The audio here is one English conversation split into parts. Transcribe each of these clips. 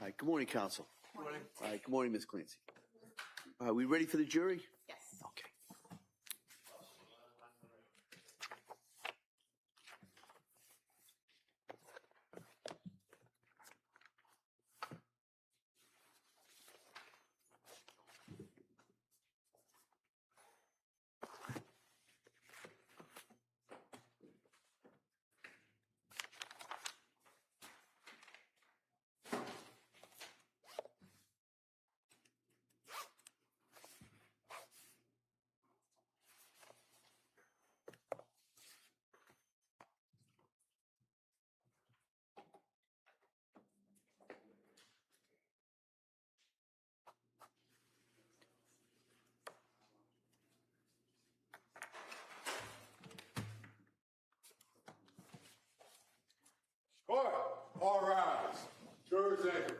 All right, good morning, counsel. Good morning. All right, good morning, Ms. Clancy. Are we ready for the jury? Yes. Okay. Court, all rise. Jurors enter.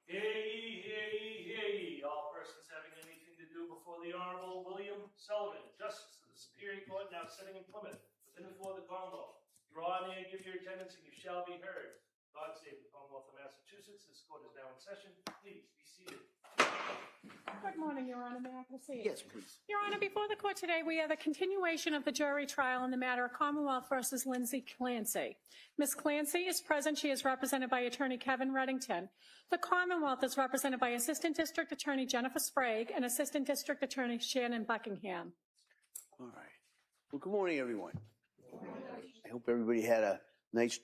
Hear ye, hear ye, hear ye. All persons having anything to do before the Honorable William Sullivan, Justice of the Superior Court, now sitting in Plymouth, within and for the Commonwealth. Draw near and give your attendance, and you shall be heard. God save the Commonwealth of Massachusetts. This court is now in session. Please be seated. Good morning, Your Honor. May I proceed? Yes, please. Your Honor, before the court today, we have the continuation of the jury trial in the matter of Commonwealth versus Lindsay Clancy. Ms. Clancy is present. She is represented by Attorney Kevin Reddington. The Commonwealth is represented by Assistant District Attorney Jennifer Sprague and Assistant District Attorney Shannon Buckingham. All right. Well, good morning, everyone. I hope everybody had a nice,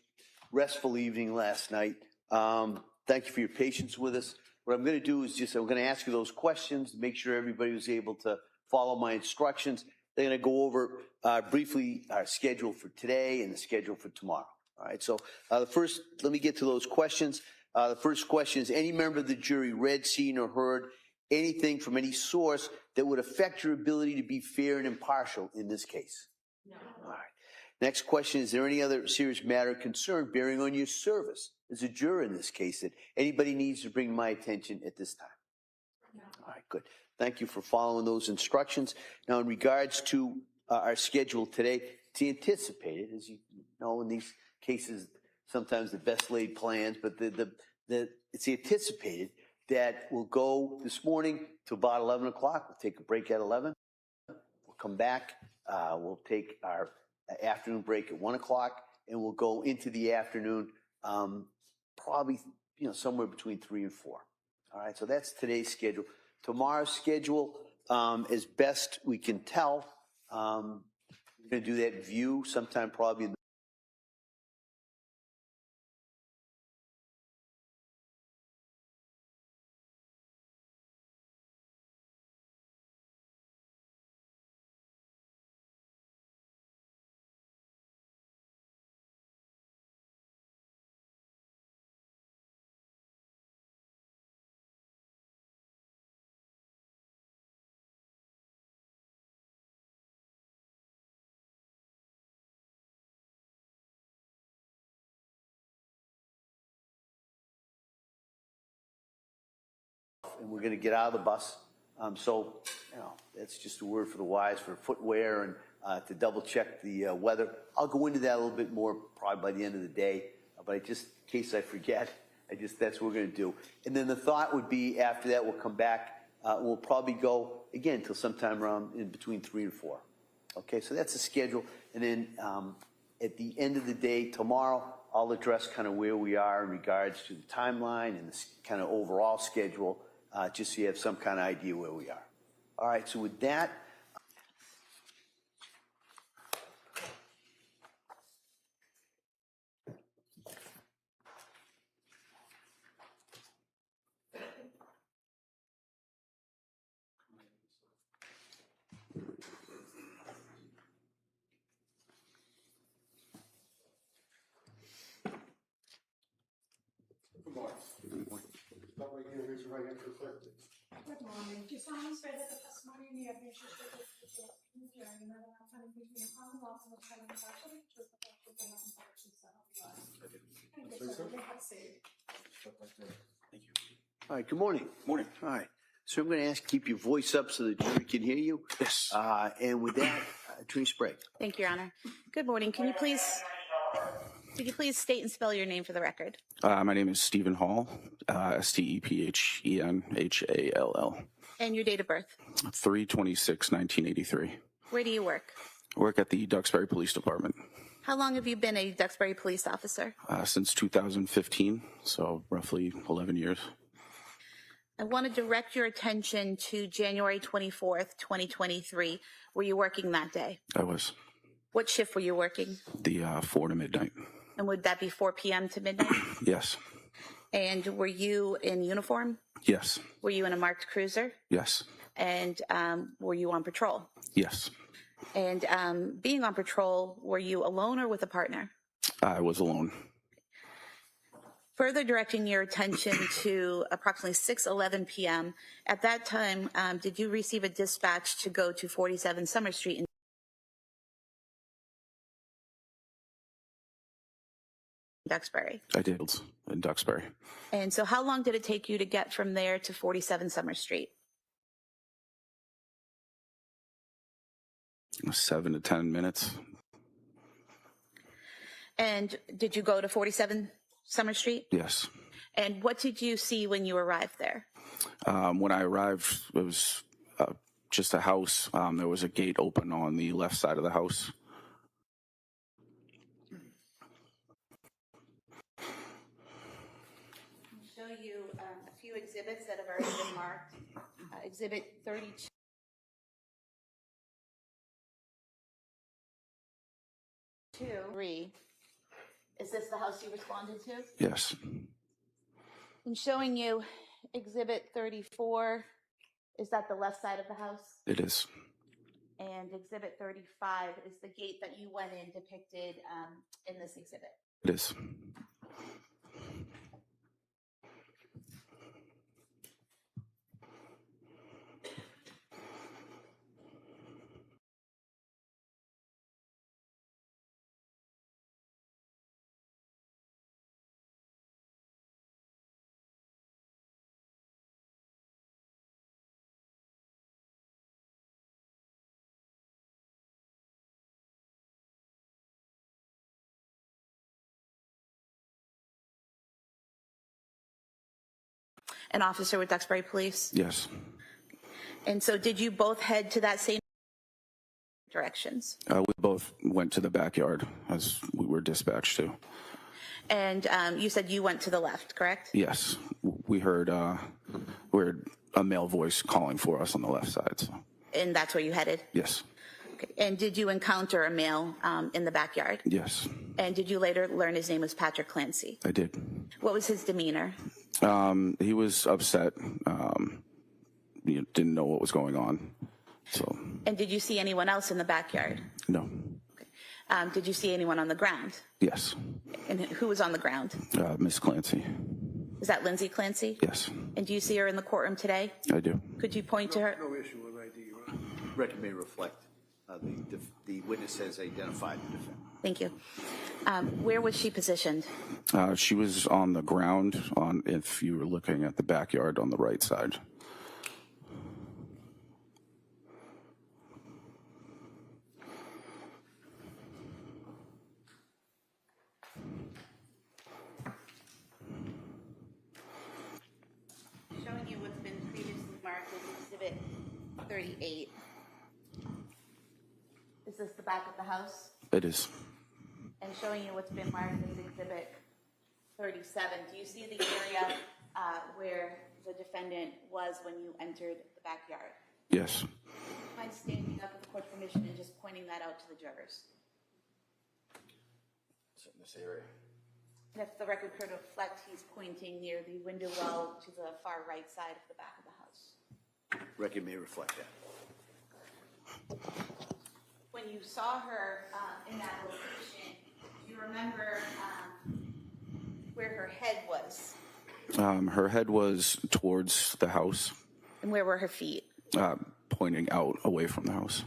restful evening last night. Thank you for your patience with us. What I'm going to do is I'm going to ask you those questions to make sure everybody was able to follow my instructions. They're going to go over briefly our schedule for today and the schedule for tomorrow. All right, so let me get to those questions. The first question is, any member of the jury read, seen, or heard anything from any source that would affect your ability to be fair and impartial in this case? No. All right. Next question, is there any other serious matter of concern bearing on your service as a juror in this case that anybody needs to bring to my attention at this time? No. All right, good. Thank you for following those instructions. Now, in regards to our schedule today, it's anticipated, as you know, in these cases, sometimes the best laid plans, but it's anticipated that we'll go this morning to about 11 o'clock. We'll take a break at 11. We'll come back. We'll take our afternoon break at 1 o'clock, and we'll go into the afternoon, probably somewhere between 3 and 4. All right, so that's today's schedule. Tomorrow's schedule, as best we can tell, we're going to do that view sometime probably in the and we're going to get out of the bus. So, that's just a word for the wise for footwear and to double check the weather. I'll go into that a little bit more probably by the end of the day, but in case I forget, that's what we're going to do. And then the thought would be after that, we'll come back. We'll probably go again till sometime around in between 3 and 4. Okay, so that's the schedule. And then at the end of the day tomorrow, I'll address kind of where we are in regards to the timeline and the kind of overall schedule, just so you have some kind of idea where we are. All right, so with that, Come on. Stop right here, raise your right hand for the clerk, please. Good morning. Do you solemnly swear that the testimony in the evidence you give is the truth, the jury, and that without any between the Commonwealth and the State of Washington, the truth, the whole truth, and nothing but the truth, so help you God? Thank you, sir. You may have a seat. Stop right there. Thank you. All right, good morning. Morning. All right. So I'm going to ask, keep your voice up so the jury can hear you. Yes. And with that, Attorney Sprague. Thank you, Your Honor. Good morning. Could you please state and spell your name for the record? My name is Stephen Hall, Stephenhall, And your date of birth? 3/26/1983. Where do you work? Work at the Duxbury Police Department How long have you been a Duxbury police officer? since 2015, so roughly 11 years. I want to direct your attention to January 24th, 2023. Were you working that day? I was What shift were you working? the 4 to midnight. And would that be 4 p.m. to midnight? Yes. And were you in uniform? Yes. Were you in a marked cruiser? Yes. And were you on patrol? Yes. And being on patrol, were you alone or with a partner? I was alone. Further directing your attention to approximately 6:11 p.m. At that time, did you receive a dispatch to go to 47 Summer Street in Duxbury? I did in Duxbury. And so how long did it take you to get from there to 47 Summer Street? 7 to 10 minutes. And did you go to 47 Summer Street? Yes. And what did you see when you arrived there? When I arrived, it was just a house. There was a gate open on the left side of the house. I'll show you a few exhibits that have already been marked. Exhibit 32. Is this the house you responded to? Yes. I'm showing you exhibit 34. Is that the left side of the house? It is. And exhibit 35 is the gate that you went in depicted in this exhibit. It is. An officer with Duxbury Police? Yes. And so did you both head to that same directions? We both went to the backyard as we were dispatched to. And you said you went to the left, correct? Yes. We heard a male voice calling for us on the left side. So. And that's where you headed? Yes. Okay. And did you encounter a male in the backyard? Yes. And did you later learn his name was Patrick Clancy? I did. What was his demeanor? He was upset. Didn't know what was going on. So. And did you see anyone else in the backyard? No. Okay. Did you see anyone on the ground? Yes. And who was on the ground? Miss Clancy. Is that Lindsay Clancy? Yes. And do you see her in the courtroom today? I do. Could you point to her? No issue with ID, Your Honor. Record may reflect the witness has identified the defendant. Thank you. Where was she positioned? She was on the ground if you were looking at the backyard on the right side. Showing you what's been previously marked as Exhibit 38. Is this the back of the house? It is. And showing you what's been marked as Exhibit 37. Do you see the area where the defendant was when you entered the backyard? Yes. Mind standing up with the court's permission and just pointing that out to the jurors? It's in this area. And if the record could reflect, he's pointing near the window well to the far right side of the back of the house. Record may reflect that. When you saw her in that location, do you remember where her head was? Her head was towards the house, And where were her feet? pointing out away from the house.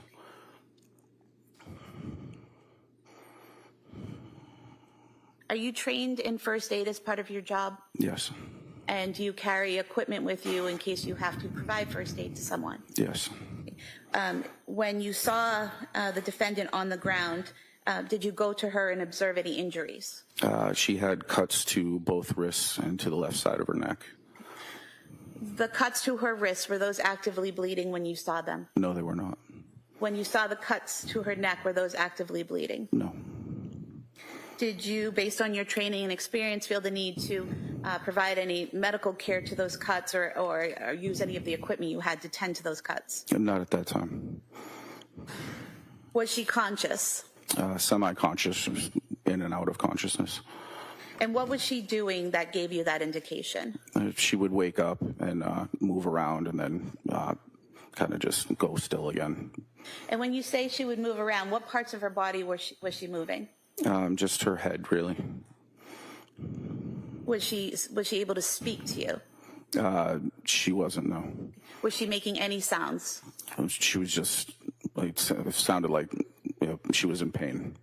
Are you trained in first aid as part of your job? Yes. And do you carry equipment with you in case you have to provide first aid to someone? Yes. When you saw the defendant on the ground, did you go to her and observe any injuries? She had cuts to both wrists and to the left side of her neck. The cuts to her wrists, were those actively bleeding when you saw them? No, they were not. When you saw the cuts to her neck, were those actively bleeding? No. Did you, based on your training and experience, feel the need to provide any medical care to those cuts or use any of the equipment you had to tend to those cuts? Not at that time. Was she conscious? Semi-conscious, in and out of consciousness. And what was she doing that gave you that indication? She would wake up and move around and then kind of just go still again. And when you say she would move around, what parts of her body was she moving? Just her head, really. Was she able to speak to you? She wasn't, no. Was she making any sounds? She was just, like, it sounded like she was in pain.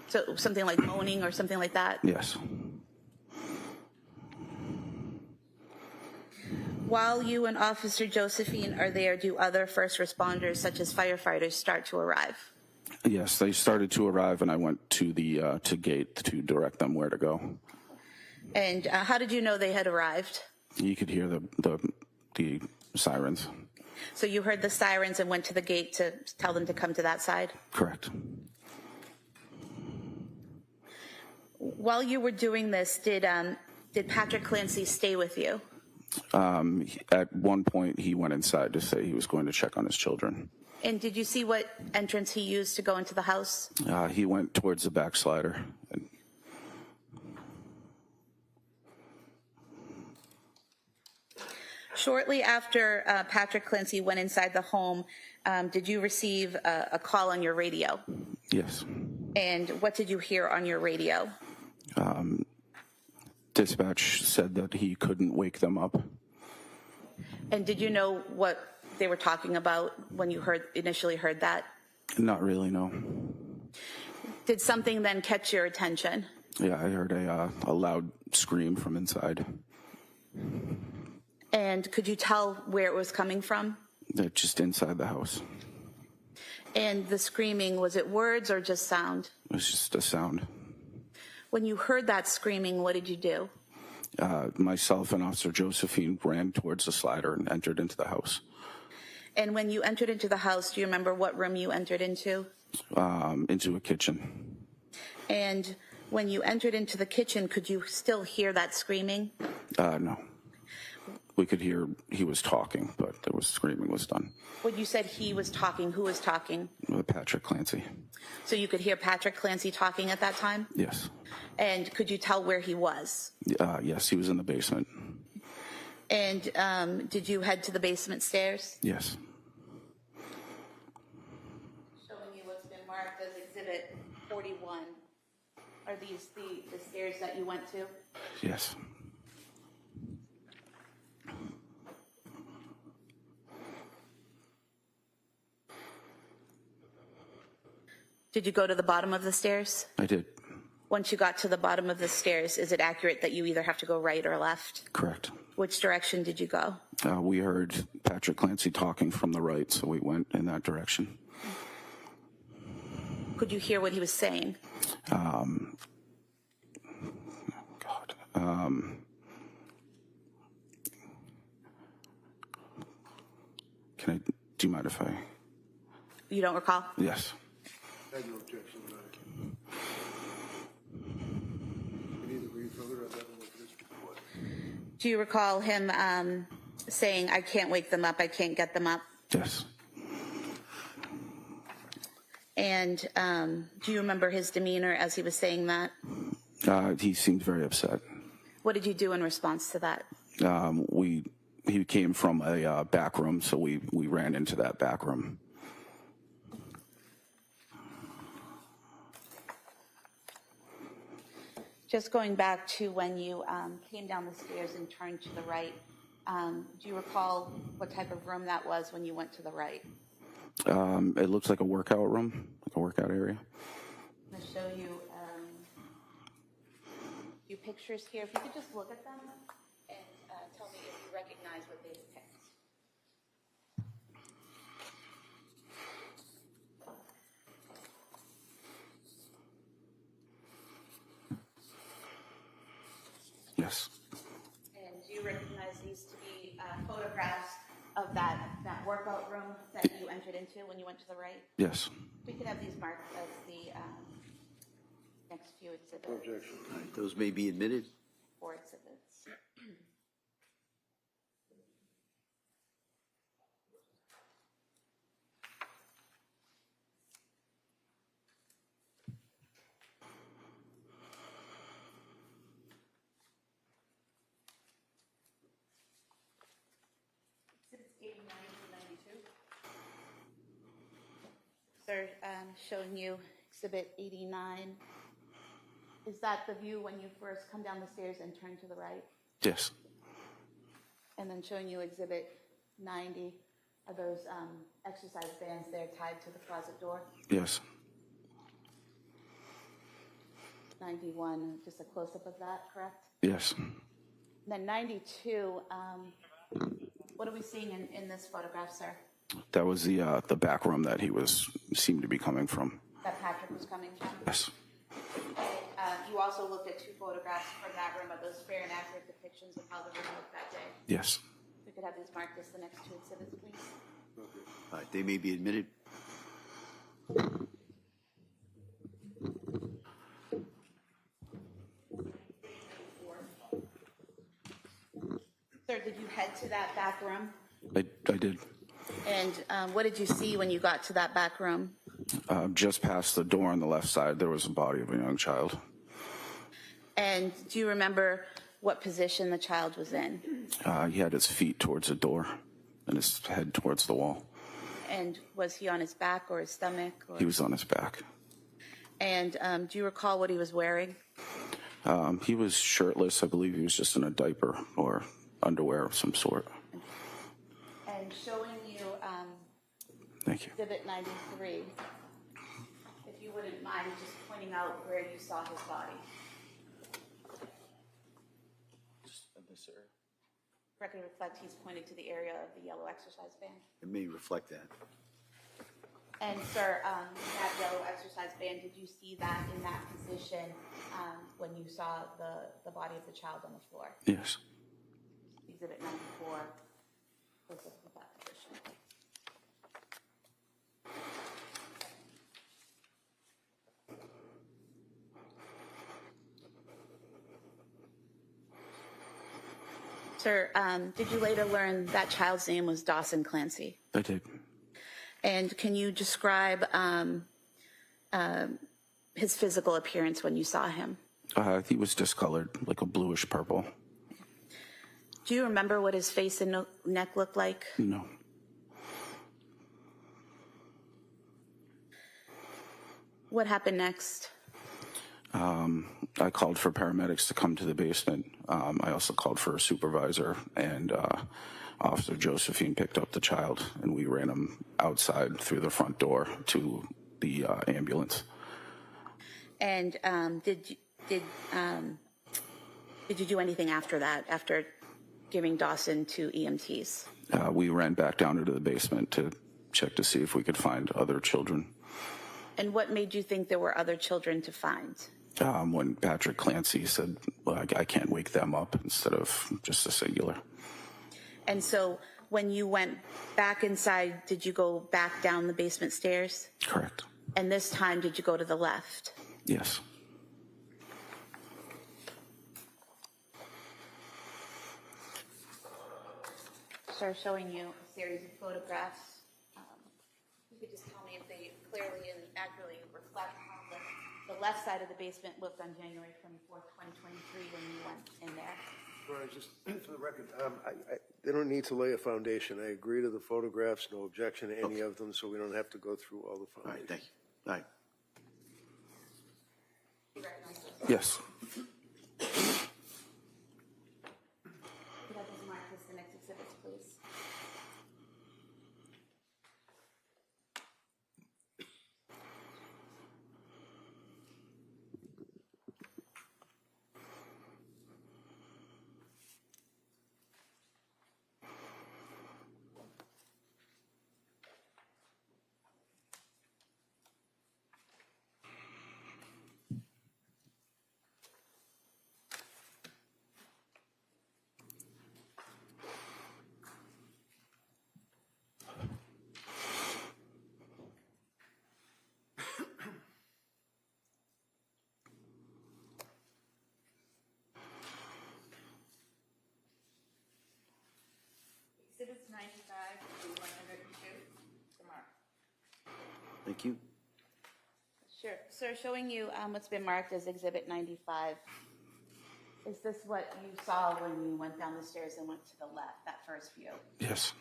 So something like moaning or something like that? Yes. While you and Officer Josephine are there, do other first responders, such as firefighters, start to arrive? Yes, they started to arrive, and I went to the to gate to direct them where to go. And how did you know they had arrived? You could hear the sirens. So you heard the sirens and went to the gate to tell them to come to that side? Correct. While you were doing this, did Patrick Clancy stay with you? At one point, he went inside to say he was going to check on his children. And did you see what entrance he used to go into the house? He went towards the backslider. Shortly after Patrick Clancy went inside the home, did you receive a call on your radio? Yes. And what did you hear on your radio? Dispatch said that he couldn't wake them up. And did you know what they were talking about when you initially heard that? Not really, no. Did something then catch your attention? Yeah, I heard a loud scream from inside. And could you tell where it was coming from? Just inside the house. And the screaming, was it words or just sound? It was just a sound. When you heard that screaming, what did you do? Myself and Officer Josephine ran towards the slider and entered into the house. And when you entered into the house, do you remember what room you entered into? Into a kitchen. And when you entered into the kitchen, could you still hear that screaming? No. We could hear he was talking, but there was screaming was done. When you said he was talking, who was talking? Patrick Clancy. So you could hear Patrick Clancy talking at that time? Yes. And could you tell where he was? Yes, he was in the basement. And did you head to the basement stairs? Yes. Showing you what's been marked as Exhibit 41. Are these the stairs that you went to? Yes. Did you go to the bottom of the stairs? I did. Once you got to the bottom of the stairs, is it accurate that you either have to go right or left? Correct. Which direction did you go? We heard Patrick Clancy talking from the right, so we went in that direction. Could you hear what he was saying? Do you mind if I? You don't recall? Yes. I have no objection, Madam. We need to read further. I've never looked at this report. Do you recall him saying, I can't wake them up, I can't get them up? Yes. And do you remember his demeanor as he was saying that? He seemed very upset. What did you do in response to that? He came from a back room, so we ran into that back room. Just going back to when you came down the stairs and turned to the right, do you recall what type of room that was when you went to the right? It looks like a workout room, like a workout area. I'm going to show you a few pictures here. If you could just look at them and tell me if you recognize what they depict. Yes. And do you recognize these to be photographs of that workout room that you entered into when you went to the right? Yes. We could have these marked as the next few exhibits. Objection. All right, those may be admitted. 4 exhibits. Exhibits 89 to 92. Sir, showing you exhibit 89. Is that the view when you first come down the stairs and turn to the right? Yes. And then showing you exhibit 90. Are those exercise bands there tied to the closet door? Yes. 91, just a close-up of that, correct? Yes. And then 92, what are we seeing in this photograph, sir? That was the back room that he seemed to be coming from. That Patrick was coming from? Yes. You also looked at 2 photographs from that room. Are those fair and accurate depictions of how the room looked that day? Yes. We could have these marked as the next 2 exhibits, please. All right, they may be admitted. Sir, did you head to that back room? I did. And what did you see when you got to that back room? Just past the door on the left side, there was a body of a young child. And do you remember what position the child was in? He had his feet towards the door and his head towards the wall. And was he on his back or his stomach? Or... He was on his back. And do you recall what he was wearing? He was shirtless. I believe he was just in a diaper or underwear of some sort. And showing you Thank you. Exhibit 93, if you wouldn't mind just pointing out where you saw his body. Record reflect he's pointing to the area of the yellow exercise band. It may reflect that. And sir, that yellow exercise band, did you see that in that position when you saw the body of the child on the floor? Yes. Exhibit 94 was with that position. Sir, did you later learn that child's name was Dawson Clancy? I did. And can you describe his physical appearance when you saw him? He was discolored, like a bluish purple. Do you remember what his face and neck looked like? No. What happened next? I called for paramedics to come to the basement. I also called for a supervisor, and Officer Josephine picked up the child, and we ran him outside through the front door to the ambulance. And did you do anything after that, after giving Dawson to EMTs? We ran back down into the basement to check to see if we could find other children. And what made you think there were other children to find? When Patrick Clancy said, well, I can't wake them up, instead of just a singular. And so when you went back inside, did you go back down the basement stairs? Correct. And this time, did you go to the left? Yes. Sir, showing you a series of photographs. You could just tell me if they clearly and accurately reflect how the left side of the basement looked on January 24th, 2023 when you went in there. Right, just for the record, they don't need to lay a foundation. I agree to the photographs, no objection to any of them, so we don't have to go through all the All right, foundations. thank you. All right. Yes. 95 to 102. Mark. Thank you. Sure. Sir, showing you what's been marked as Exhibit 95. Is this what you saw when you went down the stairs and went to the left, that first view? Yes.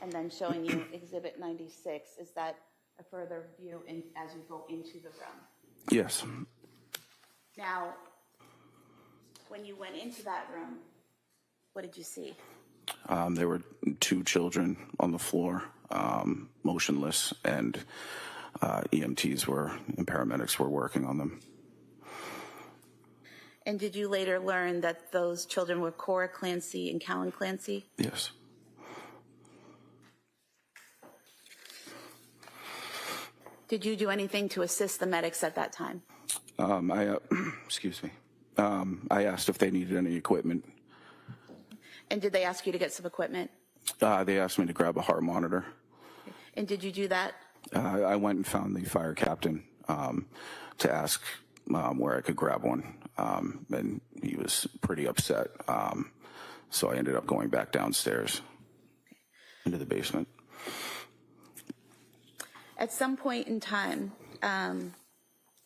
And then showing you Exhibit 96, is that a further view as you go into the room? Yes. Now, when you went into that room, what did you see? There were 2 children on the floor, motionless, and EMTs and paramedics were working on them. And did you later learn that those children were Cora Clancy and Callan Clancy? Yes. Did you do anything to assist the medics at that time? Excuse me. I asked if they needed any equipment. And did they ask you to get some equipment? They asked me to grab a heart monitor. And did you do that? I went and found the fire captain to ask where I could grab one, and he was pretty upset. So I ended up going back downstairs into the basement. At some point in time,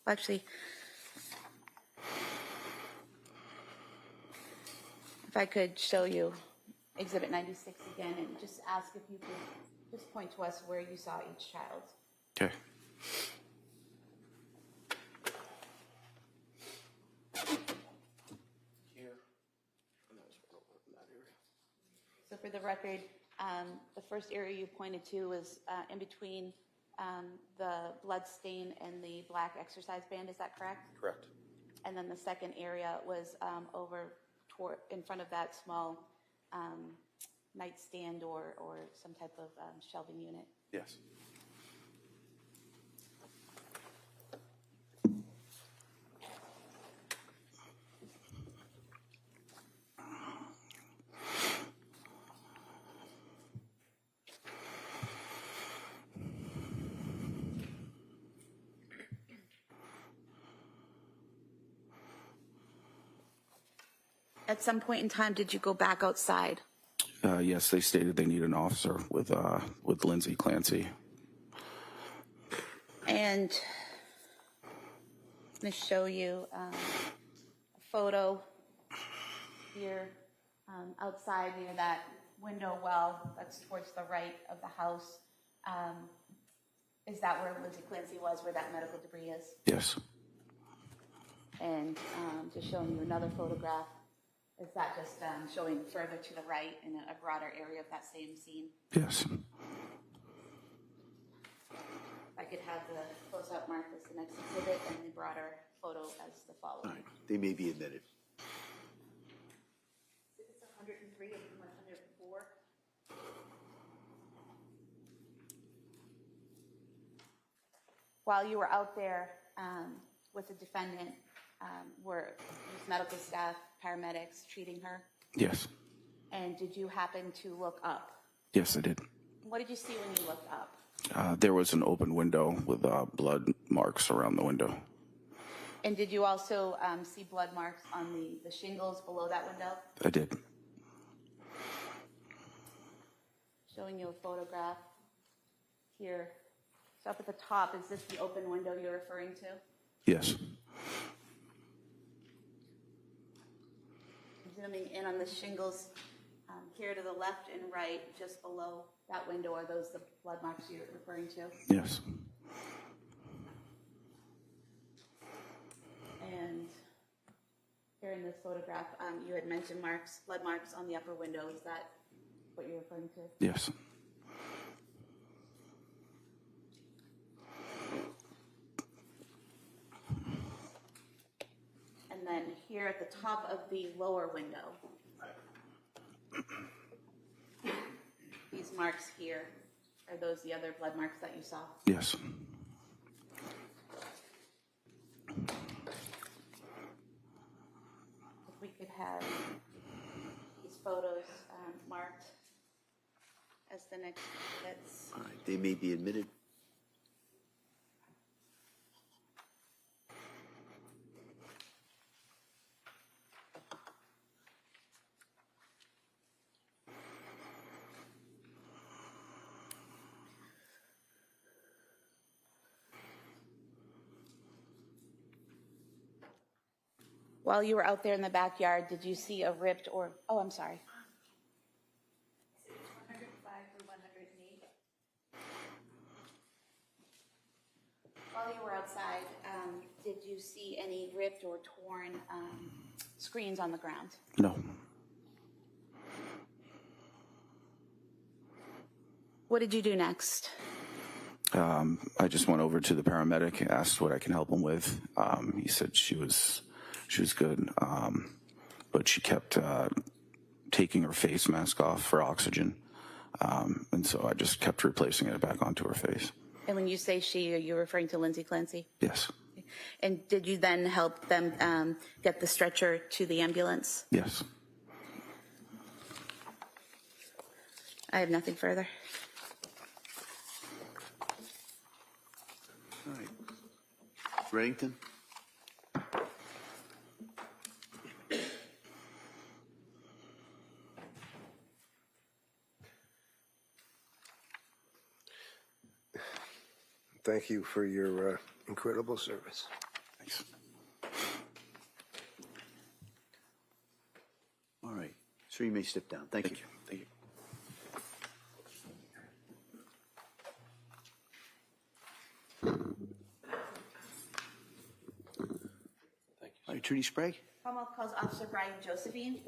actually, if I could show you Exhibit 96 again and just ask if you could just point to us where you saw each child. Okay. So for the record, the first area you pointed to was in between the blood stain and the black exercise band, is that correct? Correct. And then the second area was in front of that small nightstand or some type of shelving unit. Yes. At some point in time, did you go back outside? Yes, they stated they need an officer with Lindsay Clancy. And I'm going to show you a photo here outside near that window well that's towards the right of the house. Is that where Lindsay Clancy was, where that medical debris is? Yes. And just showing you another photograph. Is that just showing further to the right in a broader area of that same scene? Yes. I could have the close-up mark as the next exhibit and the broader photo as the following. All right. They may be admitted. It's 103 and 104. While you were out there with the defendant, were medical staff, paramedics treating her? Yes. And did you happen to look up? Yes, I did. What did you see when you looked up? There was an open window with blood marks around the window. And did you also see blood marks on the shingles below that window? I did. Showing you a photograph here. So up at the top, is this the open window you're referring to? Yes. Zooming in on the shingles here to the left and right, just below that window, are those the blood marks you're referring to? Yes. And here in this photograph, you had mentioned blood marks on the upper window. Is that what you're referring to? Yes. And then here at the top of the lower window, these marks here, are those the other blood marks that you saw? Yes. If we could have these photos marked as the next exhibits. All right. They may be admitted. While you were out there in the backyard, did you see a ripped or, oh, I'm sorry. 105 through 108. While you were outside, did you see any ripped or torn screens on the ground? No. What did you do next? I just went over to the paramedic, asked what I can help him with. He said she was good, but she kept taking her face mask off for oxygen, and so I just kept replacing it back onto her face. And when you say she, are you referring to Lindsay Clancy? Yes. And did you then help them get the stretcher to the ambulance? Yes. I have nothing further. All right. Reddington? Thank you for your incredible service. Thanks. All right. Sir, you may step down. Thank you. Thank you. All right, Attorney Sprague? Commonwealth calls Officer Brian Josephine.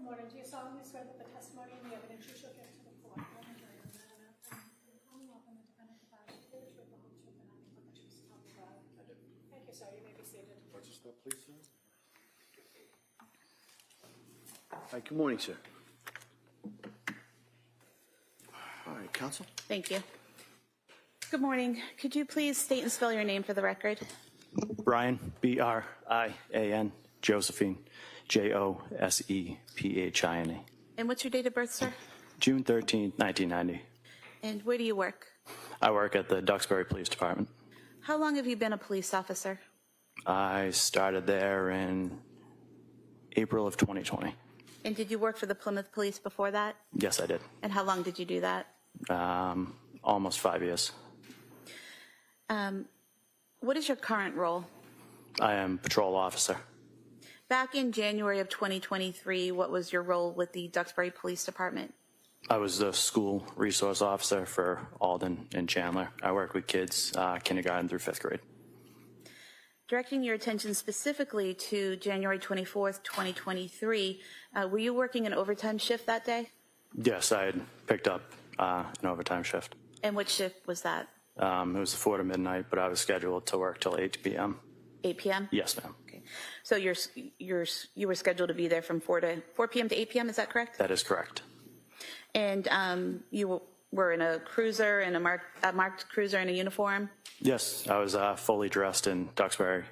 Good morning. Do you solemnly swear that the testimony and the evidence you shall give to the court will be true, and that the Commonwealth and the defendant provide the truth, the whole truth, and nothing but the truth, so help you God? I do. Thank you, sir. You may be seated. All right, good morning, sir. All right, counsel? Thank you. Good morning. Could you please state and spell your name for the record? Brian, B-R-I-A-N, Josephine, Josephine. And what's your date of birth, sir? June 13, 1990. And where do you work? I work at the Duxbury Police Department. How long have you been a police officer? I started there in April of 2020. And did you work for the Plymouth Police before that? Yes, I did. And how long did you do that? Almost 5 years. What is your current role? I am patrol officer. Back in January of 2023, what was your role with the Duxbury Police Department? I was the school resource officer for Alden and Chandler. I worked with kids kindergarten through 5th grade. Directing your attention specifically to January 24th, 2023, were you working an overtime shift that day? Yes, I had picked up an overtime shift. And what shift was that? It was 4 to midnight, but I was scheduled to work till 8 p.m. 8 p.m.? Yes, ma'am. Okay. So you were scheduled to be there from 4 p.m. to 8 p.m., is that correct? That is correct. And you were in a cruiser, in a marked cruiser in a uniform? Yes, I was fully dressed in Duxbury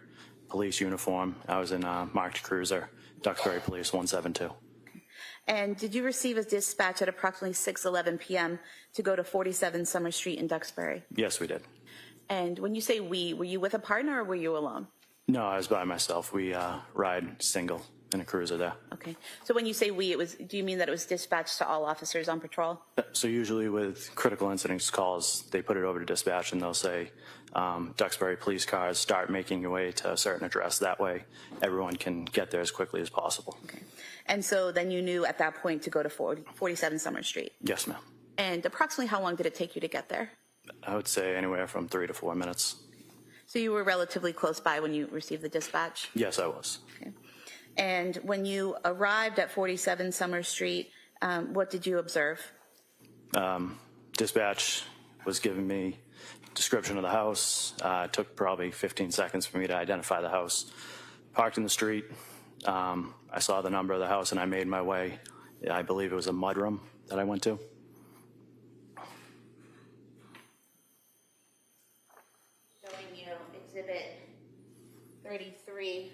Police uniform. I was in a marked cruiser, Duxbury Police 172. And did you receive a dispatch at approximately 6:11 p.m. to go to 47 Summer Street in Duxbury? Yes, we did. And when you say we, were you with a partner or were you alone? No, I was by myself. We ride single in a cruiser there. Okay. So when you say we, do you mean that it was dispatched to all officers on patrol? So usually with critical incidents calls, they put it over to dispatch and they'll say, Duxbury police cars, start making your way to a certain address. That way everyone can get there as quickly as possible. Okay. And so then you knew at that point to go to 47 Summer Street? Yes, ma'am. And approximately how long did it take you to get there? I would say anywhere from 3 to 4 minutes. So you were relatively close by when you received the dispatch? Yes, I was. Okay. And when you arrived at 47 Summer Street, what did you observe? Dispatch was giving me description of the house. It took probably 15 seconds for me to identify the house. Parked in the street. I saw the number of the house and I made my way. I believe it was a mudroom that I went to. Showing you Exhibit 33.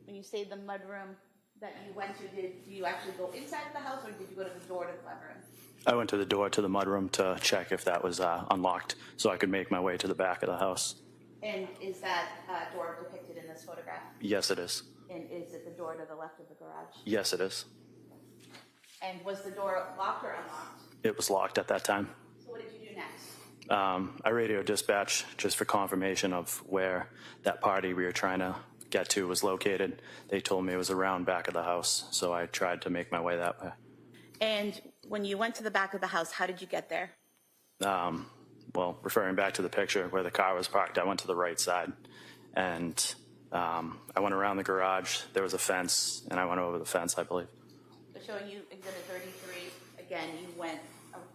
When you say the mudroom that you went to, did you actually go inside the house or did you go to the door to the mudroom? I went to the door to the mudroom to check if that was unlocked so I could make my way to the back of the house. And is that door depicted in this photograph? Yes, it is. And is it the door to the left of the garage? Yes, it is. And was the door locked or unlocked? It was locked at that time. So what did you do next? I radioed dispatch just for confirmation of where that party we were trying to get to was located. They told me it was around back of the house, so I tried to make my way that way. And when you went to the back of the house, how did you get there? Well, referring back to the picture where the car was parked, I went to the right side, and I went around the garage. There was a fence, and I went over the fence, I believe. So showing you Exhibit 33, again, you went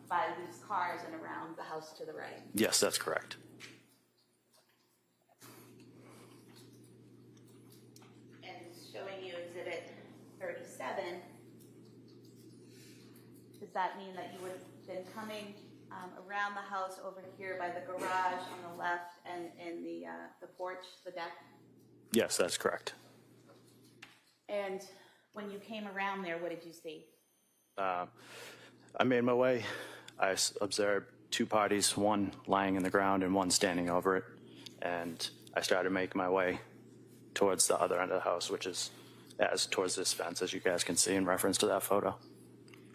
by these cars and around the house to the right. Yes, that's correct. And showing you Exhibit 37, does that mean that you would have been coming around the house over here by the garage on the left and in the porch, the deck? Yes, that's correct. And when you came around there, what did you see? I made my way. I observed two parties, one lying in the ground and one standing over it. And I started making my way towards the other end of the house, which is towards this fence, as you guys can see in reference to that photo.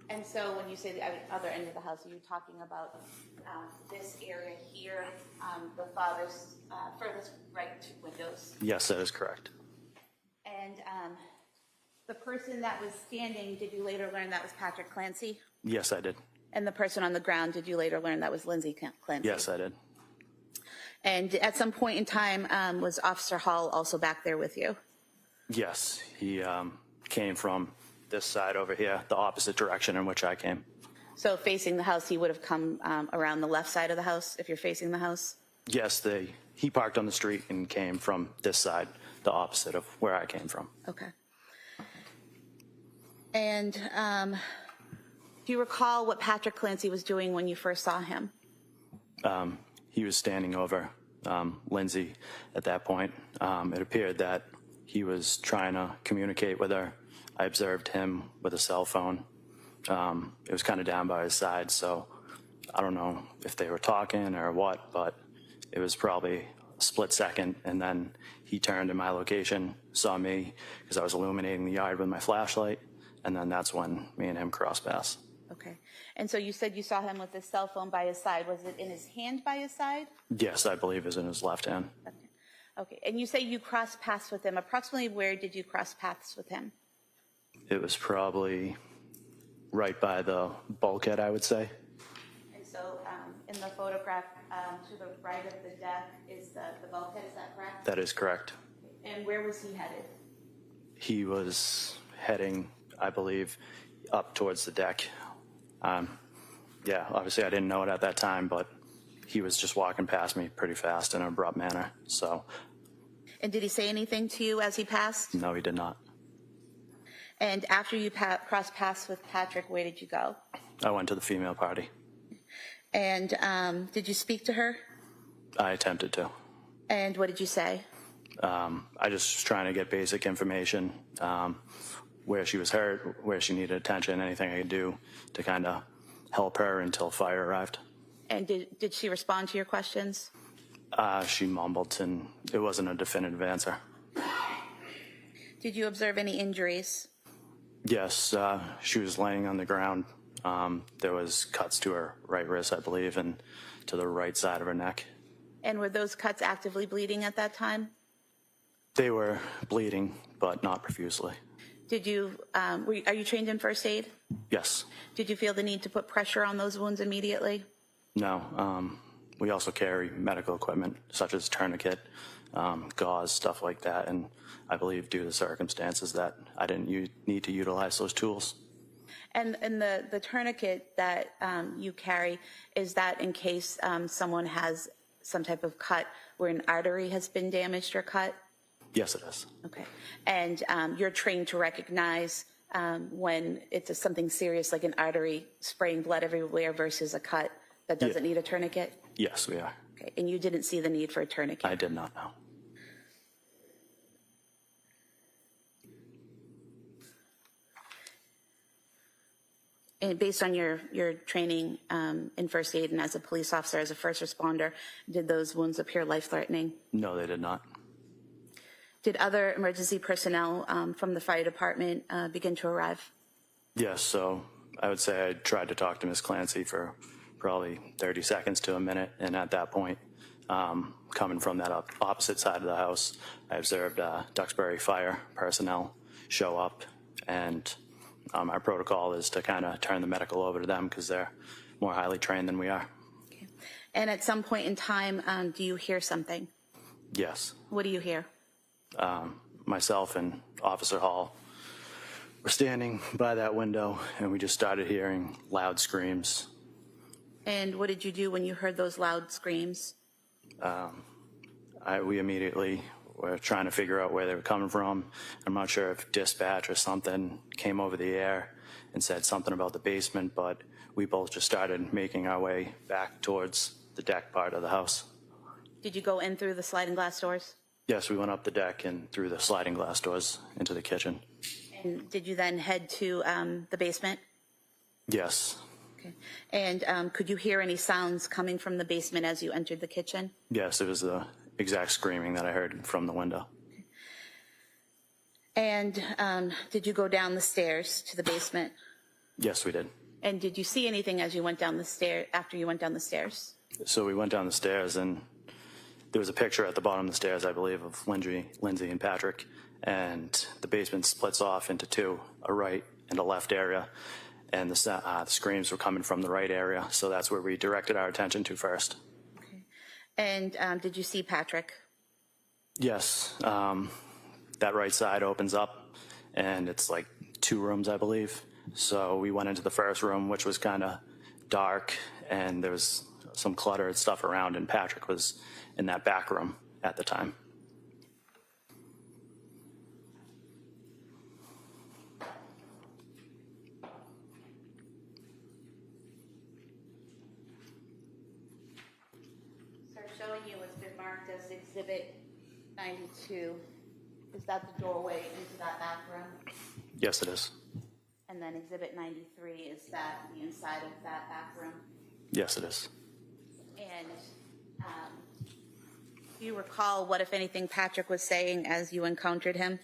And so when you say the other end of the house, are you talking about this area here, the father's furthest right two windows? Yes, that is correct. And the person that was standing, did you later learn that was Patrick Clancy? Yes, I did. And the person on the ground, did you later learn that was Lindsay Clancy? Yes, I did. And at some point in time, was Officer Hall also back there with you? Yes, he came from this side over here, the opposite direction in which I came. So facing the house, he would have come around the left side of the house if you're facing the house? Yes, he parked on the street and came from this side, the opposite of where I came from. Okay. And do you recall what Patrick Clancy was doing when you first saw him? He was standing over Lindsay at that point. It appeared that he was trying to communicate with her. I observed him with a cell phone. It was kind of down by his side, so I don't know if they were talking or what, but it was probably a split second, and then he turned in my location, saw me because I was illuminating the yard with my flashlight, and then that's when me and him crossed paths. Okay. And so you said you saw him with his cell phone by his side. Was it in his hand by his side? Yes, I believe it was in his left hand. Okay. And you say you crossed paths with him. Approximately where did you cross paths with him? It was probably right by the bulkhead, I would say. And so in the photograph to the right of the deck is the bulkhead, is that correct? That is correct. And where was he headed? He was heading, I believe, up towards the deck. Yeah, obviously I didn't know it at that time, but he was just walking past me pretty fast in an abrupt manner. So. And did he say anything to you as he passed? No, he did not. And after you crossed paths with Patrick, where did you go? I went to the female party. And did you speak to her? I attempted to. And what did you say? I just was trying to get basic information, where she was hurt, where she needed attention, anything I could do to kind of help her until fire arrived. And did she respond to your questions? She mumbled, and it wasn't a definitive answer. Did you observe any injuries? Yes, she was laying on the ground. There was cuts to her right wrist, I believe, and to the right side of her neck. And were those cuts actively bleeding at that time? They were bleeding, but not profusely. Did you, are you trained in first aid? Yes. Did you feel the need to put pressure on those wounds immediately? No. we also carry medical equipment such as tourniquet, gauze, stuff like that. And I believe due to circumstances that I didn't need to utilize those tools. And the tourniquet that you carry, is that in case someone has some type of cut where an artery has been damaged or cut? Yes, it is. Okay. And you're trained to recognize when it's something serious like an artery spraying blood everywhere versus a cut that doesn't need a tourniquet? Yes, we are. Okay. And you didn't see the need for a tourniquet? I did not know. And based on your training in first aid and as a police officer, as a first responder, did those wounds appear life-threatening? No, they did not. Did other emergency personnel from the fire department begin to arrive? Yes, so I would say I tried to talk to Ms. Clancy for probably 30 seconds to a minute, and at that point, coming from that opposite side of the house, I observed Duxbury fire personnel show up, and our protocol is to kind of turn the medical over to them because they're more highly trained than we are. Okay. And at some point in time, do you hear something? Yes. What do you hear? Myself and Officer Hall were standing by that window, and we just started hearing loud screams. And what did you do when you heard those loud screams? We immediately were trying to figure out where they were coming from. I'm not sure if dispatch or something came over the air and said something about the basement, but we both just started making our way back towards the deck part of the house. Did you go in through the sliding glass doors? Yes, we went up the deck and through the sliding glass doors into the kitchen. And did you then head to the basement? Yes. Okay. And could you hear any sounds coming from the basement as you entered the kitchen? Yes, it was the exact screaming that I heard from the window. And did you go down the stairs to the basement? Yes, we did. And did you see anything as you went down the stair after you went down the stairs? So we went down the stairs, and there was a picture at the bottom of the stairs, I believe, of Lindsay and Patrick, and the basement splits off into two, a right and a left area, and the screams were coming from the right area, so that's where we directed our attention to first. Okay. And did you see Patrick? Yes. That right side opens up, and it's like 2 rooms, I believe. So we went into the first room, which was kind of dark, and there was some cluttered stuff around, and Patrick was in that back room at the time. Sir, showing you what's been marked as Exhibit 92. Is that the doorway into that back room? Yes, it is. And then Exhibit 93, is that the inside of that back room? Yes, it is. And do you recall what, if anything, Patrick was saying as you encountered him?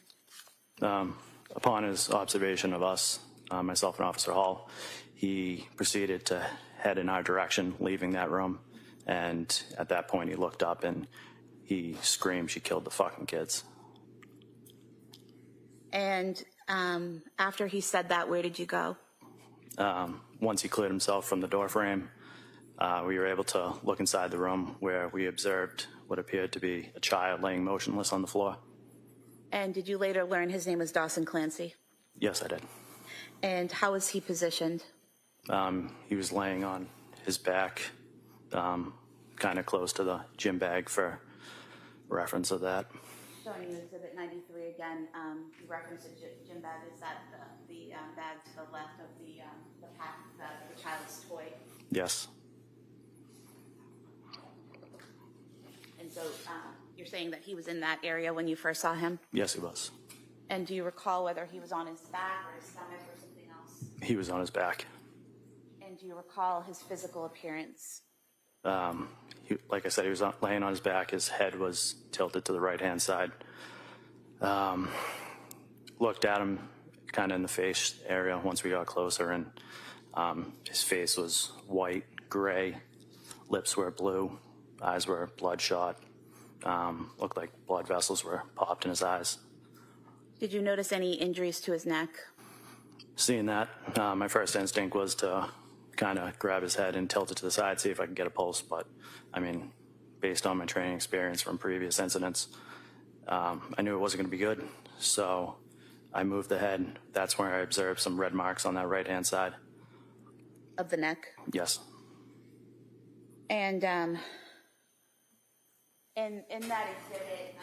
Upon his observation of us, myself and Officer Hall, he proceeded to head in our direction, leaving that room. And at that point, he looked up and he screamed, "She killed the fucking kids." And after he said that, where did you go? Once he cleared himself from the door frame, we were able to look inside the room where we observed what appeared to be a child laying motionless on the floor. And did you later learn his name was Dawson Clancy? Yes, I did. And how was he positioned? He was laying on his back, kind of close to the gym bag for reference of that. Showing you Exhibit 93 again, you referenced a gym bag. Is that the bag to the left of the pack, the child's toy? Yes. And so you're saying that he was in that area when you first saw him? Yes, he was. And do you recall whether he was on his back or his stomach or something else? He was on his back. And do you recall his physical appearance? Like I said, he was laying on his back. His head was tilted to the right-hand side. Looked at him kind of in the face area once we got closer, and his face was white, gray, lips were blue, eyes were bloodshot, looked like blood vessels were popped in his eyes. Did you notice any injuries to his neck? Seeing that, my first instinct was to kind of grab his head and tilt it to the side, see if I could get a pulse. But I mean, based on my training experience from previous incidents, I knew it wasn't going to be good. So I moved the head. That's where I observed some red marks on that right-hand side. Of the neck? Yes. And in that exhibit,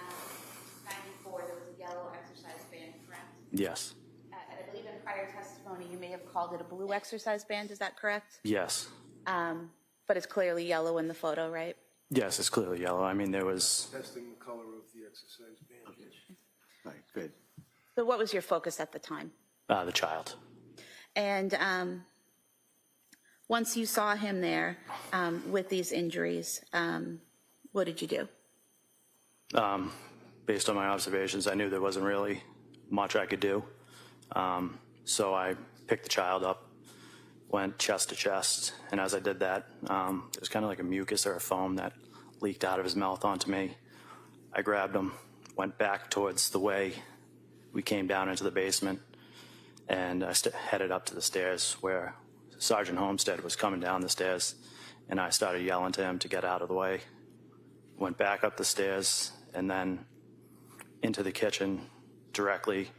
94, there was a yellow exercise band, correct? Yes. I believe in prior testimony, you may have called it a blue exercise band, is that correct? Yes. But it's clearly yellow in the photo, right? Yes, it's clearly yellow. I mean, there was... Testing the color of the exercise band. All right, good. So what was your focus at the time? the child. And once you saw him there with these injuries, what did you do? Based on my observations, I knew there wasn't really much I could do. So I picked the child up, went chest to chest, and as I did that, it was kind of like a mucus or a foam that leaked out of his mouth onto me. I grabbed him, went back towards the way we came down into the basement, and I headed up to the stairs where Sergeant Homestead was coming down the stairs, and I started yelling to him to get out of the way. Went back up the stairs and then into the kitchen directly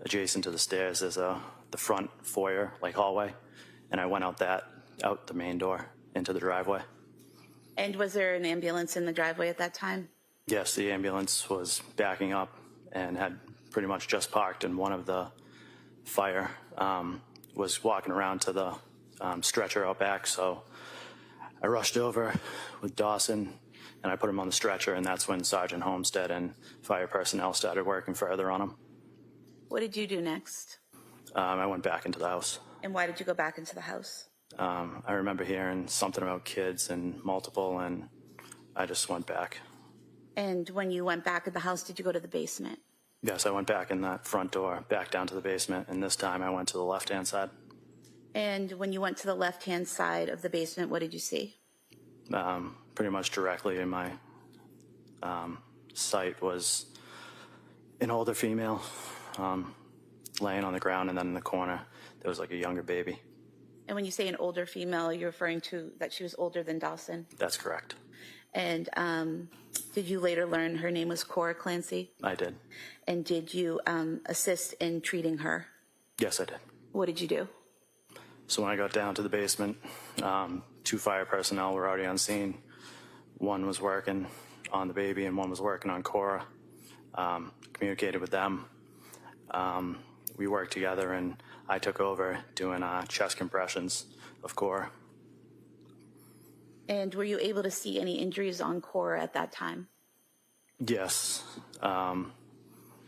adjacent to the stairs. There's the front foyer, like hallway, and I went out the main door into the driveway. And was there an ambulance in the driveway at that time? Yes, the ambulance was backing up and had pretty much just parked, and one of the fire was walking around to the stretcher out back. So I rushed over with Dawson and I put him on the stretcher, and that's when Sergeant Homestead and fire personnel started working further on him. What did you do next? I went back into the house. And why did you go back into the house? I remember hearing something about kids and multiple, and I just went back. And when you went back in the house, did you go to the basement? Yes, I went back in that front door, back down to the basement, and this time I went to the left-hand side. And when you went to the left-hand side of the basement, what did you see? Pretty much directly in my sight was an older female laying on the ground, and then in the corner there was like a younger baby. And when you say an older female, you're referring to that she was older than Dawson? That's correct. And did you later learn her name was Cora Clancy? I did. And did you assist in treating her? Yes, I did. What did you do? So when I got down to the basement, 2 fire personnel were already on scene. One was working on the baby and one was working on Cora. Communicated with them. We worked together, and I took over doing chest compressions of Cora. And were you able to see any injuries on Cora at that time? Yes.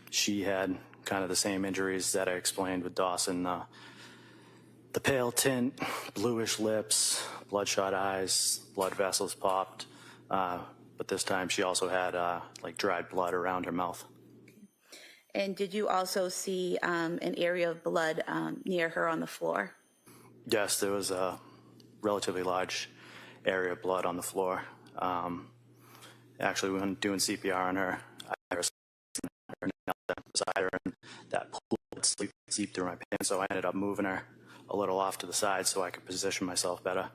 She had kind of the same injuries that I explained with Dawson. The pale tint, bluish lips, bloodshot eyes, blood vessels popped. But this time she also had like dried blood around her mouth. And did you also see an area of blood near her on the floor? Yes, there was a relatively large area of blood on the floor. Actually, when doing CPR on her, I heard her knelt down beside her, and that pool had seeped through my pants, so I ended up moving her a little off to the side so I could position myself better.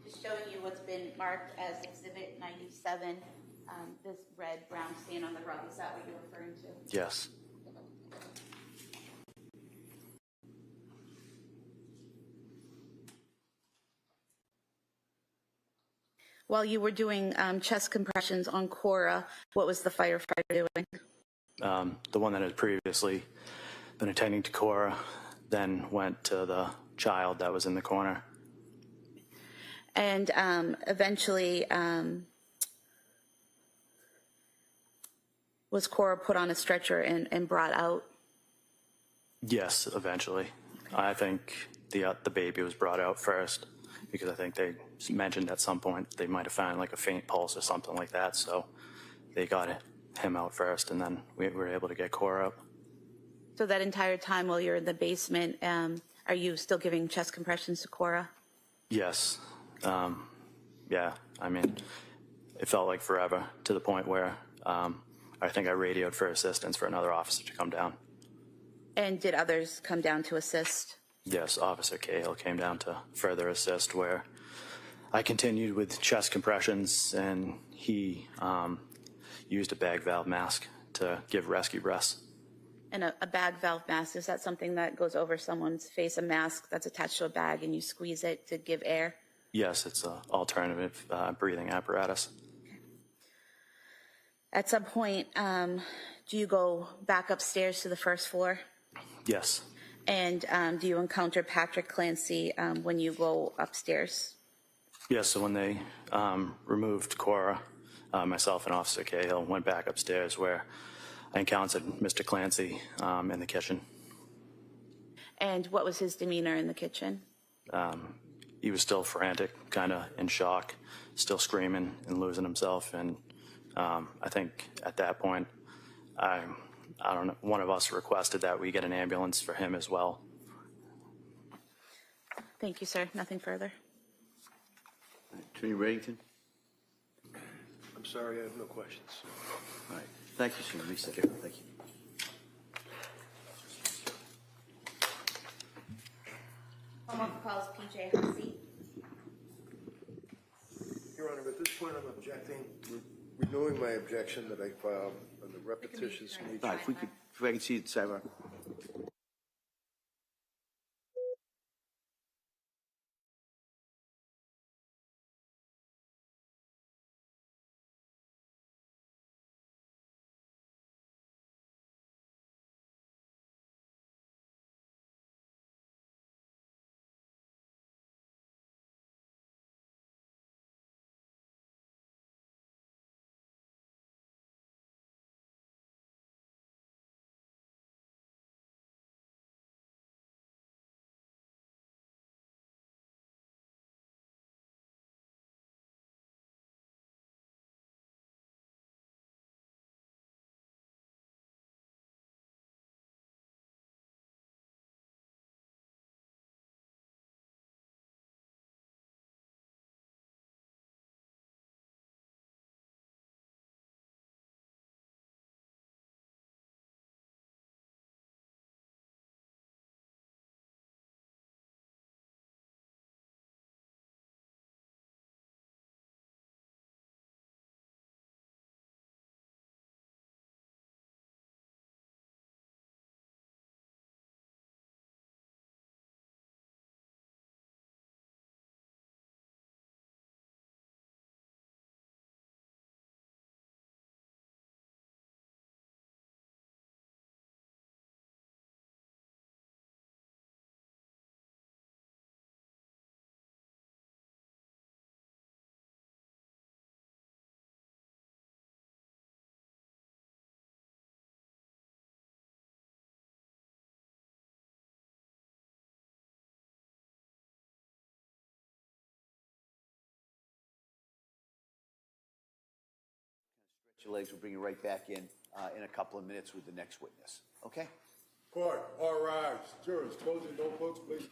Just showing you what's been marked as Exhibit 97, this red-brown stain on the rug. Is that what you're referring to? Yes. While you were doing chest compressions on Cora, what was the firefighter doing? The one that had previously been attending to Cora then went to the child that was in the corner. And eventually, was Cora put on a stretcher and brought out? Yes, eventually. I think the baby was brought out first, because I think they mentioned at some point they might have found like a faint pulse or something like that. So they got him out first, and then we were able to get Cora up. So that entire time while you're in the basement, are you still giving chest compressions to Cora? Yes. Yeah, I mean, it felt like forever, to the point where I think I radioed for assistance for another officer to come down. And did others come down to assist? Yes, Officer Cahill came down to further assist, where I continued with chest compressions, and he used a bag valve mask to give rescue breaths. And a bag valve mask, is that something that goes over someone's face, a mask that's attached to a bag and you squeeze it to give air? Yes, it's an alternative breathing apparatus. At some point, do you go back upstairs to the first floor? Yes. And do you encounter Patrick Clancy when you go upstairs? Yes, so when they removed Cora, myself and Officer Cahill went back upstairs, where I encountered Mr. Clancy in the kitchen. And what was his demeanor in the kitchen? He was still frantic, kind of in shock, still screaming and losing himself. And I think at that point, I don't know, one of us requested that we get an ambulance for him as well. Thank you, sir. Nothing further. Attorney Reddington? I'm sorry, I have no questions. All right. Thank you, sir. Lisa. Thank you. Someone calls PJ Hussey. Your Honor, at this point, I'm objecting, renewing my objection that I filed on the repetitious nature. All right, if I can see it, sidebar. Stretch your legs. We'll bring you right back in a couple of minutes with the next witness. Okay? Court, all rise. Jurors, close your notebooks, please.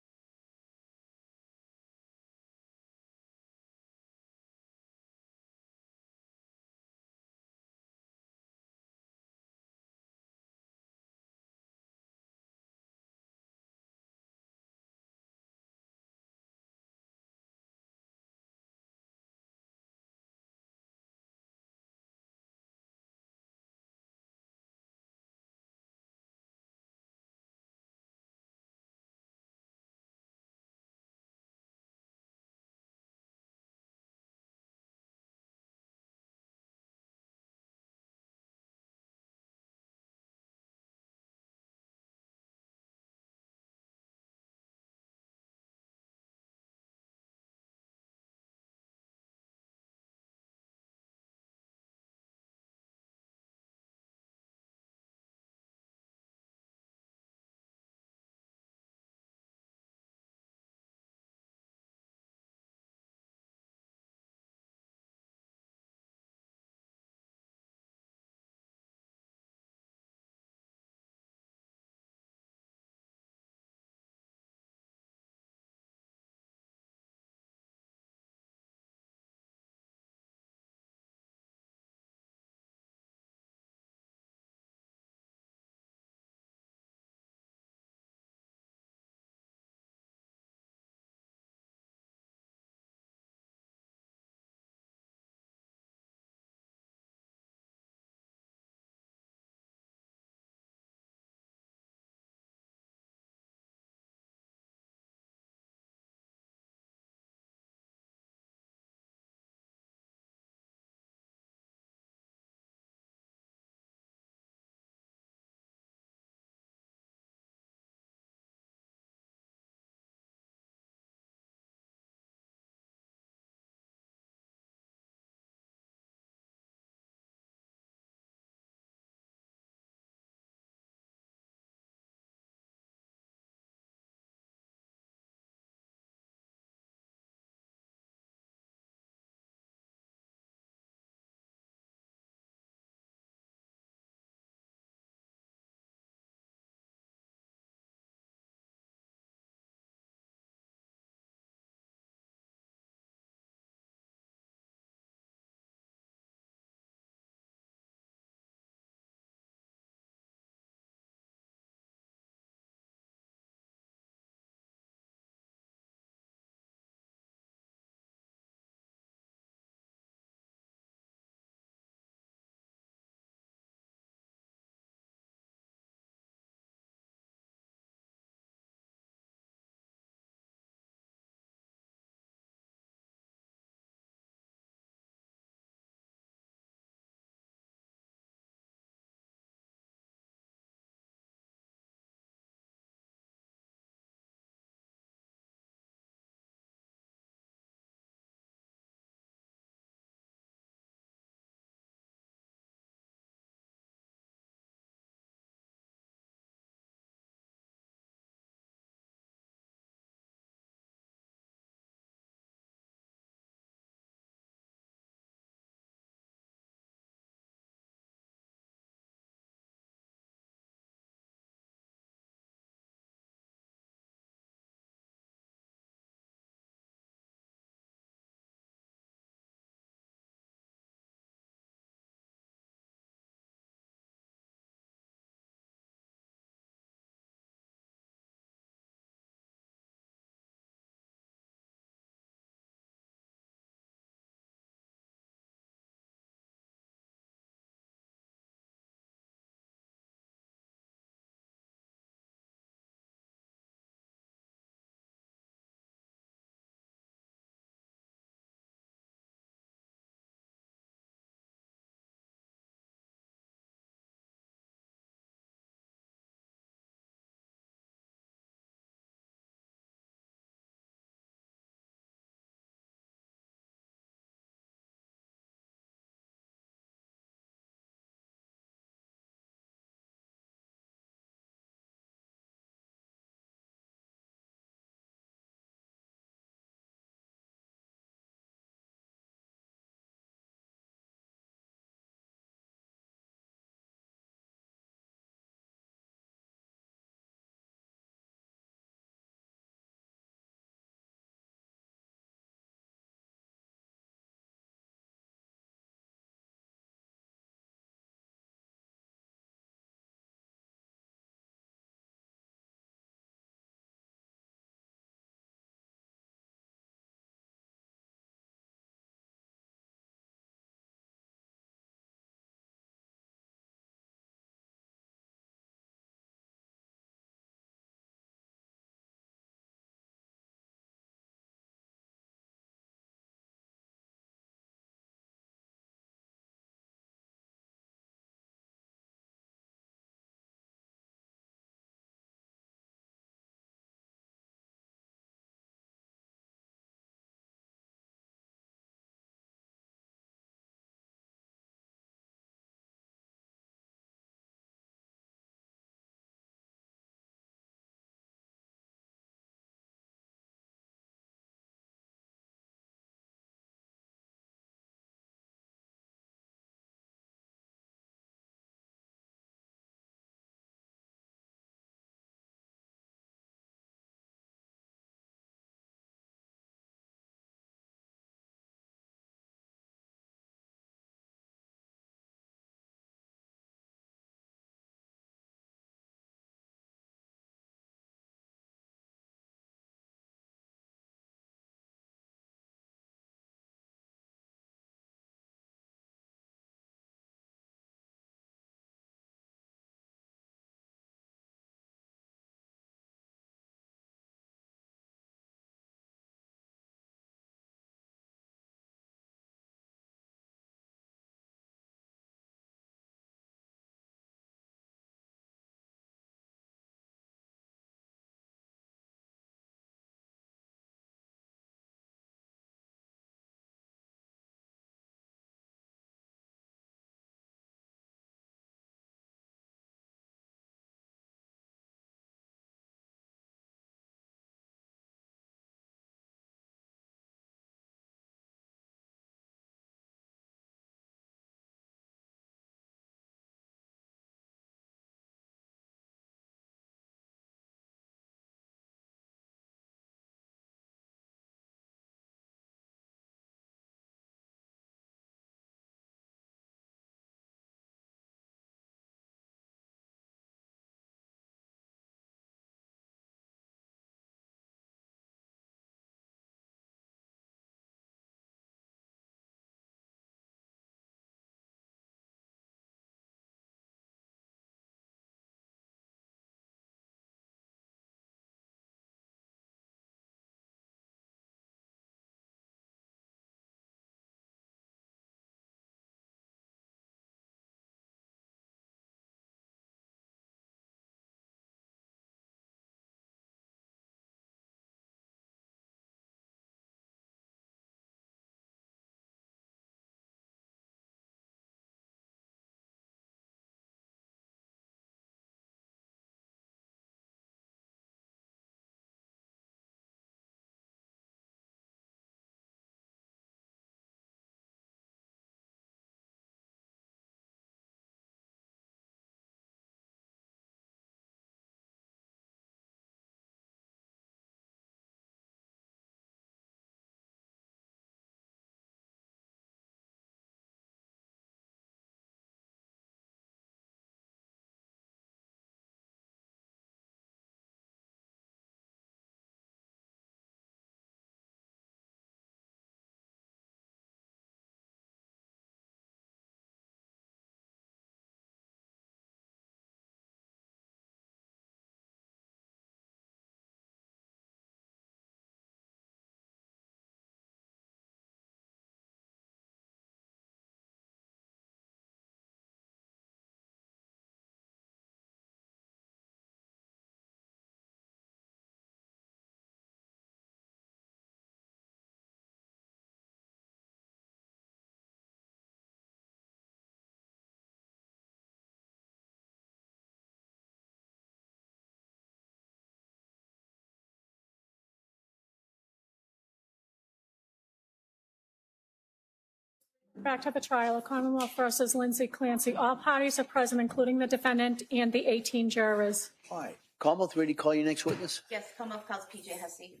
back to the trial of Commonwealth versus Lindsay Clancy. All parties are present, including the defendant and the 18 jurors. All right. Commonwealth, ready to call your next witness? Yes, Commonwealth calls PJ Hussey.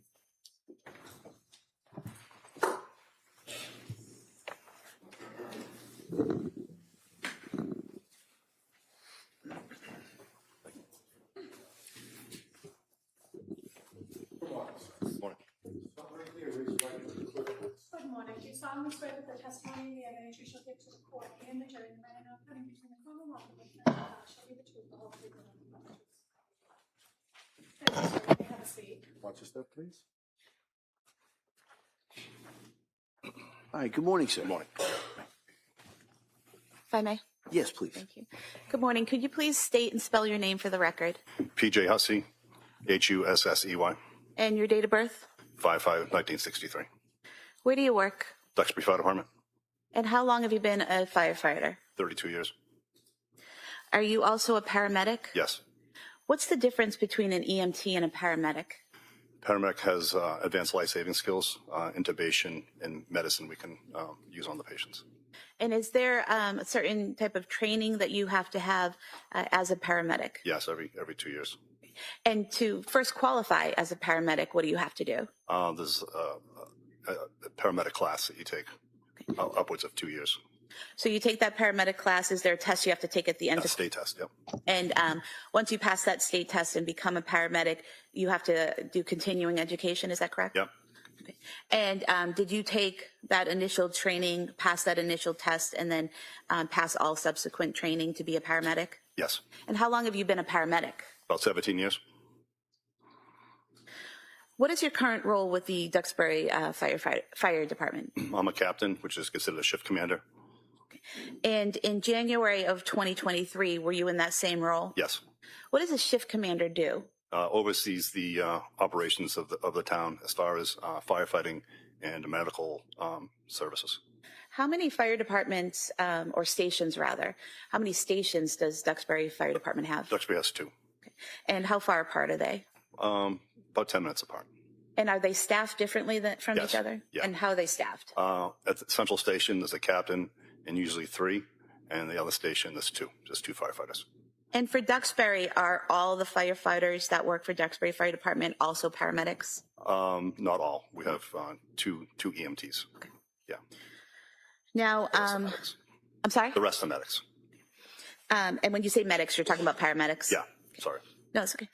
Good morning. Do you solemnly swear that the testimony and the evidence you shall give to the court and the jury, no matter how cutting between the Commonwealth and the defendant, shall be the truth, the whole truth, and nothing but the truth? Thank you, sir. Have a seat. Watch your step, please. All right. Good morning, sir. Good morning. If I may. Yes, please. Thank you. Good morning. Could you please state and spell your name for the record? PJ Hussey, Hussey, And your date of birth? 5/5/1963. Where do you work? Duxbury Fire Department, And how long have you been a firefighter? 32 years. Are you also a paramedic? Yes. What's the difference between an EMT and a paramedic? Paramedic has advanced life-saving skills, intubation, and medicine we can use on the patients. And is there a certain type of training that you have to have as a paramedic? Yes, every 2 years. And to first qualify as a paramedic, what do you have to do? There's a paramedic class that you take, upwards of 2 years. So you take that paramedic class. Is there a test you have to take at the end? A state test, yep. And once you pass that state test and become a paramedic, you have to do continuing education. Is that correct? Yep. Okay. And did you take that initial training, pass that initial test, and then pass all subsequent training to be a paramedic? Yes. And how long have you been a paramedic? About 17 years. What is your current role with the Duxbury Fire Department? I'm a captain, which is considered a shift commander. And in January of 2023, were you in that same role? Yes. What does a shift commander do? Oversees the operations of the town as far as firefighting and medical services. How many fire departments, or stations rather, how many stations does Duxbury Fire Department have? Duxbury has 2. And how far apart are they? About 10 minutes apart. And are they staffed differently from Yes. each other? Yeah. And how are they staffed? At the central station, there's a captain and usually 3, and the other station, there's 2, just 2 firefighters. And for Duxbury, are all the firefighters that work for Duxbury Fire Department also paramedics? Not all. We have two EMTs. Okay. Yeah. Now, The rest are medics. I'm sorry? The rest are medics. And when you say medics, you're talking about paramedics? Yeah. Sorry. No, it's okay.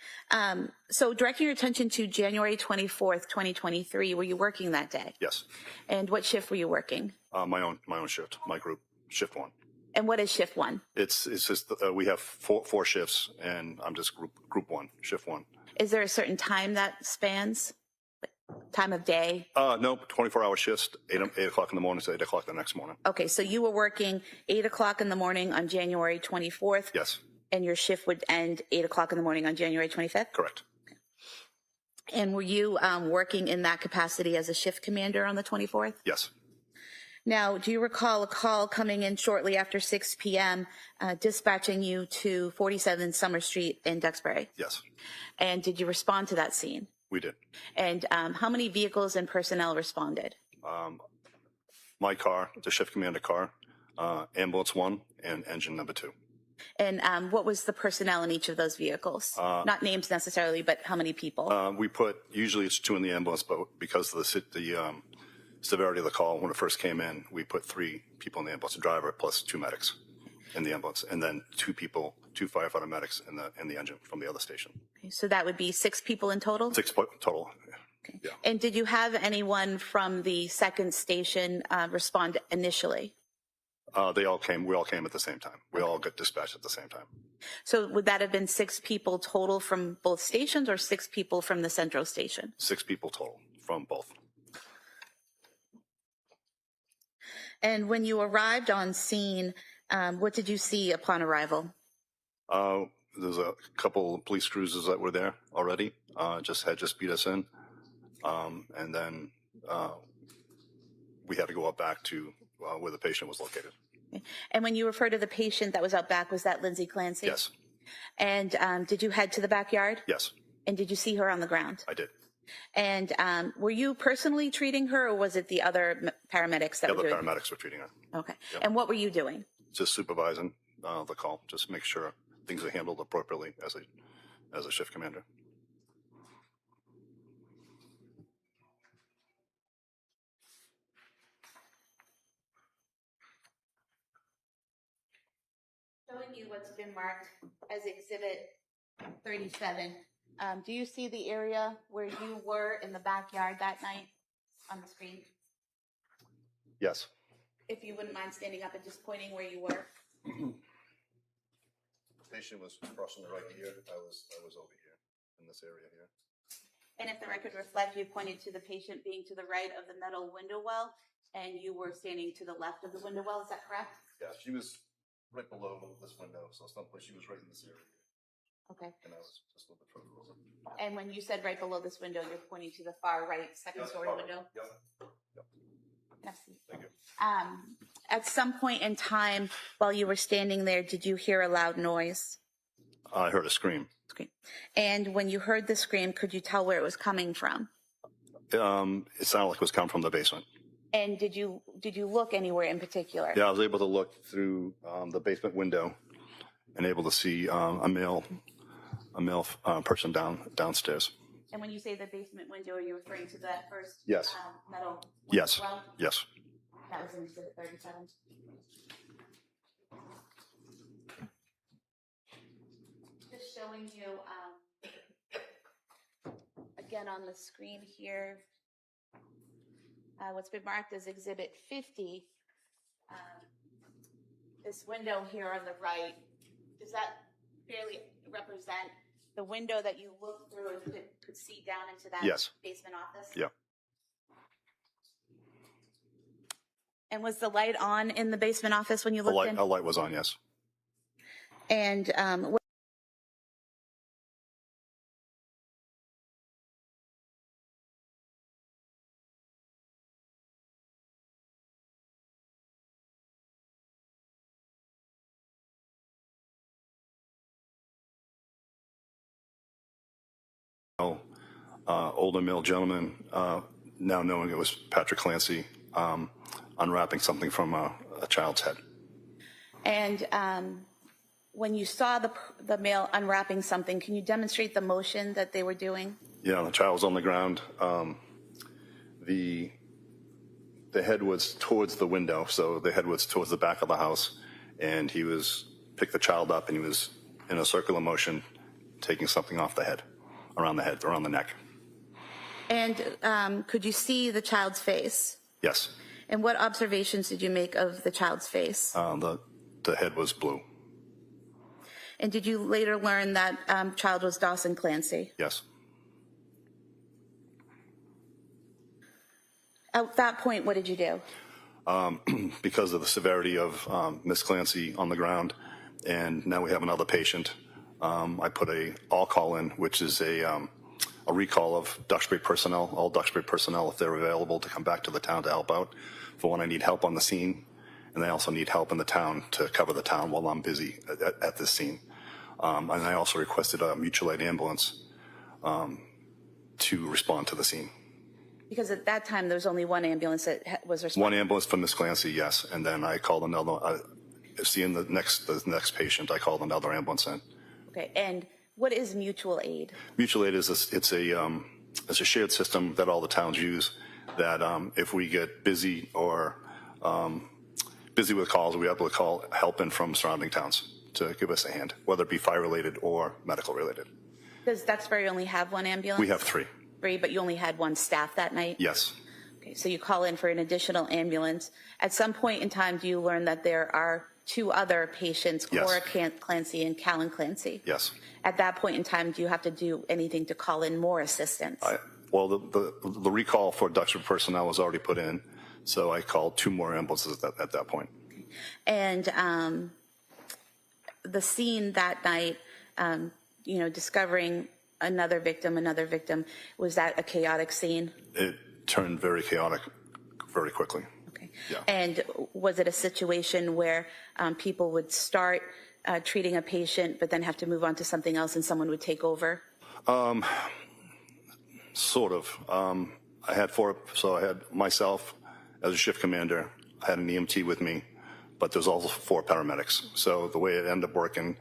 So directing your attention to January 24th, 2023, were you working that day? Yes. And what shift were you working? My own shift. My group, shift 1. And what is shift 1? It's just we have four shifts, and I'm just group 1, shift 1. Is there a certain time that spans? Time of day? No, 24-hour shifts, 8 o'clock in the morning to 8 o'clock the next morning. Okay, so you were working 8 o'clock in the morning on January 24th? Yes. And your shift would end 8 o'clock in the morning on January 25th? Correct. Okay. And were you working in that capacity as a shift commander on the 24th? Yes. Now, do you recall a call coming in shortly after 6 p.m. Dispatching you to 47 Summer Street in Duxbury? Yes. And did you respond to that scene? We did. And how many vehicles and personnel responded? My car, the shift commander car, ambulance 1, and engine number 2. And what was the personnel in each of those vehicles? Not names necessarily, but how many people? We put, usually it's 2 in the ambulance, but because of the severity of the call when it first came in, we put 3 people in the ambulance, a driver plus 2 medics in the ambulance, and then 2 firefighter medics in the engine from the other station. Okay, so that would be 6 people in total? 6 total. Okay. Yeah. And did you have anyone from the second station respond initially? We all came at the same time. We all got dispatched at the same time. So would that have been 6 people total from both stations or 6 people from the central station? 6 people total from both. And when you arrived on scene, what did you see upon arrival? There's a couple of police cruisers that were there already, just beat us in. And then we had to go up back to where the patient was located. Okay. And when you refer to the patient that was out back, was that Lindsay Clancy? Yes. And did you head to the backyard? Yes, And did you see her on the ground? I did. And were you personally treating her, or was it the other paramedics that The were other doing? paramedics were treating her. Okay. And what were you doing? Just supervising the call, just make sure things are handled appropriately as a shift commander. Showing you what's been marked as Exhibit 37. Do you see the area where you were in the backyard that night on the screen? Yes. If you wouldn't mind standing up and just pointing where you were. The patient was crossing the right here. I was over here in this area here. And if the record reflects, you pointed to the patient being to the right of the metal window well, and you were standing to the left of the window well. Is that correct? Yeah, she was right below this window, so at some point she was right in this area. Okay. And I was just a little bit further over. And when you said right below this window, you're pointing to the far right second story window? Yep. Merci. Thank you. At some point in time while you were standing there, did you hear a loud noise? I heard a scream. And when you heard the scream, could you tell where it was coming from? It sounded like it was coming from the basement. And did you look anywhere in particular? Yeah, I was able to look through the basement window and able to see a male person downstairs. And when you say the basement window, are you referring to that first Yes. Metal window? Yes. Well? Yes. That was in Exhibit 37. Just showing you, again on the screen here, what's been marked as Exhibit 50. This window here on the right, does that fairly represent the window that you looked through and could see down into that Yes. basement office? Yeah. And was the light on in the basement office when you looked in? A light was on, yes. And Older male gentleman, now knowing it was Patrick Clancy, unwrapping something from a child's head. And when you saw the male unwrapping something, can you demonstrate the motion that they were doing? Yeah, the child was on the ground. The head was towards the window, so the head was towards the back of the house, and he picked the child up, and he was in a circular motion, taking something off the head, around the neck. And could you see the child's face? Yes. And what observations did you make of the child's face? The head was blue. And did you later learn that child was Dawson Clancy? Yes. At that point, what did you do? Because of the severity of Miss Clancy on the ground, and now we have another patient, I put a all call in, which is a recall of Duxbury personnel, all Duxbury personnel, if they're available, to come back to the town to help out. For when I need help on the scene, and I also need help in the town to cover the town while I'm busy at this scene. And I also requested a mutual aid ambulance to respond to the scene. Because at that time, there was only one ambulance that was responsible. One ambulance for Miss Clancy, yes, and then I called another. Seeing the next patient, I called another ambulance in. Okay, and what is mutual aid? Mutual aid is it's a shared system that all the towns use. That if we get busy or busy with calls, we're able to call help in from surrounding towns to give us a hand, whether it be fire related or medical related. Does Duxbury only have one ambulance? We have three. Three, but you only had one staff that night? Yes. Okay, so you call in for an additional ambulance. At some point in time, do you learn that there are two other patients, Yes. Cora Clancy and Callan Clancy? Yes. At that point in time, do you have to do anything to call in more assistance? Well, the recall for Duxbury personnel was already put in, so I called two more ambulances at that point. And the scene that night, discovering another victim, was that a chaotic scene? It turned very chaotic very quickly. Okay. Yeah. And was it a situation where people would start treating a patient but then have to move on to something else and someone would take over? Sort of. I had I had myself as a shift commander. I had an EMT with me, but there's also 4 paramedics. So the way it ended up working,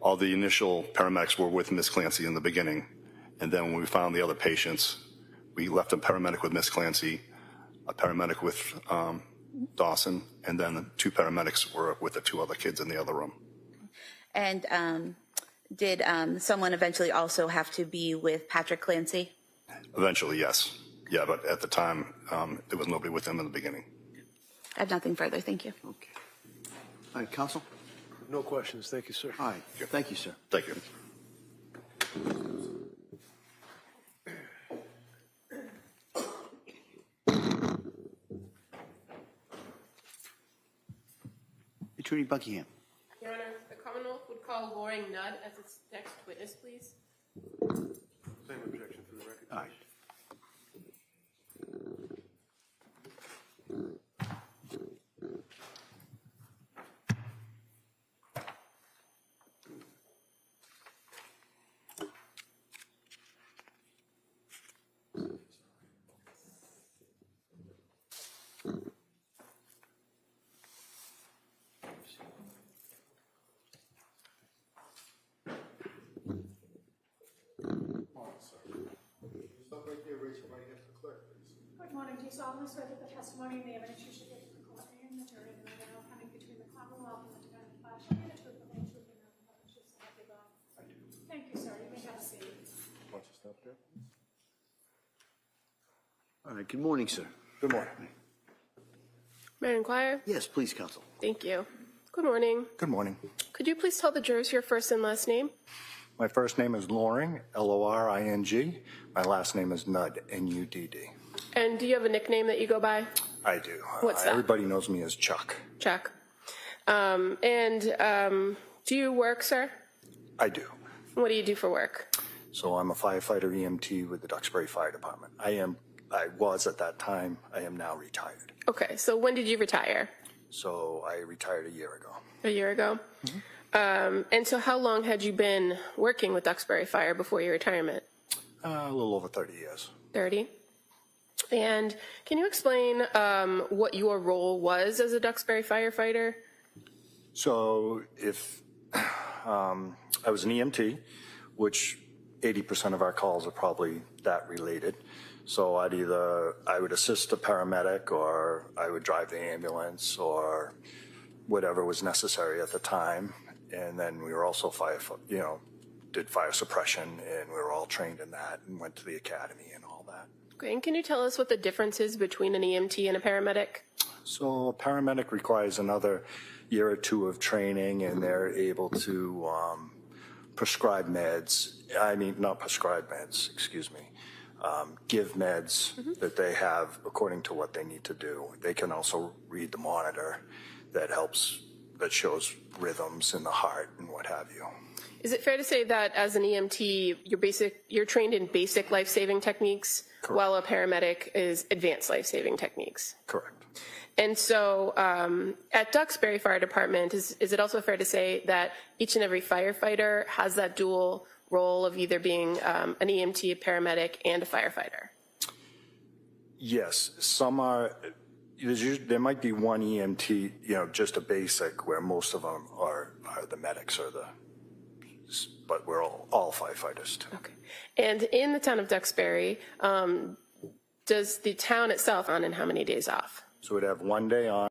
all the initial paramedics were with Miss Clancy in the beginning. And then when we found the other patients, we left a paramedic with Miss Clancy, a paramedic with Dawson, and then 2 paramedics were with the 2 other kids in the other room. And did someone eventually also have to be with Patrick Clancy? Eventually, yes. Yeah, but at the time, there was nobody with him in the beginning. I have nothing further. Thank you. Okay. All right, counsel? No questions. Thank you, sir. All right, thank you, sir. Thank you. Attorney Buckingham. Your Honor, the Commonwealth would call Loring Nudd as its next witness, please. Same objection for the record. All right. Good morning. Do you solemnly swear that the testimony and the evidence you should give to the court and the jury in the matter coming between the Commonwealth and the defendant shall be the truth, the whole truth, and nothing but the truth, so help you God? I do. Thank you, sir. You may have a seat. Why don't you stop there, please? All right, good morning, sir. Good morning. May I inquire? Yes, please, counsel. Thank you. Good morning. Good morning. Could you please tell the jurors your first and last name? My first name is Loring, Loring. My last name is Nudd, Nudd. And do you have a nickname that you go by? I do. What's that? Everybody knows me as Chuck. Chuck. Do you work, sir? I do. What do you do for work? So I'm a firefighter EMT with the Duxbury Fire Department. I was at that time. I am now retired. Okay, so when did you retire? So I retired a year ago. A year ago? And so how long had you been working with Duxbury Fire before your retirement? A little over 30 years. 30. And can you explain what your role was as a Duxbury firefighter? So if I was an EMT, which 80% of our calls are probably that related. So I would assist a paramedic, or I would drive the ambulance, or whatever was necessary at the time. And then we were also did fire suppression, and we were all trained in that and went to the academy and all that. Okay, and can you tell us what the difference is between an EMT and a paramedic? So a paramedic requires another year or 2 of training, and they're able to prescribe meds. I mean, not prescribe meds, excuse me. Give meds that they have according to what they need to do. They can also read the monitor that shows rhythms in the heart and what have you. Is it fair to say that as an EMT, you're trained in basic life-saving techniques, Correct. while a paramedic is advanced life-saving techniques? Correct. And so at Duxbury Fire Department, is it also fair to say that each and every firefighter has that dual role of either being an EMT, a paramedic, and a firefighter? Yes, some are. There might be one EMT, just a basic, where most of them are the medics but we're all firefighters too. Okay. And in the town of Duxbury, does the town itself on and how many days off? So we'd have 1 day on.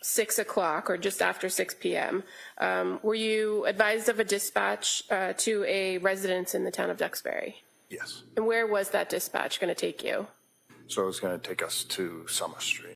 6 o'clock or just after 6 p.m., were you advised of a dispatch to a residence in the town of Duxbury? Yes. And where was that dispatch going to take you? So it was going to take us to Summer Street.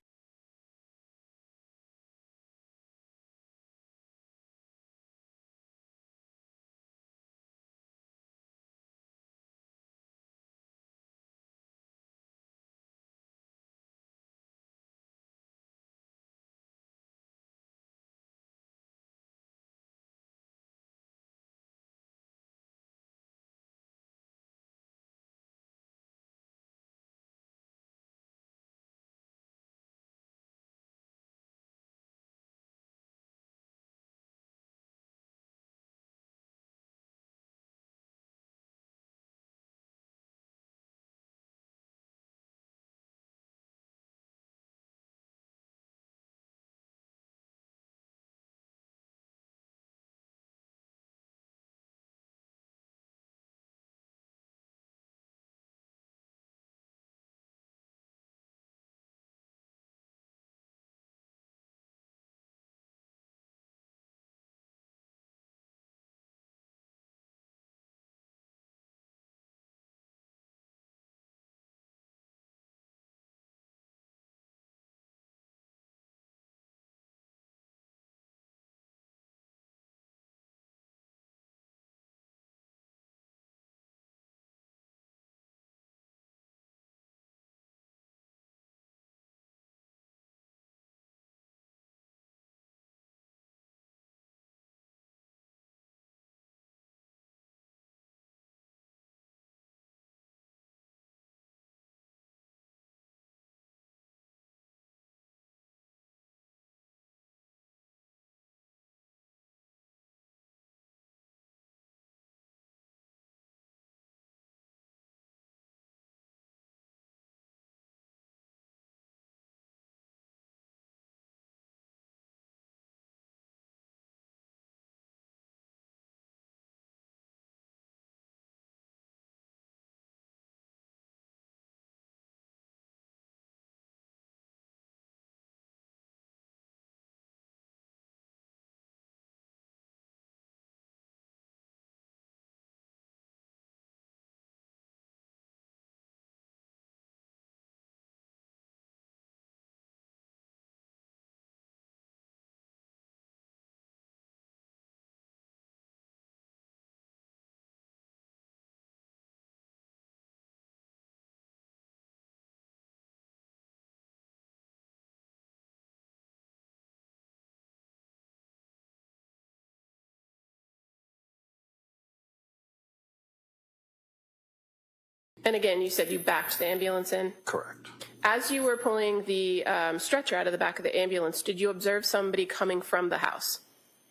And again, you said you backed the ambulance in? Correct. As you were pulling the stretcher out of the back of the ambulance, did you observe somebody coming from the house?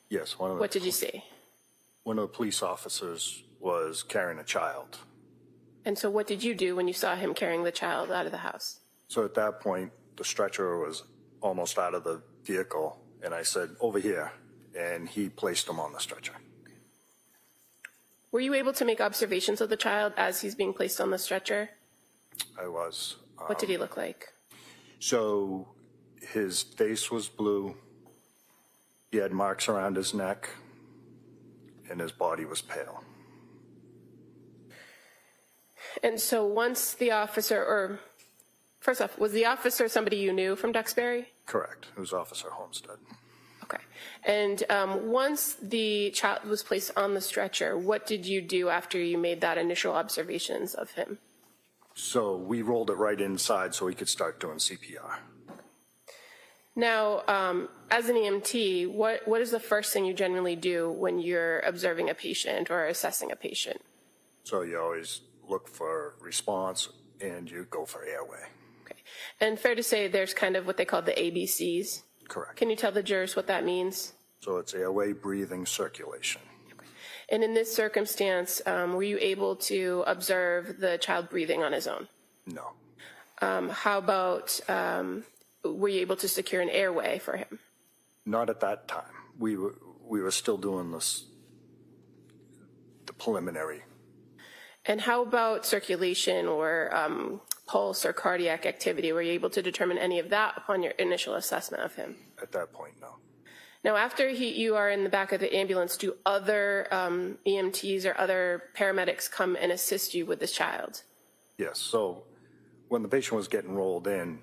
Yes. What did you see? One of the police officers was carrying a child. And so what did you do when you saw him carrying the child out of the house? So at that point, the stretcher was almost out of the vehicle, and I said, over here, and he placed him on the stretcher. Were you able to make observations of the child as he's being placed on the stretcher? I was. What did he look like? So his face was blue, he had marks around his neck, and his body was pale. And so once the officer, or first off, was the officer somebody you knew from Duxbury? Correct. It was Officer Homestead. Okay. And once the child was placed on the stretcher, what did you do after you made that initial observations of him? So we rolled it right inside so he could start doing CPR. Now, as an EMT, what is the first thing you generally do when you're observing a patient or assessing a patient? So you always look for response and you go for airway. Okay. And fair to say there's kind of what they call the ABCs. Correct. Can you tell the jurors what that means? So it's airway, breathing, circulation. Okay. And in this circumstance, were you able to observe the child breathing on his own? No. How about, were you able to secure an airway for him? Not at that time. We were still doing the preliminary. And how about circulation or pulse or cardiac activity? Were you able to determine any of that upon your initial assessment of him? At that point, no. Now, after you are in the back of the ambulance, do other EMTs or other paramedics come and assist you with this child? Yes, so when the patient was getting rolled in,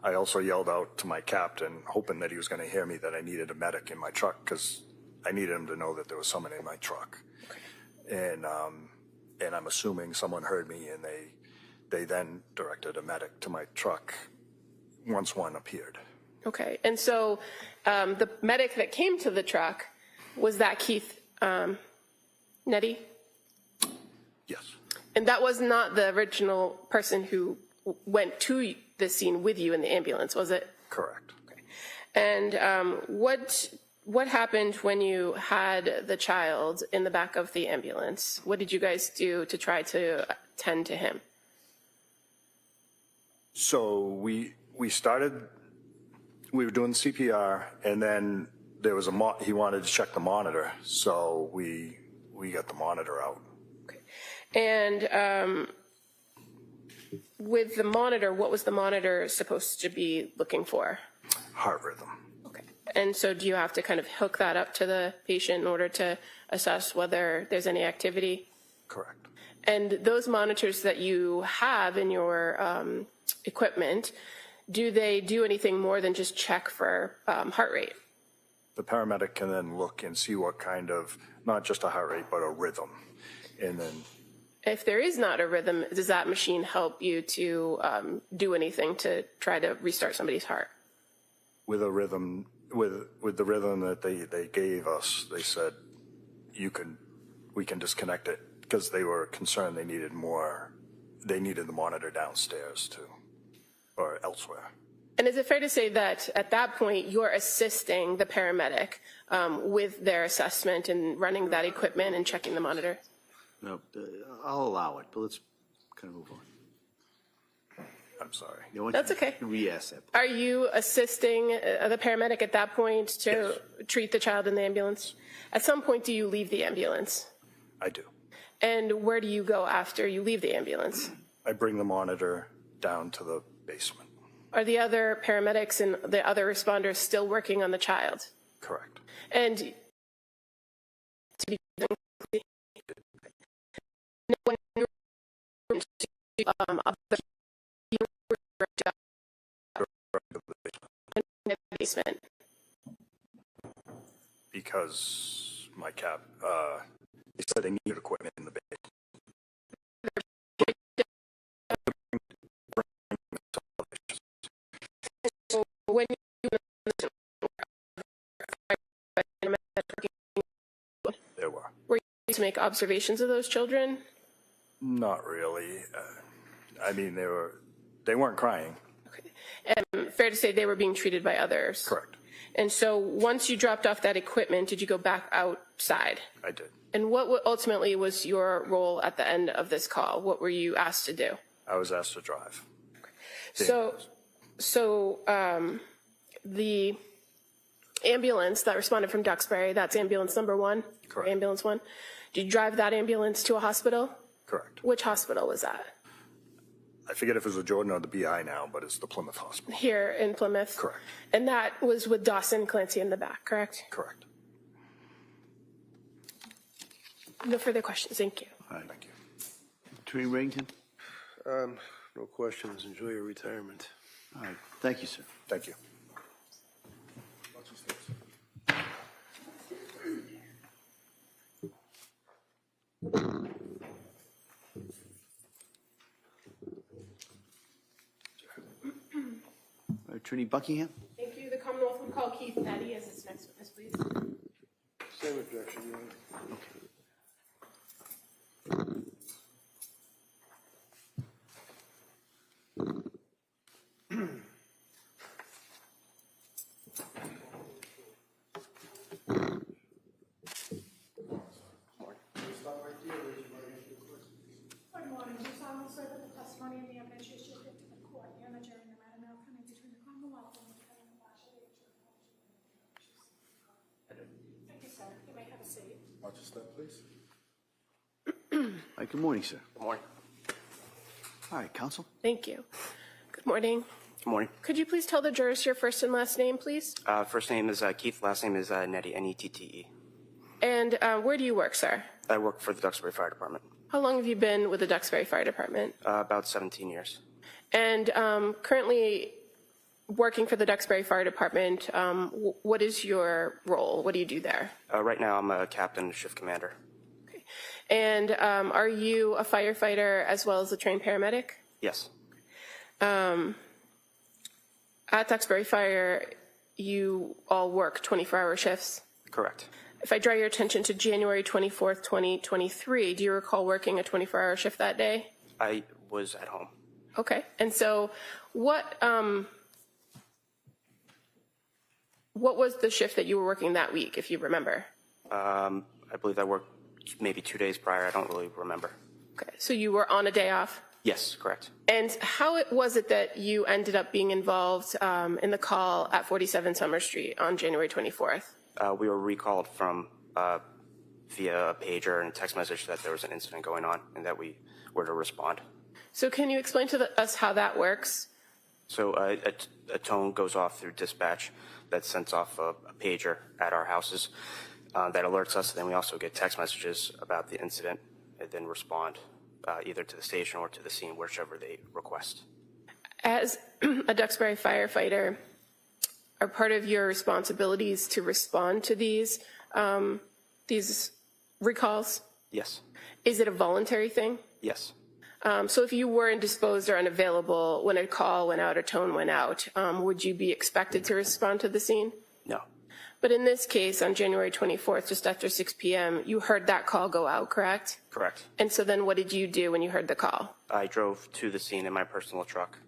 I also yelled out to my captain, hoping that he was going to hear me, that I needed a medic in my truck because I needed him to know that there was someone in my truck. Okay. And I'm assuming someone heard me, and they then directed a medic to my truck once one appeared. Okay, and so the medic that came to the truck, was that Keith Nettie? Yes. And that was not the original person who went to the scene with you in the ambulance, was it? Correct. Okay. And what happened when you had the child in the back of the ambulance? What did you guys do to try to tend to him? So we were doing CPR, and then there was he wanted to check the monitor, so we got the monitor out. Okay. And with the monitor, what was the monitor supposed to be looking for? Heart rhythm. Okay. And so do you have to kind of hook that up to the patient in order to assess whether there's any activity? Correct. And those monitors that you have in your equipment, do they do anything more than just check for heart rate? The paramedic can then look and see what kind of, not just a heart rate, but a rhythm. And then if there is not a rhythm, does that machine help you to do anything to try to restart somebody's heart? with a rhythm, with the rhythm that they gave us, they said, we can disconnect it, because they were concerned they needed the monitor downstairs too, or elsewhere. And is it fair to say that at that point you're assisting the paramedic with their assessment and running that equipment and checking the monitor? No, I'll allow it, but let's kind of move on. I'm sorry. That's okay. Re-ask that. Are you assisting the paramedic at that point to treat the child in the ambulance? At some point, do you leave the ambulance? I do. And where do you go after you leave the ambulance? I bring the monitor down to the basement. Are the other paramedics and the other responders still working on the child? Correct. And to be when you're in the basement. Because my they said they needed equipment in the basement. So when There were. were you to make observations of those children? Not really. I mean, they weren't crying. Okay. And fair to say they were being treated by others? Correct. And so once you dropped off that equipment, did you go back outside? I did. And what ultimately was your role at the end of this call? What were you asked to do? I was asked to drive. So the ambulance that responded from Duxbury, that's ambulance number 1? Correct. Ambulance 1. Did you drive that ambulance to a hospital? Correct. Which hospital was that? I forget if it was the Jordan or the BI now, but it's the Plymouth Hospital. Here in Plymouth? Correct. And that was with Dawson Clancy in the back, correct? Correct. No further questions. Thank you. All right. Thank you. Attorney Reddington? No questions. Enjoy your retirement. All right. Thank you, sir. Thank you. Attorney Buckingham? Thank you. The Commonwealth will call Keith Nettie as its next witness, please. Same objection, Your Honor. Good morning. Do solemnly swear that the testimony in the evidence you shall give to the court and the jury, no matter now coming between the Commonwealth and the defendant, impartially and truthfully. Thank you, sir. You may have a seat. Watch your step, please. All right. Good morning, sir. Good morning. All right, counsel. Thank you. Good morning. Good morning. Could you please tell the jurors your first and last name, please? First name is Keith. Last name is Nette, N-E-T-T-E. And where do you work, sir? I work for the Duxbury Fire Department. How long have you been with the Duxbury Fire Department? About 17 years. And currently working for the Duxbury Fire Department, what is your role? What do you do there? Right now, I'm a captain, shift commander. Okay. And are you a firefighter as well as a trained paramedic? Yes. At Duxbury Fire, you all work 24-hour shifts? Correct. If I draw your attention to January 24th, 2023, do you recall working a 24-hour shift that day? I was at home. Okay. And so what was the shift that you were working that week, if you remember? I believe I worked maybe 2 days prior. I don't really remember. Okay. So you were on a day off? Yes, correct. And how was it that you ended up being involved in the call at 47 Summer Street on January 24th? We were recalled from via a pager and a text message that there was an incident going on and that we were to respond. So can you explain to us how that works? So a tone goes off through dispatch that sends off a pager at our houses that alerts us. Then we also get text messages about the incident and then respond either to the station or to the scene, whichever they request. As a Duxbury firefighter, are part of your responsibilities to respond to these recalls? Yes. Is it a voluntary thing? Yes. So if you were indisposed or unavailable when a call went out or tone went out, would you be expected to respond to the scene? No. But in this case, on January 24th, just after 6 p.m., you heard that call go out, correct? Correct. And so then what did you do when you heard the call? I drove to the scene in my personal truck.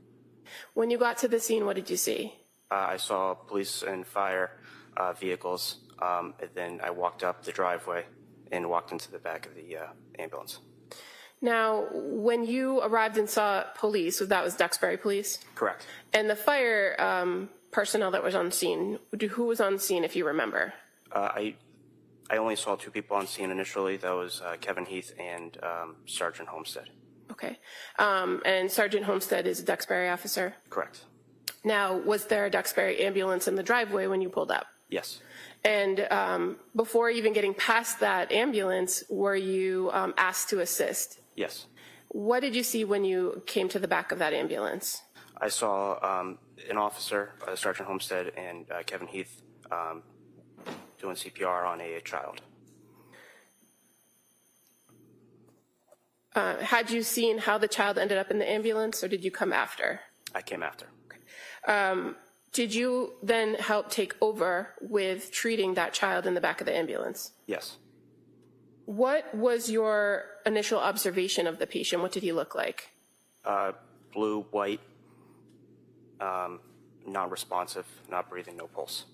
When you got to the scene, what did you see? I saw police and fire vehicles, and then I walked up the driveway and walked into the back of the ambulance. Now, when you arrived and saw police, so that was Duxbury Police? Correct. And the fire personnel that was on scene, who was on scene, if you remember? I only saw 2 people on scene initially. That was Kevin Heath and Sergeant Homestead. Okay. And Sergeant Homestead is a Duxbury officer? Correct. Now, was there a Duxbury ambulance in the driveway when you pulled up? Yes. And before even getting past that ambulance, were you asked to assist? Yes. What did you see when you came to the back of that ambulance? I saw an officer, Sergeant Homestead, and Kevin Heath doing CPR on a child. Had you seen how the child ended up in the ambulance, or did you come after? I came after. Did you then help take over with treating that child in the back of the ambulance? Yes. What was your initial observation of the patient? What did he look like? Blue, white, non-responsive, not breathing, no pulse.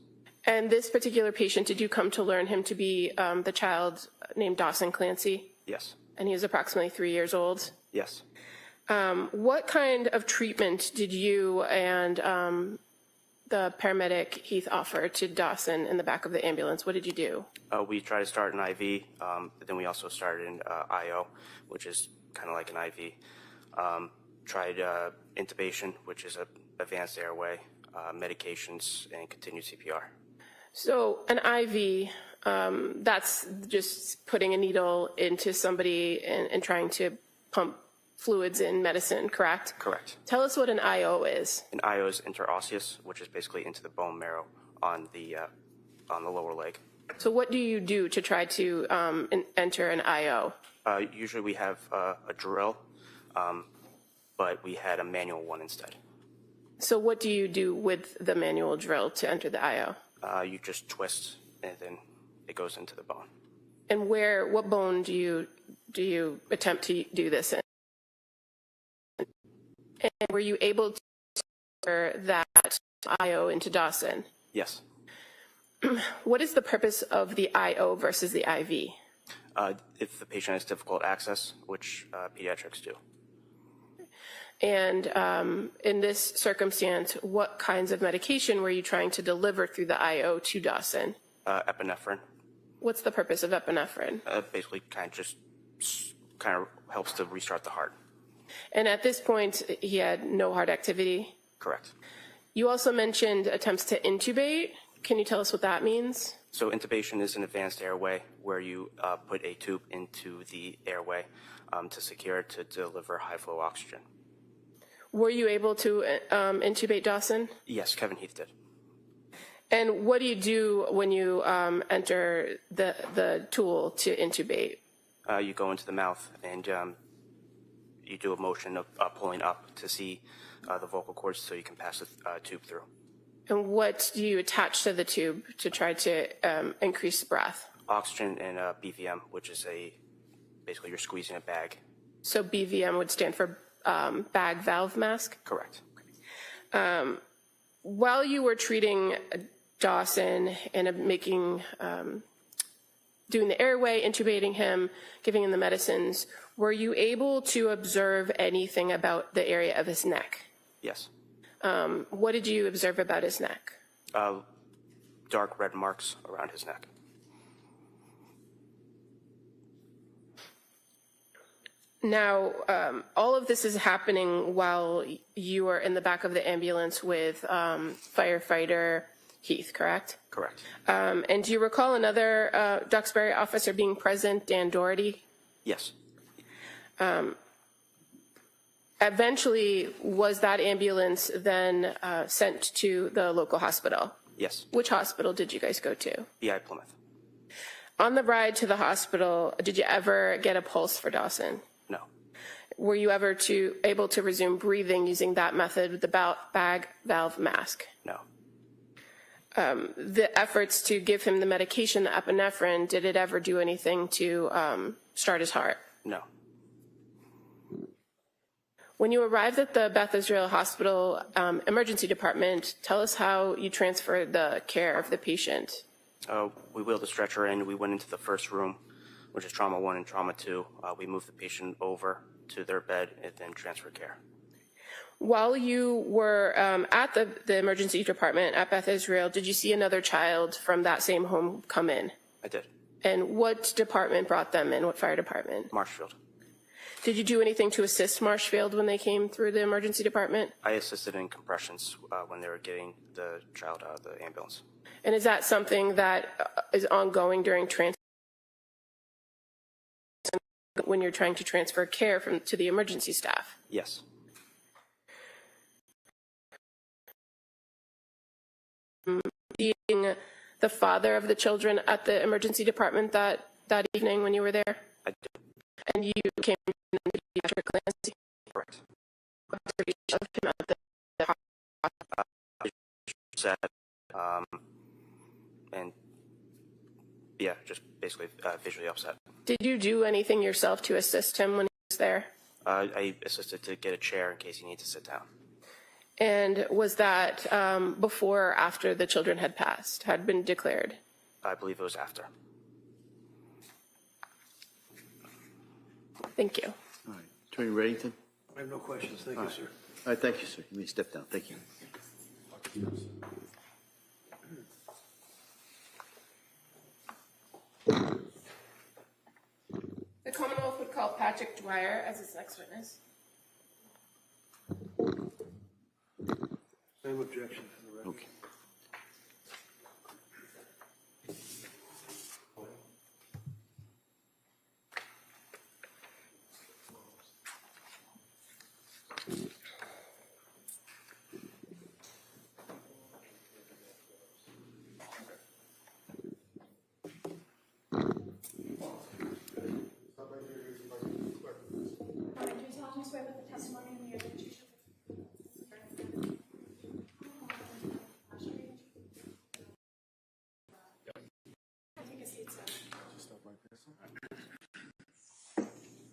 And this particular patient, did you come to learn him to be the child named Dawson Clancy? Yes. And he was approximately 3 years old? Yes. What kind of treatment did you and the paramedic Heath offer to Dawson in the back of the ambulance? What did you do? We tried to start an IV, but then we also started an IO, which is kind of like an IV. Tried intubation, which is an advanced airway, medications, and continued CPR. So an IV, that's just putting a needle into somebody and trying to pump fluids in medicine, correct? Correct. Tell us what an IO is. An IO is interosseous, which is basically into the bone marrow on the lower leg. So what do you do to try to enter an IO? Usually we have a drill, but we had a manual one instead. So what do you do with the manual drill to enter the IO? You just twist, and then it goes into the bone. And what bone do you attempt to do this in? And were you able to enter that IO into Dawson? Yes. What is the purpose of the IO versus the IV? If the patient has difficult access, which pediatrics do. And in this circumstance, what kinds of medication were you trying to deliver through the IO to Dawson? Epinephrine. What's the purpose of epinephrine? Basically kind of helps to restart the heart. And at this point, he had no heart activity. Correct. You also mentioned attempts to intubate. Can you tell us what that means? So intubation is an advanced airway where you put a tube into the airway to secure it to deliver high flow oxygen. Were you able to intubate Dawson? Yes, Kevin Heath did. And what do you do when you enter the tool to intubate? You go into the mouth and you do a motion of pulling up to see the vocal cords so you can pass the tube through. And what do you attach to the tube to try to increase the breath? Oxygen and BVM, which is basically you're squeezing a bag. So BVM would stand for bag valve mask? Correct. While you were treating Dawson and doing the airway, intubating him, giving him the medicines, were you able to observe anything about the area of his neck? Yes. What did you observe about his neck? Dark red marks around his neck. Now, all of this is happening while you are in the back of the ambulance with firefighter Heath, correct? Correct. And do you recall another Duxbury officer being present, Dan Doherty? Yes. Eventually, was that ambulance then sent to the local hospital? Yes. Which hospital did you guys go to? BI Plymouth. On the ride to the hospital, did you ever get a pulse for Dawson? No. Were you ever able to resume breathing using that method with the bag valve mask? No. The efforts to give him the medication, the epinephrine, did it ever do anything to start his heart? No. When you arrived at the Beth Israel Hospital emergency department, tell us how you transferred the care of the patient. We wheeled the stretcher in. We went into the first room, which is trauma 1 and trauma 2. We moved the patient over to their bed and then transferred care. While you were at the emergency department at Beth Israel, did you see another child from that same home come in? I did. And what department brought them in? What fire department? Marshfield. Did you do anything to assist Marshfield when they came through the emergency department? I assisted in compressions when they were getting the child out of the ambulance. And is that something that is ongoing during when you're trying to transfer care to the emergency staff? Yes. Being the father of the children at the emergency department that evening when you were there? I did. And you came in the pediatric Clancy? Correct. Of him at the Sad, and yeah, just basically visually upset. Did you do anything yourself to assist him when he was there? I assisted to get a chair in case he needed to sit down. And was that before or after the children had been declared? I believe it was after. Thank you. All right. Attorney Reddington? I have no questions. Thank you, sir. All right, thank you, sir. You may step down. Thank you. The Commonwealth would call Patrick Dwyer as its next witness. Same objection for the record. Okay.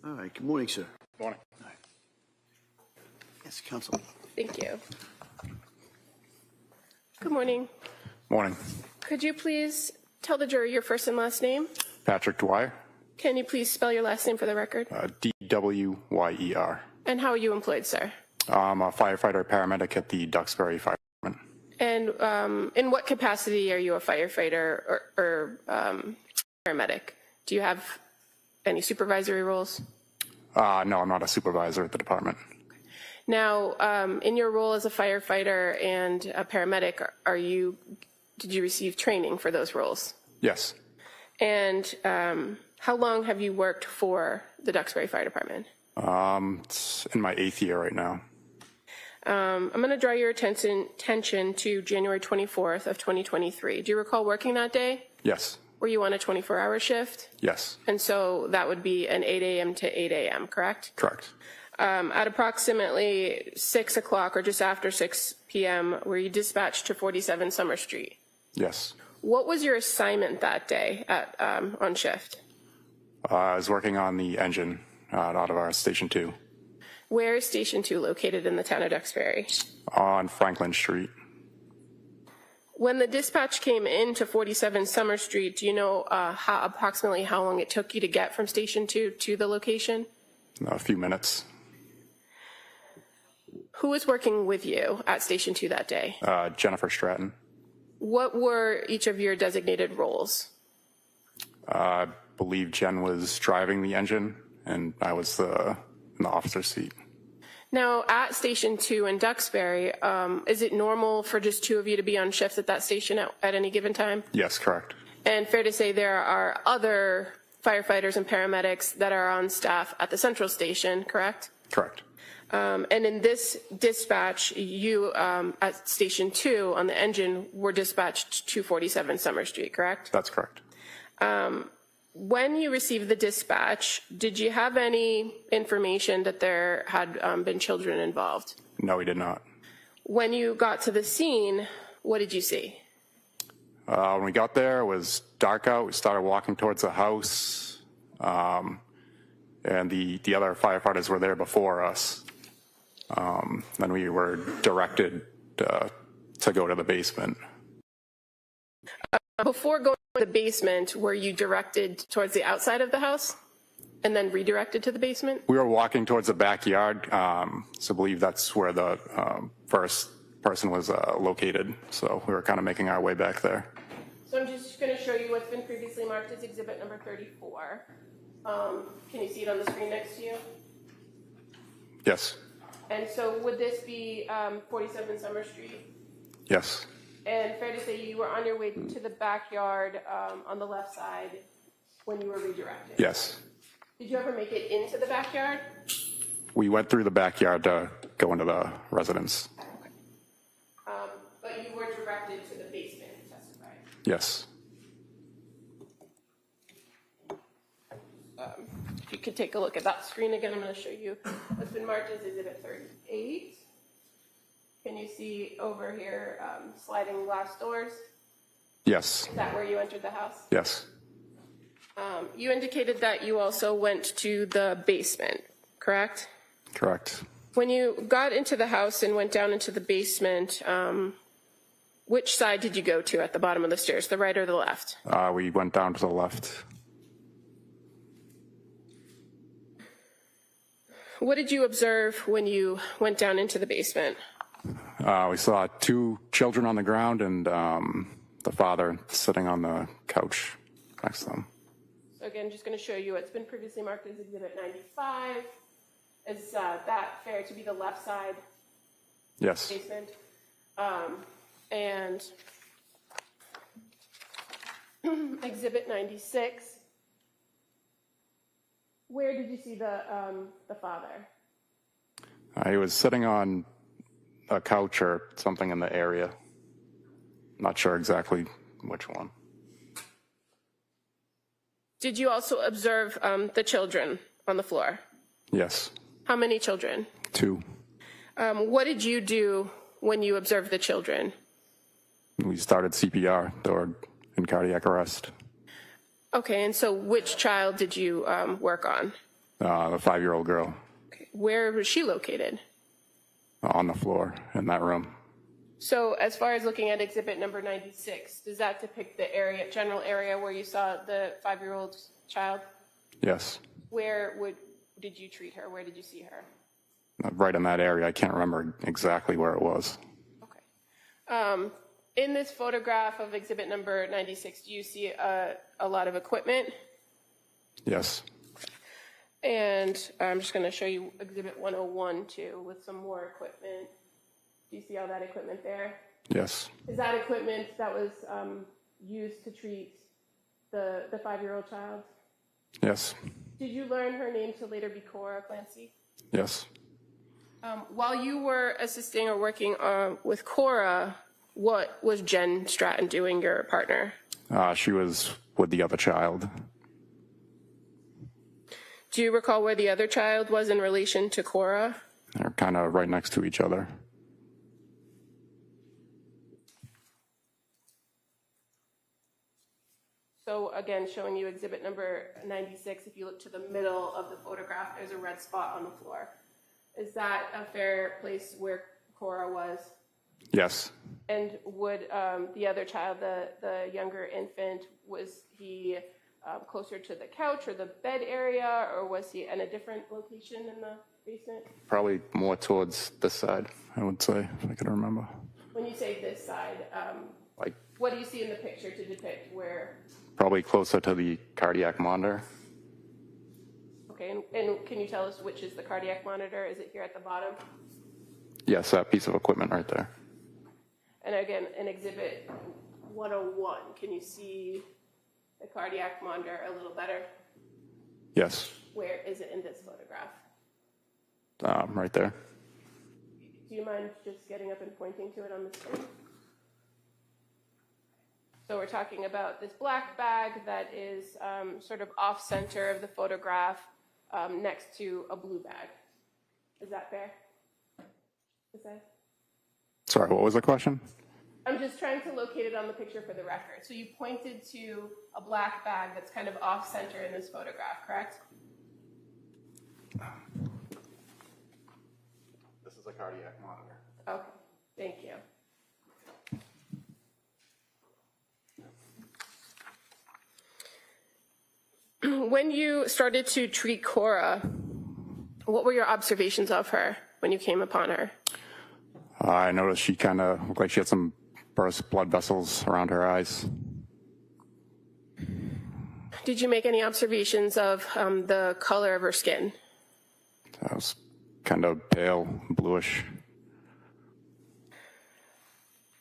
All right, good morning, sir. Morning. All right. Yes, counsel. Thank you. Good morning. Morning. Could you please tell the jury your first and last name? Patrick Dwyer, Can you please spell your last name for the record? D-W-Y-E-R. And how are you employed, sir? I'm a firefighter paramedic at the Duxbury Fire Department. And in what capacity are you a firefighter or paramedic? Do you have any supervisory roles? No, I'm not a supervisor at the department. Now, in your role as a firefighter and a paramedic, did you receive training for those roles? Yes. And how long have you worked for the Duxbury Fire Department? It's in my 8th year right now. I'm going to draw your attention to January 24th of 2023. Do you recall working that day? Yes. Were you on a 24-hour shift? Yes. And so that would be an 8 a.m. to 8 a.m., correct? Correct. At approximately 6 o'clock or just after 6 p.m., were you dispatched to 47 Summer Street? Yes. What was your assignment that day on shift? I was working on the engine out of our Station 2. Where is Station 2 located in the town of Duxbury? On Franklin Street. When the dispatch came in to 47 Summer Street, do you know approximately how long it took you to get from Station 2 to the location? A few minutes. Who was working with you at Station 2 that day? Jennifer Stratton. What were each of your designated roles? I believe Jen was driving the engine, and I was in the officer's seat. Now, at Station 2 in Duxbury, is it normal for just two of you to be on shifts at that station at any given time? Yes, correct. And fair to say there are other firefighters and paramedics that are on staff at the central station, correct? Correct. And in this dispatch, you at Station 2 on the engine were dispatched to 47 Summer Street, correct? That's correct. When you received the dispatch, did you have any information that there had been children involved? No, we did not. When you got to the scene, what did you see? When we got there, it was dark out. We started walking towards the house, and the other firefighters were there before us. Then we were directed to go to the basement. Before going to the basement, were you directed towards the outside of the house and then redirected to the basement? We were walking towards the backyard, so I believe that's where the first person was located. So we were kind of making our way back there. So I'm just going to show you what's been previously marked as exhibit number 34. Can you see it on the screen next to you? Yes. And so would this be 47 Summer Street? Yes. And fair to say you were on your way to the backyard on the left side when you were redirected? Yes. Did you ever make it into the backyard? We went through the backyard to go into the residence. But you were directed to the basement to testify? Yes. If you could take a look at that screen again, I'm going to show you what's been marked as exhibit 38. Can you see over here sliding glass doors? Yes. Is that where you entered the house? Yes. You indicated that you also went to the basement, correct? Correct. When you got into the house and went down into the basement, which side did you go to at the bottom of the stairs, the right or the left? We went down to the left. What did you observe when you went down into the basement? We saw two children on the ground and the father sitting on the couch next to them. So again, just going to show you what's been previously marked as exhibit 95. Is that fair to be the left side? Yes. Basement? And exhibit 96. Where did you see the father? He was sitting on a couch or something in the area. Not sure exactly which one. Did you also observe the children on the floor? Yes. How many children? 2. What did you do when you observed the children? We started CPR. They were in cardiac arrest. Okay, and so which child did you work on? The 5-year-old girl. Okay. Where was she located? On the floor in that room. So as far as looking at exhibit number 96, does that depict the area, general area where you saw the 5-year-old child? Yes. Where did you treat her? Where did you see her? Right in that area. I can't remember exactly where it was. Okay. In this photograph of exhibit number 96, do you see a lot of equipment? Yes. And I'm just going to show you Exhibit 101 too, with some more equipment. Do you see all that equipment there? Yes. Is that equipment that was used to treat the 5-year-old child? Yes. Did you learn her name to later be Cora Clancy? Yes. While you were assisting or working with Cora, what was Jen Stratton doing, your partner? She was with the other child. Do you recall where the other child was in relation to Cora? They're kind of right next to each other. So again, showing you exhibit number 96, if you look to the middle of the photograph, there's a red spot on the floor. Is that a fair place where Cora was? Yes. And would the other child, the younger infant, was he closer to the couch or the bed area, or was he in a different location in the basement? Probably more towards this side, I would say, if I can remember. When you say this side, Like what do you see in the picture to depict where? probably closer to the cardiac monitor. Okay, and can you tell us which is the cardiac monitor? Is it here at the bottom? Yes, that piece of equipment right there. And again, in exhibit 101, can you see the cardiac monitor a little better? Yes. Where is it in this photograph? Right there. Do you mind just getting up and pointing to it on the screen? So we're talking about this black bag that is sort of off-center of the photograph next to a blue bag. Is that fair to say? Sorry, what was the question? I'm just trying to locate it on the picture for the record. So you pointed to a black bag that's kind of off-center in this photograph, correct? This is a cardiac monitor. Okay, thank you. When you started to treat Cora, what were your observations of her when you came upon her? I noticed she kind of looked like she had some burst blood vessels around her eyes. Did you make any observations of the color of her skin? It was kind of pale, bluish.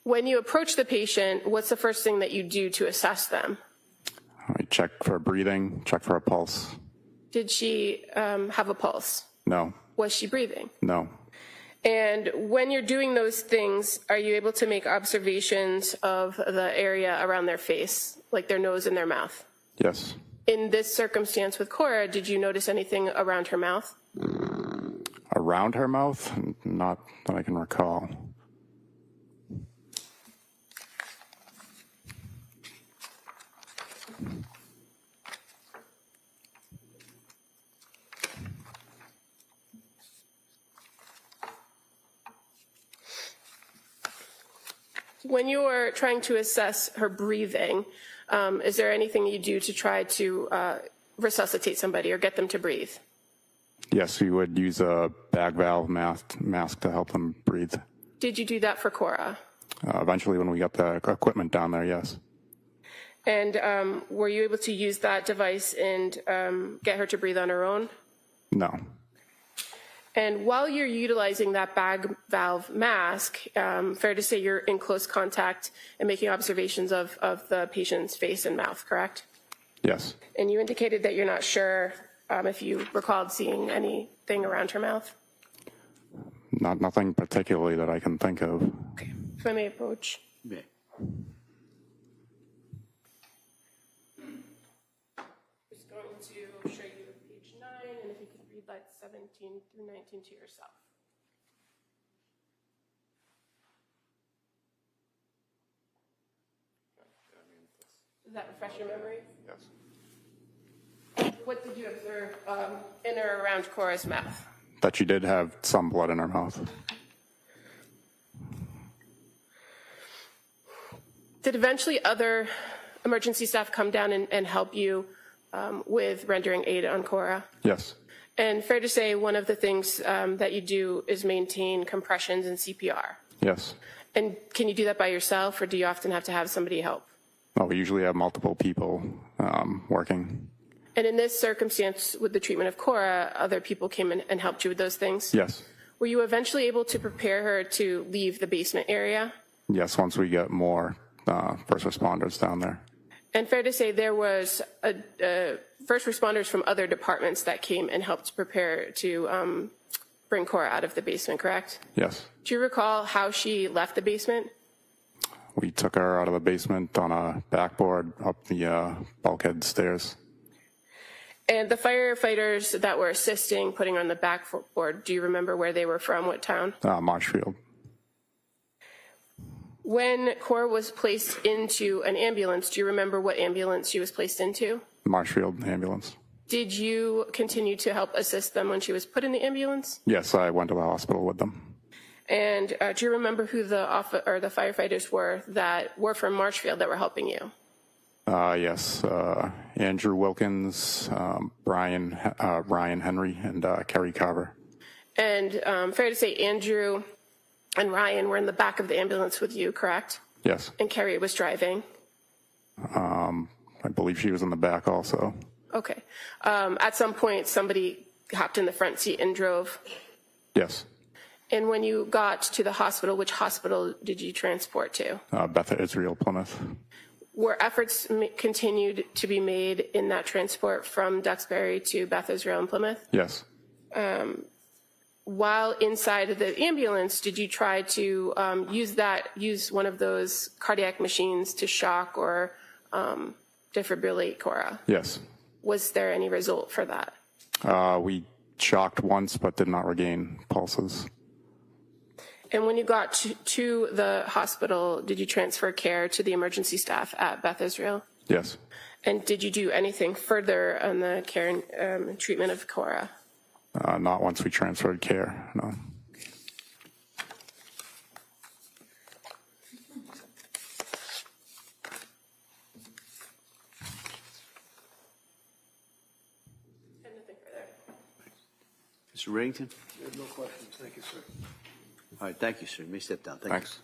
When you approach the patient, what's the first thing that you do to assess them? I check for breathing, check for a pulse. Did she have a pulse? No. Was she breathing? No. And when you're doing those things, are you able to make observations of the area around their face, like their nose and their mouth? Yes. In this circumstance with Cora, did you notice anything around her mouth? Around her mouth? Not that I can recall. When you are trying to assess her breathing, is there anything you do to try to resuscitate somebody or get them to breathe? Yes, we would use a bag valve mask to help them breathe. Did you do that for Cora? Eventually, when we got the equipment down there, yes. And were you able to use that device and get her to breathe on her own? No. And while you're utilizing that bag valve mask, fair to say you're in close contact and making observations of the patient's face and mouth, correct? Yes. And you indicated that you're not sure if you recalled seeing anything around her mouth? Nothing particularly that I can think of. Okay. If I may approach. Yeah. Just going to show you page 9, and if you could read like 17 through 19 to yourself. Does that refresh your memory? Yes. What did you observe in or around Cora's mouth? That she did have some blood in her mouth. Did eventually other emergency staff come down and help you with rendering aid on Cora? Yes. And fair to say, one of the things that you do is maintain compressions and CPR. Yes. And can you do that by yourself, or do you often have to have somebody help? Well, we usually have multiple people working. And in this circumstance, with the treatment of Cora, other people came in and helped you with those things? Yes. Were you eventually able to prepare her to leave the basement area? Yes, once we get more first responders down there. And fair to say there was first responders from other departments that came and helped prepare to bring Cora out of the basement, correct? Yes. Do you recall how she left the basement? We took her out of the basement on a backboard up the bulkhead stairs. And the firefighters that were assisting putting her on the backboard, do you remember where they were from, what town? Marshfield. When Cora was placed into an ambulance, do you remember what ambulance she was placed into? Marshfield ambulance. Did you continue to help assist them when she was put in the ambulance? Yes, I went to the hospital with them. And do you remember who the firefighters were that were from Marshfield that were helping you? Yes, Andrew Wilkins, Ryan Henry, and Kerry Carver. And fair to say Andrew and Ryan were in the back of the ambulance with you, correct? Yes. And Kerry was driving? I believe she was in the back also. Okay. At some point, somebody hopped in the front seat and drove? Yes. And when you got to the hospital, which hospital did you transport to? Beth Israel, Plymouth. Were efforts continued to be made in that transport from Duxbury to Beth Israel in Plymouth? Yes. While inside of the ambulance, did you try to use one of those cardiac machines to shock or defibrillate Cora? Yes. Was there any result for that? We shocked once but did not regain pulses. And when you got to the hospital, did you transfer care to the emergency staff at Beth Israel? Yes. And did you do anything further on the care and treatment of Cora? Not once we transferred care, no. Mr. Reddington? No questions. Thank you, sir. All right, thank you, sir. You may step down. Thank Thanks.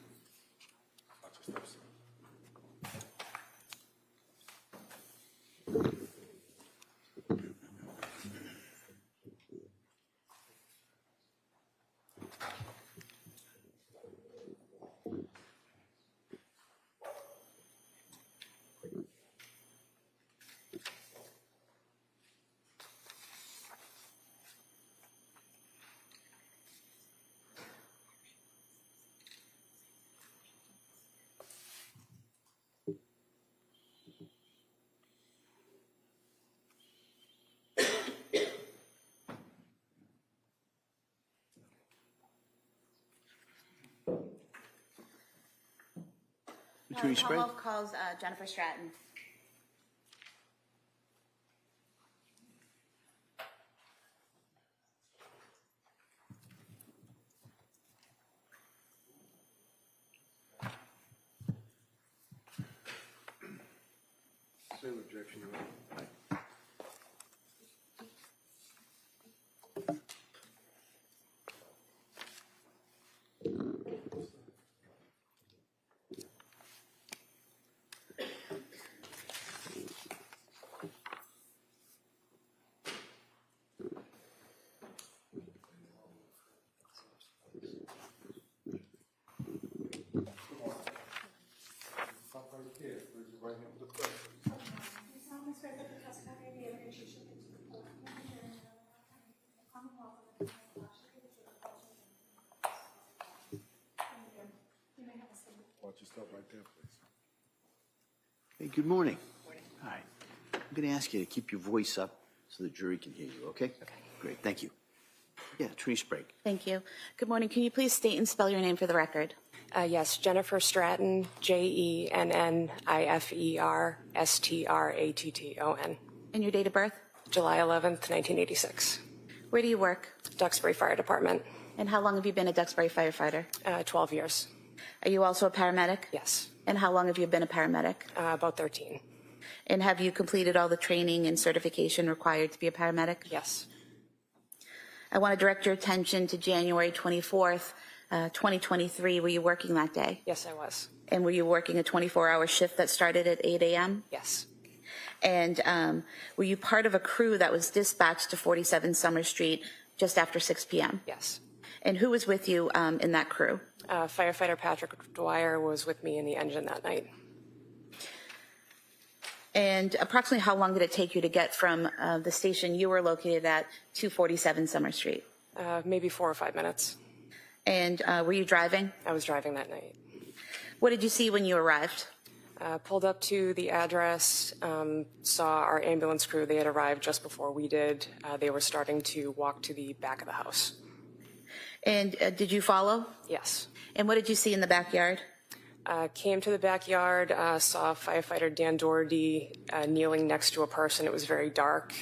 Attorney Sprague? Commonwealth calls Jennifer Stratton. Same objection, Your Honor. Hey, good morning. Hi. I'm going to ask you to keep your voice up so the jury can hear you, okay? Okay. Great, thank you. Yeah, Attorney Sprague. Thank you. Good morning. Can you please state and spell your name for the record? Yes, Jennifer Stratton, JenniferStratton. And your date of birth? July 11th, 1986. Where do you work? Duxbury Fire Department. And how long have you been a Duxbury firefighter? 12 years. Are you also a paramedic? Yes. And how long have you been a paramedic? About 13. And have you completed all the training and certification required to be a paramedic? Yes. I want to direct your attention to January 24th, 2023. Were you working that day? Yes, I was. And were you working a 24-hour shift that started at 8 a.m.? Yes. And were you part of a crew that was dispatched to 47 Summer Street just after 6 p.m.? Yes. And who was with you in that crew? Firefighter Patrick Dwyer was with me in the engine that night. And approximately how long did it take you to get from the station you were located at to 47 Summer Street? Maybe 4 or 5 minutes. And were you driving? I was driving that night. What did you see when you arrived? Pulled up to the address, saw our ambulance crew. They had arrived just before we did. They were starting to walk to the back of the house. And did you follow? Yes. And what did you see in the backyard? Came to the backyard, saw firefighter Dan Doherty kneeling next to a person. It was very dark.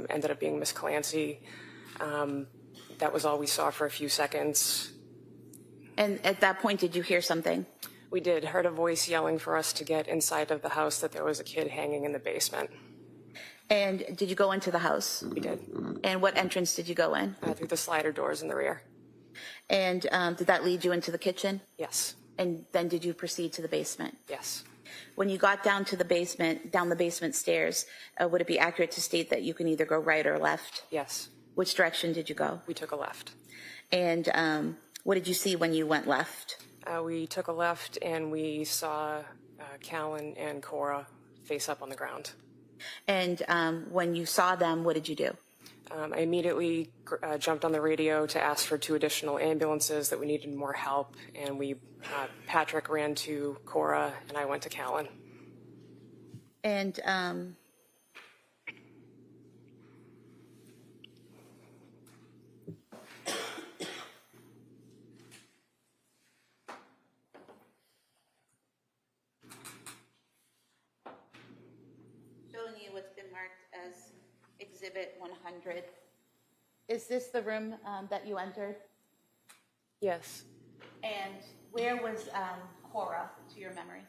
Ended up being Miss Clancy. That was all we saw for a few seconds. And at that point, did you hear something? We did. Heard a voice yelling for us to get inside of the house, that there was a kid hanging in the basement. And did you go into the house? We did. And what entrance did you go in? Through the slider doors in the rear. And did that lead you into the kitchen? Yes. And then did you proceed to the basement? Yes. When you got down to the basement, down the basement stairs, would it be accurate to state that you can either go right or left? Yes. Which direction did you go? We took a left. And what did you see when you went left? We took a left and we saw Callan and Cora face up on the ground. And when you saw them, what did you do? I immediately jumped on the radio to ask for 2 additional ambulances, that we needed more help, and Patrick ran to Cora and I went to Callan. And showing you what's been marked as Exhibit 100. Is this the room that you entered? Yes. And where was Cora, to your memory?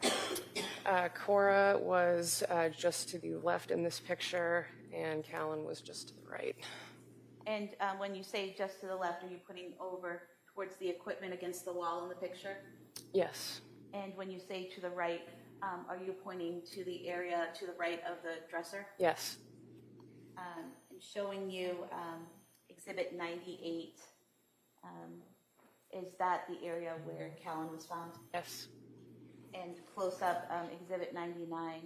Cora was just to the left in this picture, and Callan was just to the right. And when you say just to the left, are you putting over towards the equipment against the wall in the picture? Yes. And when you say to the right, are you pointing to the area to the right of the dresser? Yes. And showing you Exhibit 98. Is that the area where Callan was found? Yes. And close up, Exhibit 99.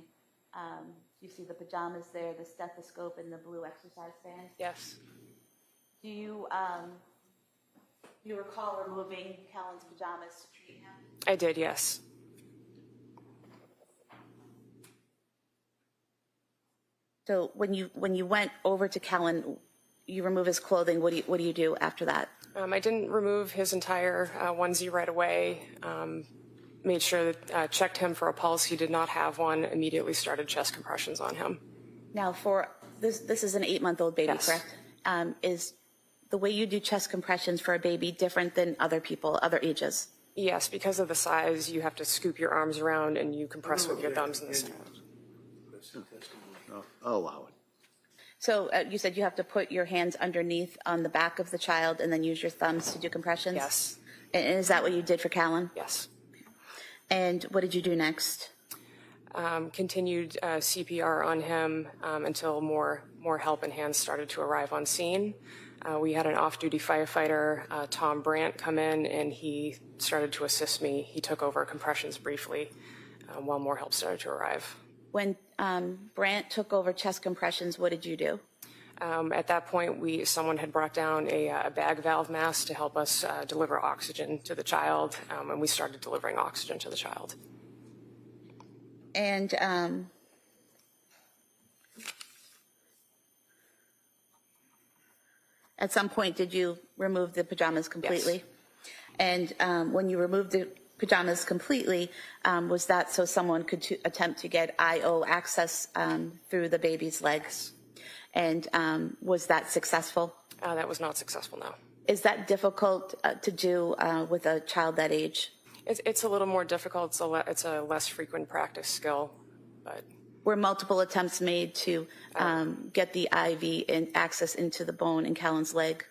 You see the pajamas there, the stethoscope, and the blue exercise band? Yes. Do you recall removing Callan's pajamas to treat him? I did, yes. So when you went over to Callan, you remove his clothing. What do you do after that? I didn't remove his entire onesie right away. Made sure that checked him for a pulse. He did not have one. Immediately started chest compressions on him. Now, for this is an 8-month-old baby, Yes. correct? Is the way you do chest compressions for a baby different than other people, other ages? Yes, because of the size, you have to scoop your arms around and you compress with your thumbs in the stomach. I'll allow it. So you said you have to put your hands underneath on the back of the child and then use your thumbs to do compressions? Yes. And is that what you did for Callan? Yes. And what did you do next? Continued CPR on him until more help and hands started to arrive on scene. We had an off-duty firefighter, Tom Brandt, come in, and he started to assist me. He took over compressions briefly while more help started to arrive. When Brandt took over chest compressions, what did you do? At that point, someone had brought down a bag valve mask to help us deliver oxygen to the child, and we started delivering oxygen to the child. And at some point, did you remove the pajamas completely? Yes. And when you removed the pajamas completely, was that so someone could attempt to get IO access through the baby's legs? And was that successful? That was not successful, no. Is that difficult to do with a child that age? It's a little more difficult. It's a less frequent practice skill, but. Were multiple attempts made to get the IV access into the bone in Callan's leg?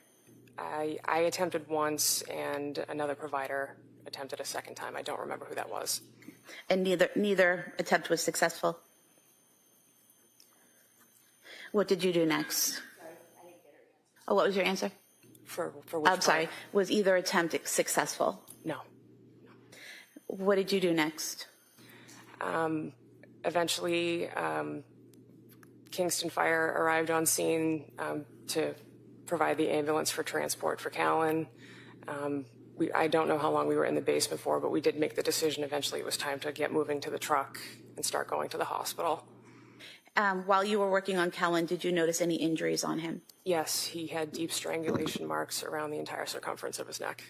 I attempted once, and another provider attempted a second time. I don't remember who that was. And neither attempt was successful? What did you do next? Oh, what was your answer? For which I'm sorry. part? Was either attempt successful? No. What did you do next? Eventually, Kingston Fire arrived on scene to provide the ambulance for transport for Callan. I don't know how long we were in the basement for, but we did make the decision eventually it was time to get moving to the truck and start going to the hospital. While you were working on Callan, did you notice any injuries on him? Yes, he had deep strangulation marks around the entire circumference of his neck.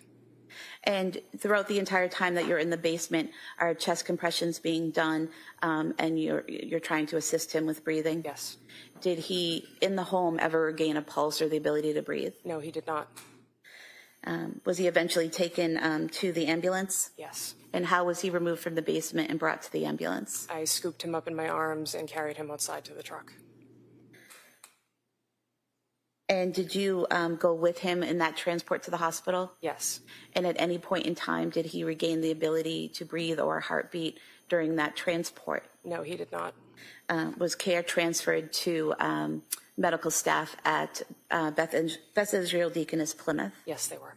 And throughout the entire time that you're in the basement, are chest compressions being done, and you're trying to assist him with breathing? Yes. Did he, in the home, ever regain a pulse or the ability to breathe? No, he did not. Was he eventually taken to the ambulance? Yes. And how was he removed from the basement and brought to the ambulance? I scooped him up in my arms and carried him outside to the truck. And did you go with him in that transport to the hospital? Yes. And at any point in time, did he regain the ability to breathe or heartbeat during that transport? No, he did not. Was care transferred to medical staff at Beth Israel Deaconess Plymouth? Yes, they were.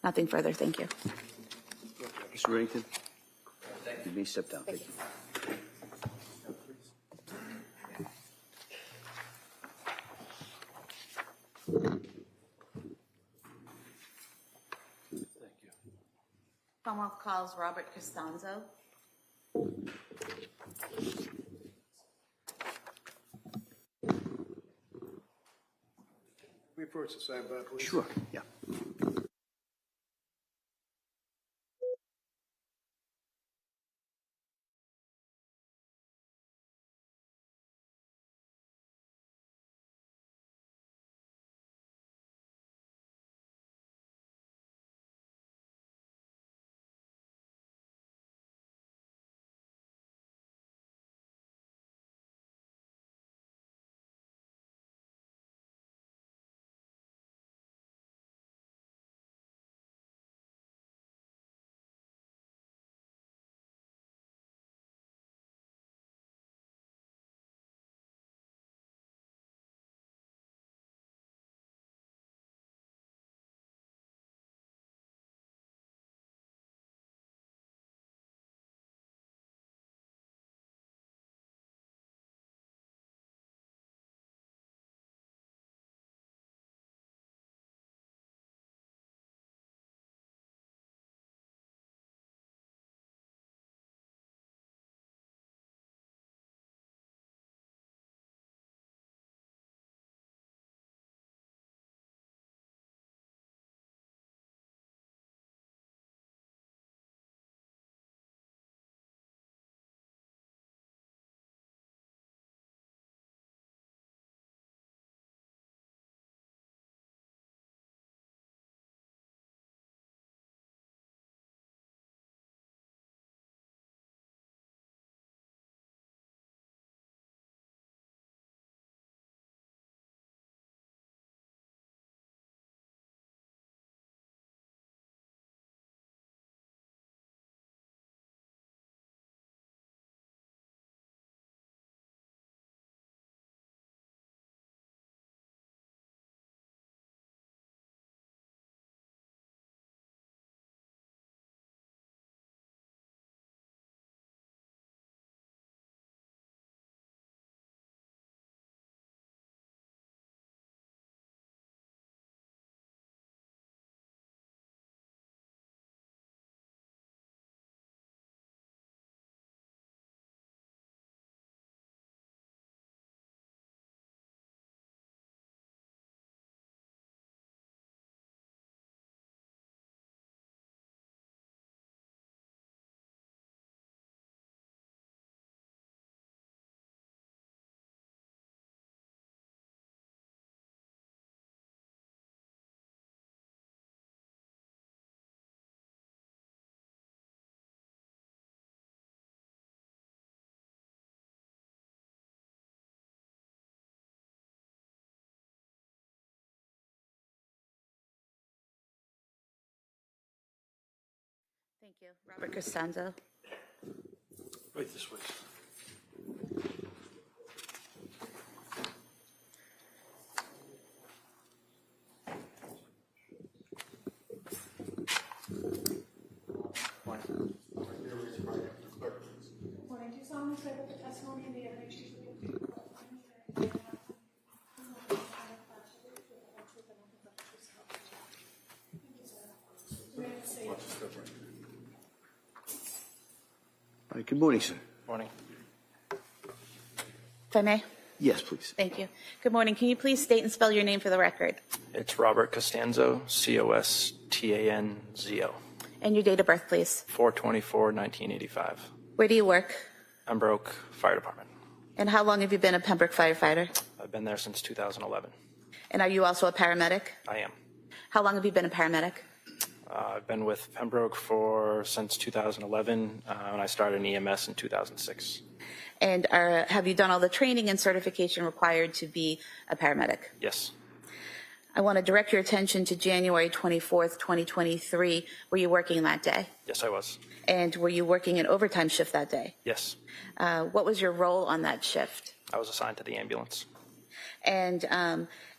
Nothing further, thank you. Mr. Reddington? You may step down. Thank you. Commonwealth calls Robert Costanzo. We approach the sidebar, please. Sure, yeah. Thank you. Robert Costanzo. Right this way. right, good morning, sir. Morning. If I may? Yes, please. Thank you. Good morning. Can you please state and spell your name for the record? It's Robert Costanzo, Costanzo, And your date of birth, please. 4/24/1985. Where do you work? Pembroke Fire Department. And how long have you been a Pembroke firefighter? I've been there since 2011. And are you also a paramedic? I am. How long have you been a paramedic? I've been with Pembroke since 2011, and I started in EMS in 2006. And have you done all the training and certification required to be a paramedic? Yes. I want to direct your attention to January 24th, 2023. Were you working that day? Yes, I was. And were you working an overtime shift that day? Yes. What was your role on that shift? I was assigned to the ambulance. And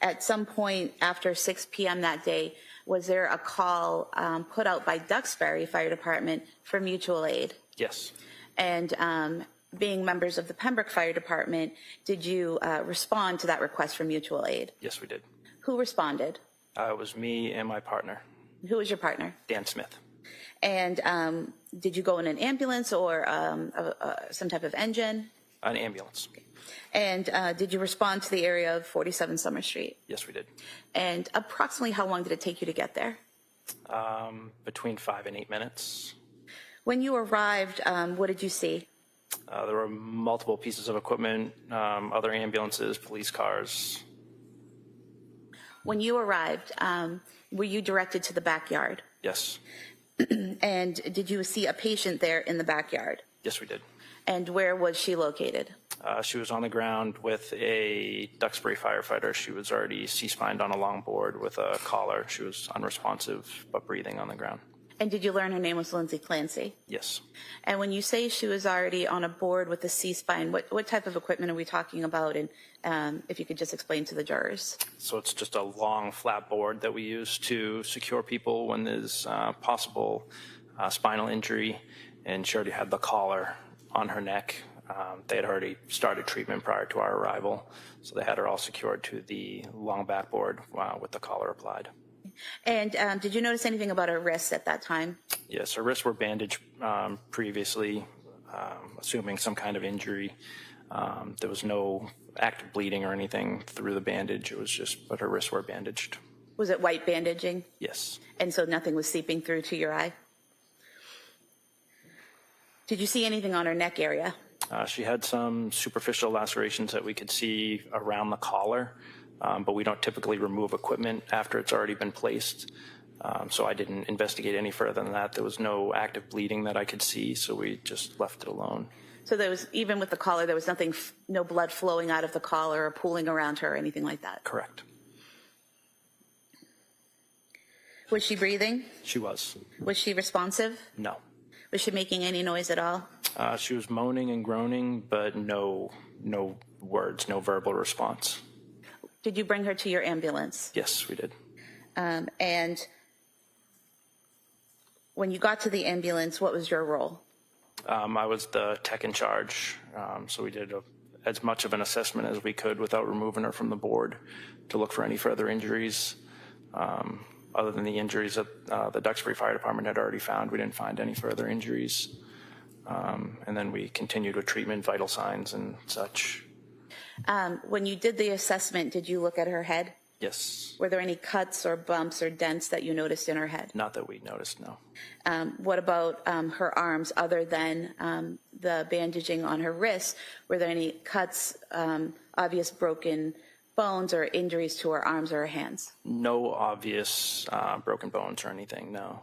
at some point after 6 p.m. that day, was there a call put out by Duxbury Fire Department for mutual aid? Yes. And being members of the Pembroke Fire Department, did you respond to that request for mutual aid? Yes, we did. Who responded? It was me and my partner, Who was your partner? Dan Smith. And did you go in an ambulance or some type of engine? An ambulance. And did you respond to the area of 47 Summer Street? Yes, we did. And approximately how long did it take you to get there? Between 5 and 8 minutes. When you arrived, what did you see? There were multiple pieces of equipment, other ambulances, police cars. When you arrived, were you directed to the backyard? Yes. And did you see a patient there in the backyard? Yes, we did. And where was she located? She was on the ground with a Duxbury firefighter. She was already C-spined on a longboard with a collar. She was unresponsive but breathing on the ground. And did you learn her name was Lindsay Clancy? Yes. And when you say she was already on a board with a C-spine, what type of equipment are we talking about? And if you could just explain to the jurors. So it's just a long flat board that we use to secure people when there's possible spinal injury. And she already had the collar on her neck. They had already started treatment prior to our arrival. So they had her all secured to the long backboard with the collar applied. And did you notice anything about her wrists at that time? Yes, her wrists were bandaged previously, assuming some kind of injury. There was no active bleeding or anything through the bandage. It was just, but her wrists were bandaged. Was it white bandaging? Yes. And so nothing was seeping through to your eye? Did you see anything on her neck area? She had some superficial lacerations that we could see around the collar, but we don't typically remove equipment after it's already been placed. So I didn't investigate any further than that. There was no active bleeding that I could see, so we just left it alone. So there was, even with the collar, there was nothing, no blood flowing out of the collar or pooling around her or anything like that? Correct. Was she breathing? She was. Was she responsive? No. Was she making any noise at all? She was moaning and groaning, but no words, no verbal response. Did you bring her to your ambulance? Yes, we did. And when you got to the ambulance, what was your role? I was the tech in charge, so we did as much of an assessment as we could without removing her from the board to look for any further injuries. Other than the injuries that the Duxbury Fire Department had already found, we didn't find any further injuries. And then we continued with treatment, vital signs, and such. When you did the assessment, did you look at her head? Yes. Were there any cuts or bumps or dents that you noticed in her head? Not that we noticed, no. What about her arms, other than the bandaging on her wrists? Were there any cuts, obvious broken bones or injuries to her arms or her hands? No obvious broken bones or anything, no.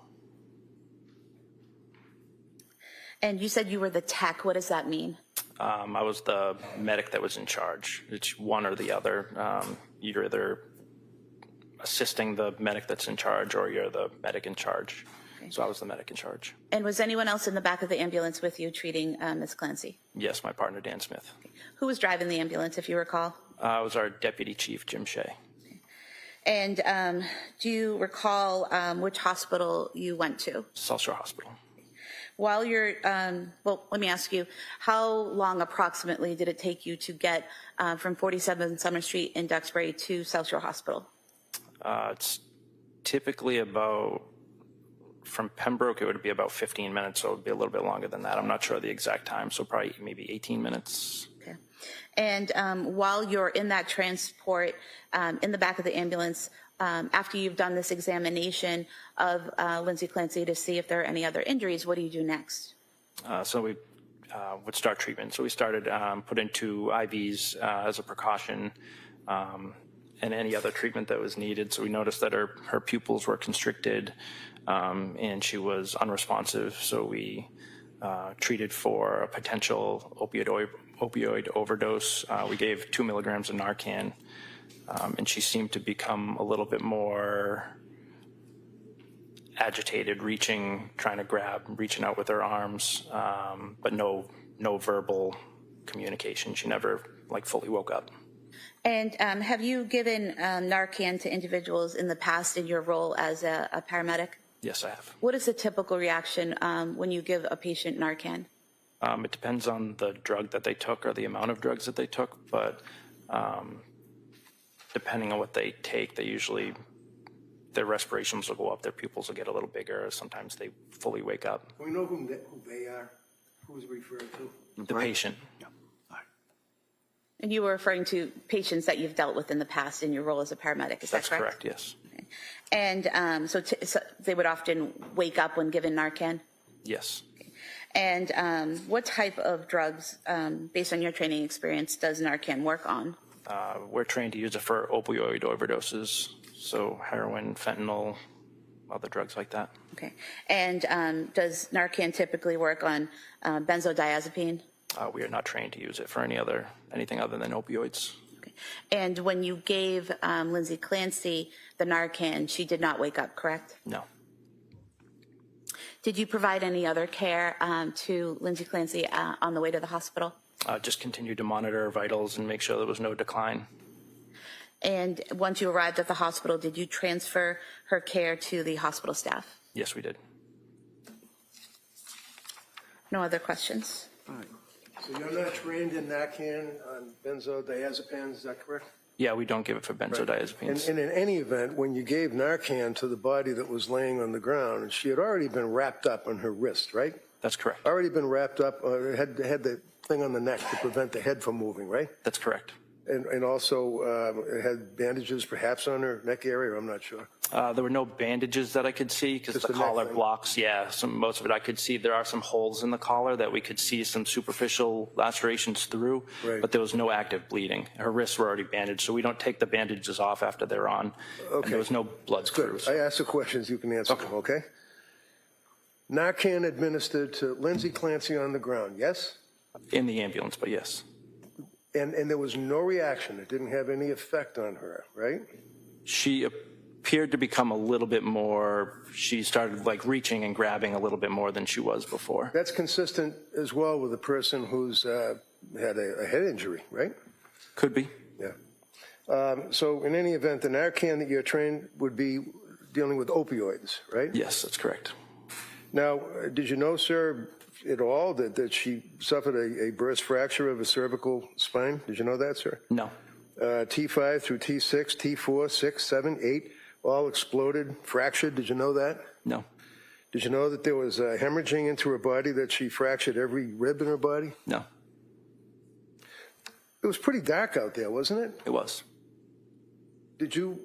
And you said you were the tech. What does that mean? I was the medic that was in charge. It's one or the other. You're either assisting the medic that's in charge or you're the medic in charge. Okay. So I was the medic in charge. And was anyone else in the back of the ambulance with you treating Ms. Clancy? Yes, my partner, Dan Smith. Okay. Who was driving the ambulance, if you recall? It was our deputy chief, Jim Shea. Okay. And do you recall which hospital you went to? South Shore Hospital. While you're, well, let me ask you, how long approximately did it take you to get from 47 Summer Street in Duxbury to South Shore Hospital? It's typically about from Pembroke, it would be about 15 minutes, so it would be a little bit longer than that. I'm not sure the exact time, so probably maybe 18 minutes. Okay. And while you're in that transport, in the back of the ambulance, after you've done this examination of Lindsay Clancy to see if there are any other injuries, what do you do next? So we would start treatment. So we started putting 2 IVs as a precaution, and any other treatment that was needed. So we noticed that her pupils were constricted, and she was unresponsive. So we treated for a potential opioid overdose. We gave 2 milligrams of Narcan, and she seemed to become a little bit more agitated, trying to grab, reaching out with her arms, but no verbal communication. She never fully woke up. And have you given Narcan to individuals in the past in your role as a paramedic? Yes, I have. What is the typical reaction when you give a patient Narcan? It depends on the drug that they took or the amount of drugs that they took, but depending on what they take, their respirations will go up, their pupils will get a little bigger, sometimes they fully wake up. We know who they are, who's referred to. The patient. Yeah. And you were referring to patients that you've dealt with in the past in your role as a paramedic, is That's that correct? correct, yes. Okay. And so they would often wake up when given Narcan? Yes. And what type of drugs, based on your training experience, does Narcan work on? We're trained to use it for opioid overdoses, so heroin, fentanyl, other drugs like that. Okay. And does Narcan typically work on benzodiazepine? We are not trained to use it for anything other than opioids. Okay. And when you gave Lindsay Clancy the Narcan, she did not wake up, correct? No. Did you provide any other care to Lindsay Clancy on the way to the hospital? Just continued to monitor her vitals and make sure there was no decline. And once you arrived at the hospital, did you transfer her care to the hospital staff? Yes, we did. No other questions? All right. So you're not trained in Narcan on benzodiazepines, is that correct? Yeah, we don't give it for benzodiazepines. And in any event, when you gave Narcan to the body that was laying on the ground, she had already been wrapped up on her wrist, right? That's correct. Already been wrapped up, had the thing on the neck to prevent the head from moving, right? That's correct. And also had bandages perhaps on her neck area, I'm not sure. There were no bandages that I could see because Just the the neck collar thing. blocks. Yeah, most of it I could see. There are some holes in the collar that we could see some superficial lacerations through, Right. but there was no active bleeding. Her wrists were already bandaged, so we don't take the bandages off after they're on. Okay. And there was no blood Good. screws. I ask the questions, you can answer them, okay? Narcan administered to Lindsay Clancy on the ground, yes? In the ambulance, but yes. And there was no reaction. It didn't have any effect on her, right? She appeared to become a little bit more, she started reaching and grabbing a little bit more than she was before. That's consistent as well with a person who's had a head injury, right? Could be. Yeah. So in any event, the Narcan that you're trained would be dealing with opioids, right? Yes, that's correct. Now, did you know, sir, at all that she suffered a burst fracture of a cervical spine? Did you know that, sir? No. T5 through T6, T4, 6, 7, 8, all exploded, fractured. Did you know that? No. Did you know that there was hemorrhaging into her body, that she fractured every rib in her body? No. It was pretty dark out there, wasn't it? It was. Did you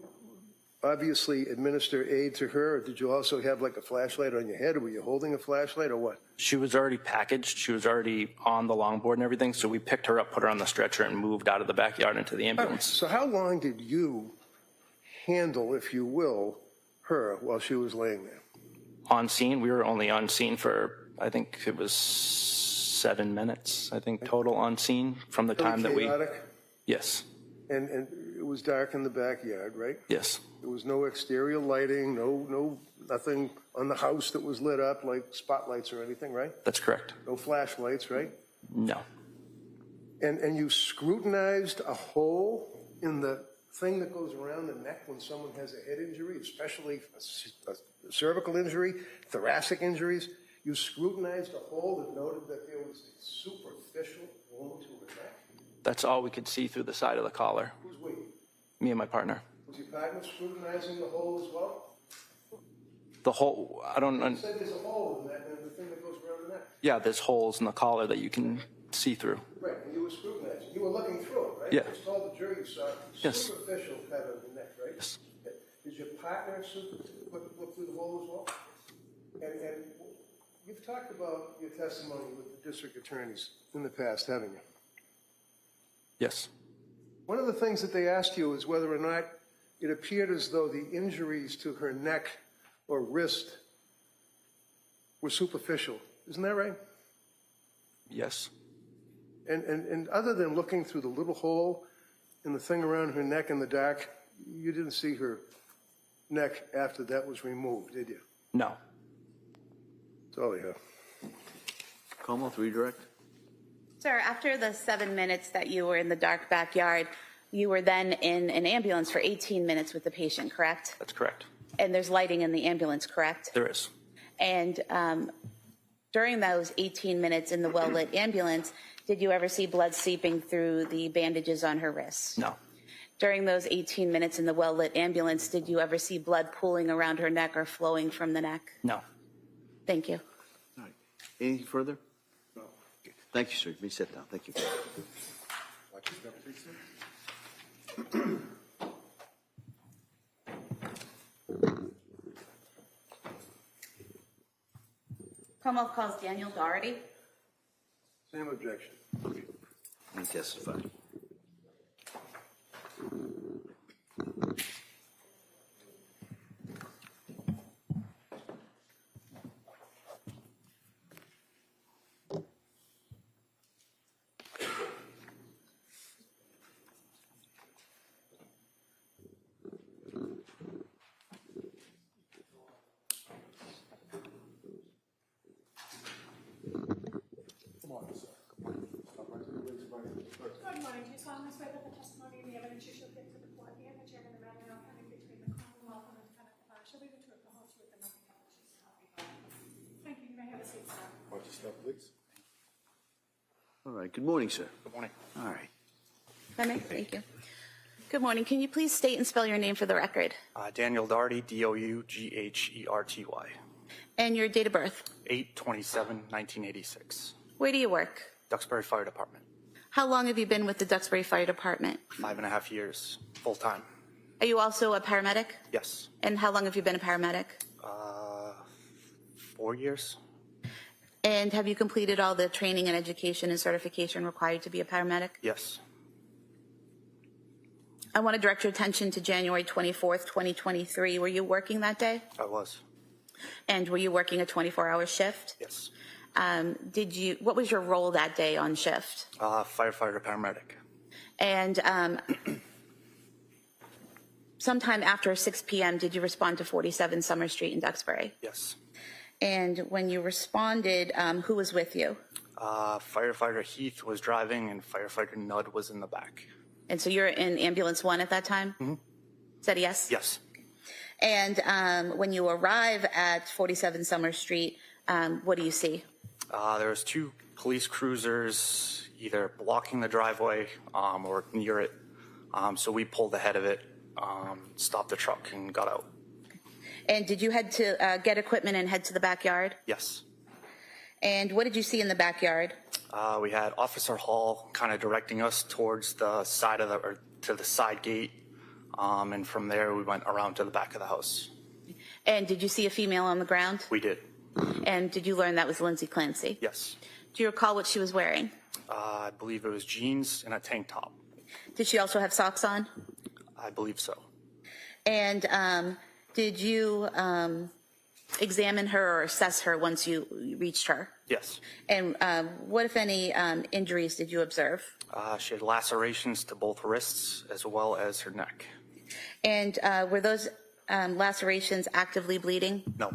obviously administer aid to her, or did you also have a flashlight on your head, or were you holding a flashlight, or what? She was already packaged. She was already on the longboard and everything, so we picked her up, put her on the stretcher, and moved out of the backyard into the ambulance. So how long did you handle, if you will, her while she was laying there? On scene, we were only on scene for, I think it was 7 minutes, I think, total on scene from the time that we... Chaotic? Yes. And it was dark in the backyard, right? Yes. There was no exterior lighting, nothing on the house that was lit up like spotlights or anything, right? That's correct. No flashlights, right? No. And you scrutinized a hole in the thing that goes around the neck when someone has a head injury, especially a cervical injury, thoracic injuries. You scrutinized a hole that noted that there was a superficial wound to her neck. That's all we could see through the side of the collar. Who's we? Me and my partner. Was your partner scrutinizing the hole as well? The hole, I don't, You said there's a hole in that, and the thing that goes around the neck. yeah, there's holes in the collar that you can see through. Right, and you were scrutinizing. You were looking through it, right? Yeah. You told the jury you saw Yes. superficial cut of the neck, right? Yes. Yeah. Did your partner look through the hole as well? And you've talked about your testimony with the district attorneys in the past, haven't you? Yes. One of the things that they asked you is whether or not it appeared as though the injuries to her neck or wrist were superficial. Isn't that right? Yes. And other than looking through the little hole in the thing around her neck in the dark, you didn't see her neck after that was removed, did you? No. That's all you have. Commonwealth, redirect. Sir, after the 7 minutes that you were in the dark backyard, you were then in an ambulance for 18 minutes with the patient, correct? That's correct. And there's lighting in the ambulance, correct? There is. And during those 18 minutes in the well-lit ambulance, did you ever see blood seeping through the bandages on her wrists? No. During those 18 minutes in the well-lit ambulance, did you ever see blood pooling around her neck or flowing from the neck? No. Thank you. All right. Anything further? No. Okay. Thank you, sir. You may sit down. Thank you. Commonwealth calls Daniel Doherty. Same objection. May testify. Good morning. Do you solemnly swear that the testimony and the evidence you shall give to the court and that you're going to matter now pending between the Commonwealth and the defendant shall be the truth, the whole truth, and nothing but the truth? Thank you. You may have a seat, sir. Watch your step, please. All right. Good morning, sir. Good morning. All right. Thank you. Good morning. Can you please state and spell your name for the record? Daniel Dougherty, Dougherty. And your date of birth? 8/27/1986. Where do you work? Duxbury Fire Department. How long have you been with the Duxbury Fire Department? 5.5 years, full time. Are you also a paramedic? Yes. And how long have you been a paramedic? 4 years. And have you completed all the training and education and certification required to be a paramedic? Yes. I want to direct your attention to January 24th, 2023. Were you working that day? I was. And were you working a 24-hour shift? Yes. What was your role that day on shift? Firefighter, paramedic. And sometime after 6 p.m., did you respond to 47 Summer Street in Duxbury? Yes. And when you responded, who was with you? Firefighter Heath was driving and Firefighter Nudd was in the back. And so you're in ambulance 1 at that time? Mm-hmm. Is that a yes? Yes. And when you arrive at 47 Summer Street, what do you see? There was 2 police cruisers either blocking the driveway or near it. So we pulled ahead of it, stopped the truck, and got out. And did you head to get equipment and head to the backyard? Yes. And what did you see in the backyard? We had Officer Hall kind of directing us towards the side of to the side gate. And from there, we went around to the back of the house. And did you see a female on the ground? We did. And did you learn that was Lindsay Clancy? Yes. Do you recall what she was wearing? I believe it was jeans and a tank top. Did she also have socks on? I believe so. And did you examine her or assess her once you reached her? Yes. And what, if any, injuries did you observe? She had lacerations to both wrists as well as her neck. And were those lacerations actively bleeding? No.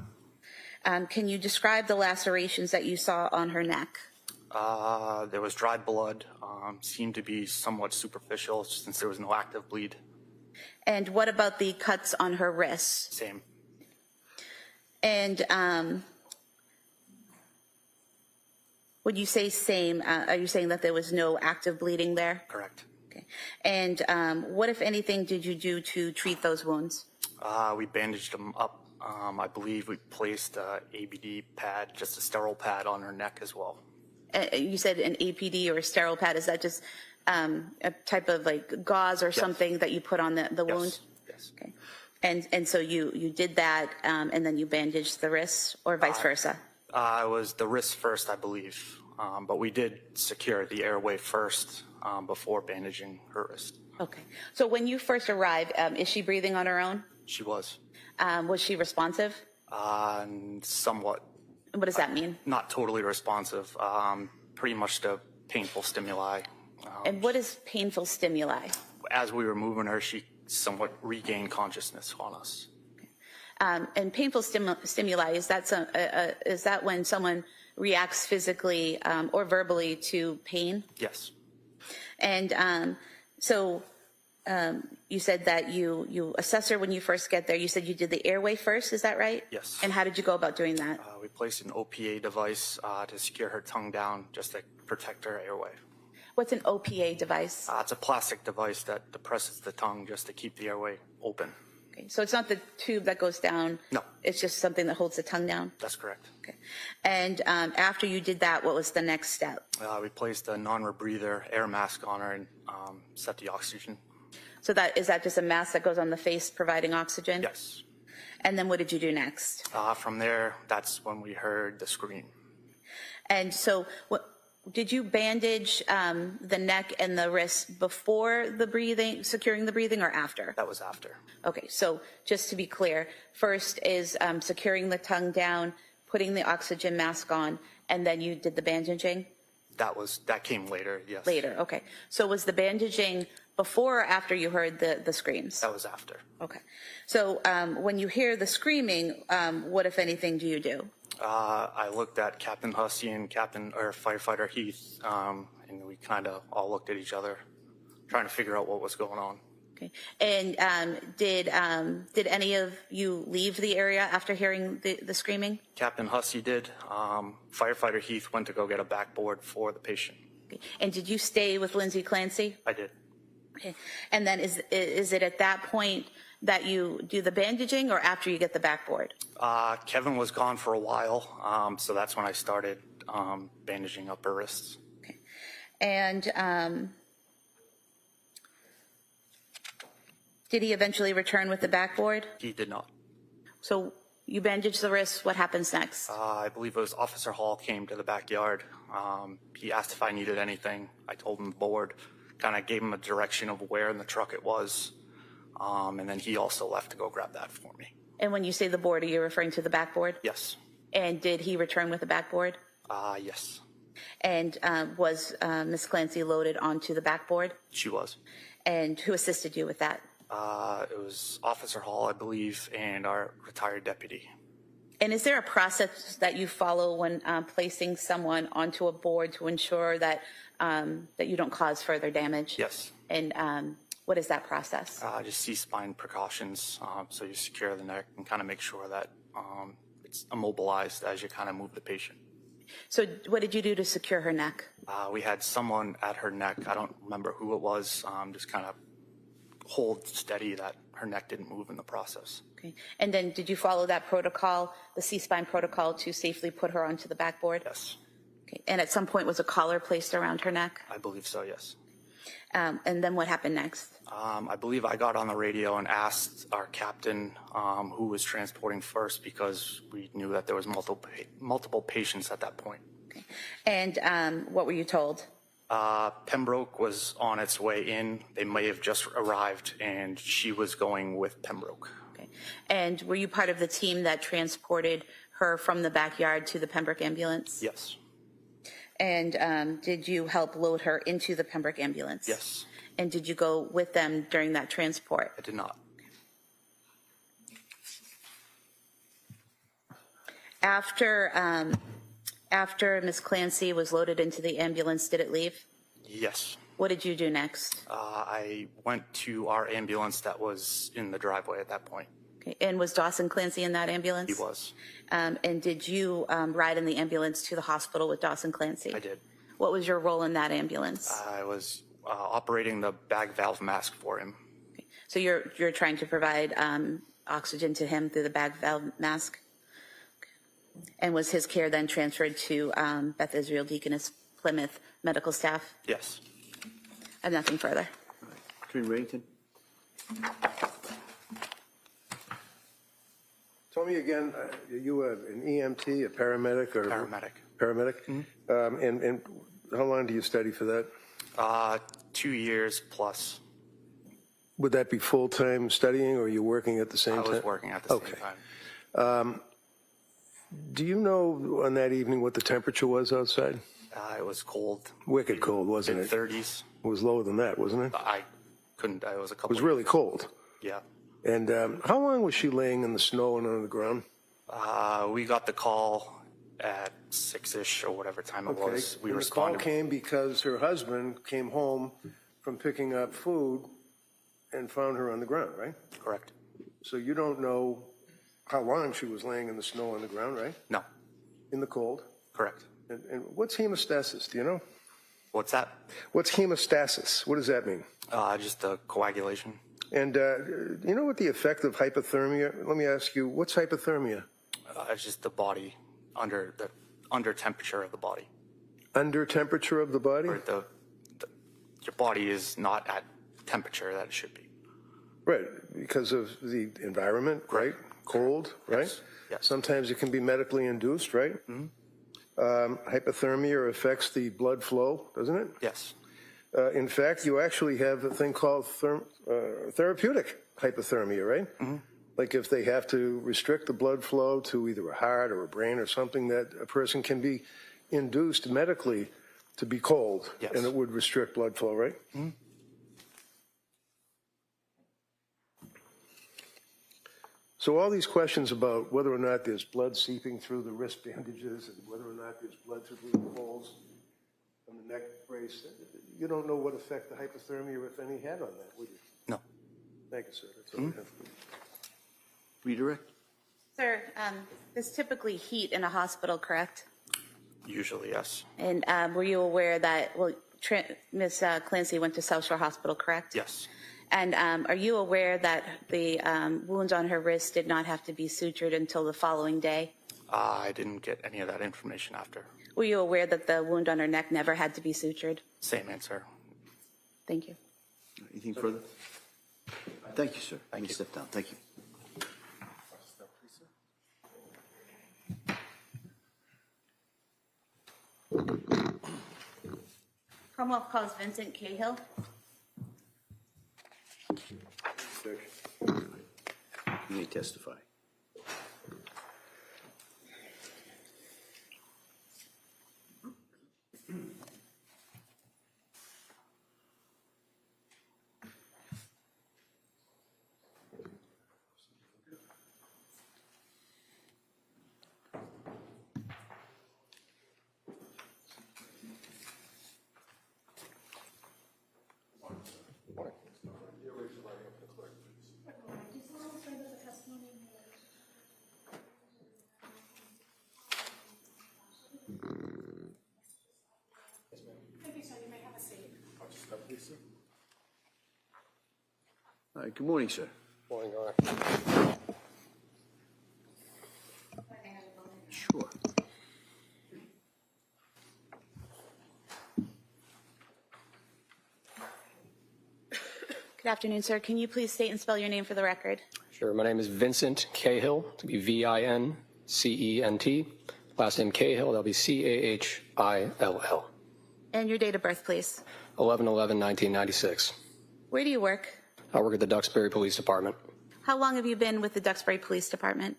Can you describe the lacerations that you saw on her neck? There was dry blood, seemed to be somewhat superficial since there was no active bleed. And what about the cuts on her wrists? Same. And would you say same? Are you saying that there was no active bleeding there? Correct. Okay. And what, if anything, did you do to treat those wounds? We bandaged them up I believe we placed a ABD pad, just a sterile pad on her neck as well. You said an APD or a sterile pad. Is that just a type of like gauze or something that you put on the wound? Yes. Okay. And so you did that, and then you bandaged the wrists, or vice versa? It was the wrist first, I believe, but we did secure the airway first before bandaging her wrist. Okay. So when you first arrived, is she breathing on her own? She was. Was she responsive? Somewhat. What does that mean? Not totally responsive. Pretty much to painful stimuli. And what is painful stimuli? As we were moving her, she somewhat regained consciousness on us. And painful stimuli, is that when someone reacts physically or verbally to pain? Yes. And so you said that you assess her when you first get there. You said you did the airway first, is that right? Yes. And how did you go about doing that? We placed an OPA device to secure her tongue down, just to protect her airway. What's an OPA device? It's a plastic device that depresses the tongue just to keep the airway open. Okay. So it's not the tube that goes down? No. It's just something that holds the tongue down? That's correct. Okay. And after you did that, what was the next step? We placed a non-rebreather air mask on her and set the oxygen. So is that just a mask that goes on the face providing oxygen? Yes. And then what did you do next? From there, that's when we heard the scream. And so did you bandage the neck and the wrist before the breathing, securing the breathing, or after? That was after. Okay, so just to be clear, first is securing the tongue down, putting the oxygen mask on, and then you did the bandaging? That came later, yes. Later, okay. So was the bandaging before or after you heard the screams? That was after. Okay. So when you hear the screaming, what, if anything, do you do? I looked at Captain Hussey and Firefighter Heath, and we kind of all looked at each other, trying to figure out what was going on. Okay. And did any of you leave the area after hearing the screaming? Captain Hussey did. Firefighter Heath went to go get a backboard for the patient. Okay. And did you stay with Lindsay Clancy? I did. Okay. And then is it at that point that you do the bandaging, or after you get the backboard? Kevin was gone for a while, so that's when I started bandaging up her wrists. Okay. And did he eventually return with the backboard? He did not. So you bandage the wrists, what happens next? I believe it was Officer Hall came to the backyard. He asked if I needed anything. I told him the board, kind of gave him a direction of where in the truck it was. And then he also left to go grab that for me. And when you say the board, are you referring to the backboard? Yes. And did he return with the backboard? Yes. And was Ms. Clancy loaded onto the backboard? She was. And who assisted you with that? It was Officer Hall, I believe, and our retired deputy. And is there a process that you follow when placing someone onto a board to ensure that that you don't cause further damage? Yes. And what is that process? Just C-spine precautions. So you secure the neck and kind of make sure that it's immobilized as you kind of move the patient. So what did you do to secure her neck? We had someone at her neck. I don't remember who it was. Just kind of hold steady that her neck didn't move in the process. Okay. And then did you follow that protocol, the C-spine protocol, to safely put her onto the backboard? Yes. Okay. And at some point was a collar placed around her neck? I believe so, yes. And then what happened next? I believe I got on the radio and asked our captain who was transporting first, because we knew that there was multiple patients at that point. Okay. And what were you told? Pembroke was on its way in. They may have just arrived, and she was going with Pembroke. Okay. And were you part of the team that transported her from the backyard to the Pembroke ambulance? Yes. And did you help load her into the Pembroke ambulance? Yes. And did you go with them during that transport? I did not. After Ms. Clancy was loaded into the ambulance, did it leave? Yes. What did you do next? I went to our ambulance that was in the driveway at that point. Okay. And was Dawson Clancy in that ambulance? He was. And did you ride in the ambulance to the hospital with Dawson Clancy? I did. What was your role in that ambulance? I was operating the bag valve mask for him. Okay. So you're trying to provide oxygen to him through the bag valve mask? And was his care then transferred to Beth Israel Deaconess Plymouth medical staff? Yes. I have nothing further. Attorney Reddington? Tell me again, you an EMT, a paramedic, or Paramedic. Paramedic? And how long do you study for that? 2 years plus. Would that be full-time studying, or are you working at the same time? I was working at the same time. Do you know on that evening what the temperature was outside? It was cold. Wicked cold, wasn't it? Mid-30s. It was lower than that, wasn't it? I couldn't. It was a couple. It was really cold. Yeah. And how long was she laying in the snow and on the ground? We got the call at 6-ish or whatever time it was. We and responded. The call came because her husband came home from picking up food and found her on the ground, right? Correct. So you don't know how long she was laying in the snow on the ground, right? No. In the cold? Correct. And what's hemostasis? Do you know? What's that? What's hemostasis? What does that mean? Just the coagulation. And you know what the effect of hypothermia? Let me ask you, what's hypothermia? It's just the body under temperature of the body. Under temperature of the body? Or your body is not at temperature that it should be. Right, because of the environment, right? Cold, right? Yes. Yes. Sometimes it can be medically induced, right? Mm-hmm. Hypothermia affects the blood flow, doesn't it? Yes. In fact, you actually have a thing called therapeutic hypothermia, right? Mm-hmm. Like if they have to restrict the blood flow to either a heart or a brain or something, that a person can be induced medically to be cold, Yes. and it would restrict blood flow, right? Mm-hmm. So all these questions about whether or not there's blood seeping through the wrist bandages and whether or not there's blood through the holes on the neck brace, you don't know what effect the hypothermia, if any, had on that, would you? No. Thank you, sir. That's all I have. Redirect? Sir, there's typically heat in a hospital, correct? Usually, yes. And were you aware that, Ms. Clancy went to South Shore Hospital, correct? Yes. And are you aware that the wounds on her wrist did not have to be sutured until the following day? I didn't get any of that information after. Were you aware that the wound on her neck never had to be sutured? Same answer. Thank you. Anything further? Thank you, sir. Thank you. Step down. Thank you. Commonwealth calls Vincent Cahill. You may testify. All right, good morning, sir. Morning, Your Honor. Sure. Good afternoon, sir. Can you please state and spell your name for the record? Sure. My name is Vincent Cahill, to be V-I-N-C-E-N-T. Last name Cahill, that'll be C-A-H-I-L-L. And your date of birth, please. 11/11/1996. Where do you work? I work at the Duxbury Police Department. How long have you been with the Duxbury Police Department?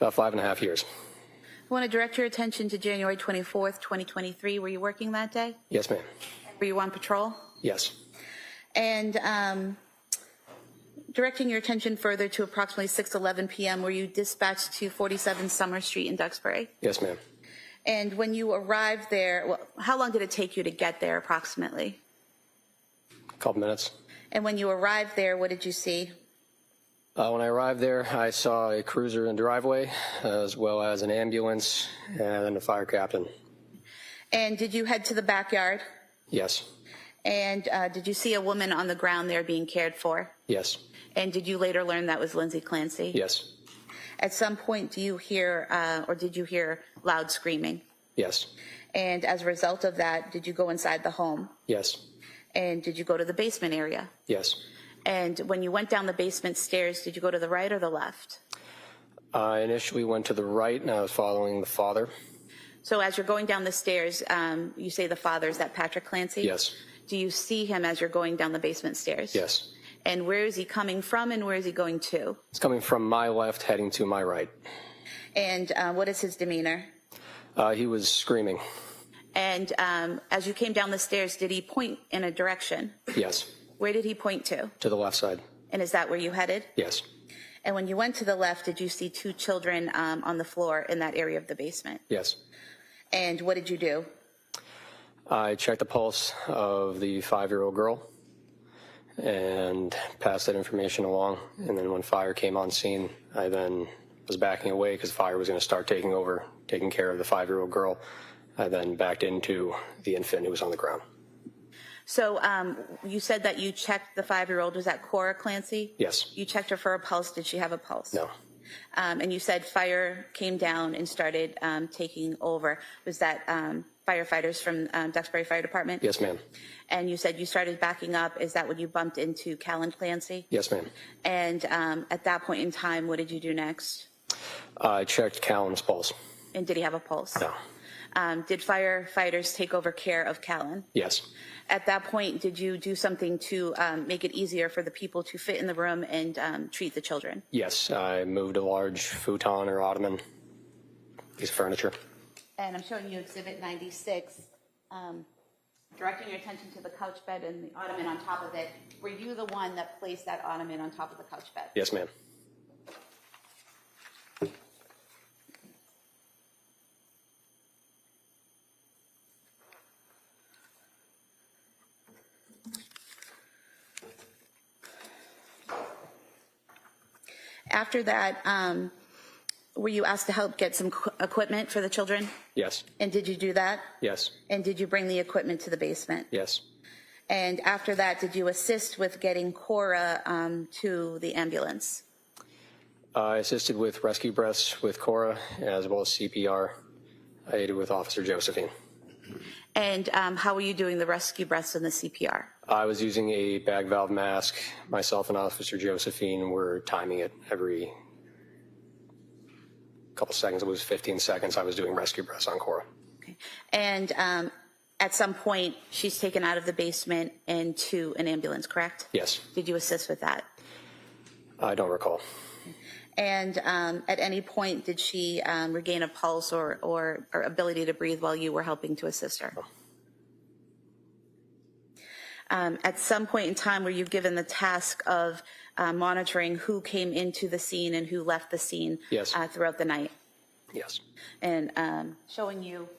About 5.5 years. I want to direct your attention to January 24th, 2023. Were you working that day? Yes, ma'am. Were you on patrol? Yes. And directing your attention further to approximately 6:11 p.m., were you dispatched to 47 Summer Street in Duxbury? Yes, ma'am. And when you arrived there, how long did it take you to get there approximately? A couple minutes. And when you arrived there, what did you see? When I arrived there, I saw a cruiser in the driveway, as well as an ambulance and a fire captain. And did you head to the backyard? Yes. And did you see a woman on the ground there being cared for? Yes. And did you later learn that was Lindsay Clancy? Yes. At some point, do you hear, or did you hear loud screaming? Yes. And as a result of that, did you go inside the home? Yes. And did you go to the basement area? Yes. And when you went down the basement stairs, did you go to the right or the left? I initially went to the right, and I was following the father. So as you're going down the stairs, you say the father, is that Patrick Clancy? Yes. Do you see him as you're going down the basement stairs? Yes. And where is he coming from and where is he going to? It's coming from my left, heading to my right. And what is his demeanor? He was screaming. And as you came down the stairs, did he point in a direction? Yes. Where did he point to? To the left side. And is that where you headed? Yes. And when you went to the left, did you see two children on the floor in that area of the basement? Yes. And what did you do? I checked the pulse of the 5-year-old girl and passed that information along. And then when fire came on scene, I then was backing away because fire was going to start taking over, taking care of the 5-year-old girl. I then backed into the infant who was on the ground. So you said that you checked the 5-year-old. Was that Cora Clancy? Yes. You checked her for a pulse. Did she have a pulse? No. And you said fire came down and started taking over. Was that firefighters from Duxbury Fire Department? Yes, ma'am. And you said you started backing up. Is that when you bumped into Callan Clancy? Yes, ma'am. And at that point in time, what did you do next? I checked Callan's pulse. And did he have a pulse? No. Did firefighters take over care of Callan? Yes. At that point, did you do something to make it easier for the people to fit in the room and treat the children? Yes, I moved a large futon or ottoman, piece of furniture. And I'm showing you Exhibit 96, directing your attention to the couch bed and the ottoman on top of it. Were you the one that placed that ottoman on top of the couch bed? Yes, ma'am. After that, were you asked to help get some equipment for the children? Yes. And did you do that? Yes. And did you bring the equipment to the basement? Yes. And after that, did you assist with getting Cora to the ambulance? I assisted with rescue breaths with Cora as well as CPR. I aided with Officer Josephine. And how were you doing the rescue breaths and the CPR? I was using a bag valve mask. Myself and Officer Josephine were timing it every couple seconds. It was 15 seconds. I was doing rescue breaths on Cora. Okay. And at some point, she's taken out of the basement into an ambulance, correct? Yes. Did you assist with that? I don't recall. And at any point, did she regain a pulse or ability to breathe while you were helping to assist her? No. At some point in time, were you given the task of monitoring who came into the scene and who left the scene Yes. Throughout the night? Yes. And showing you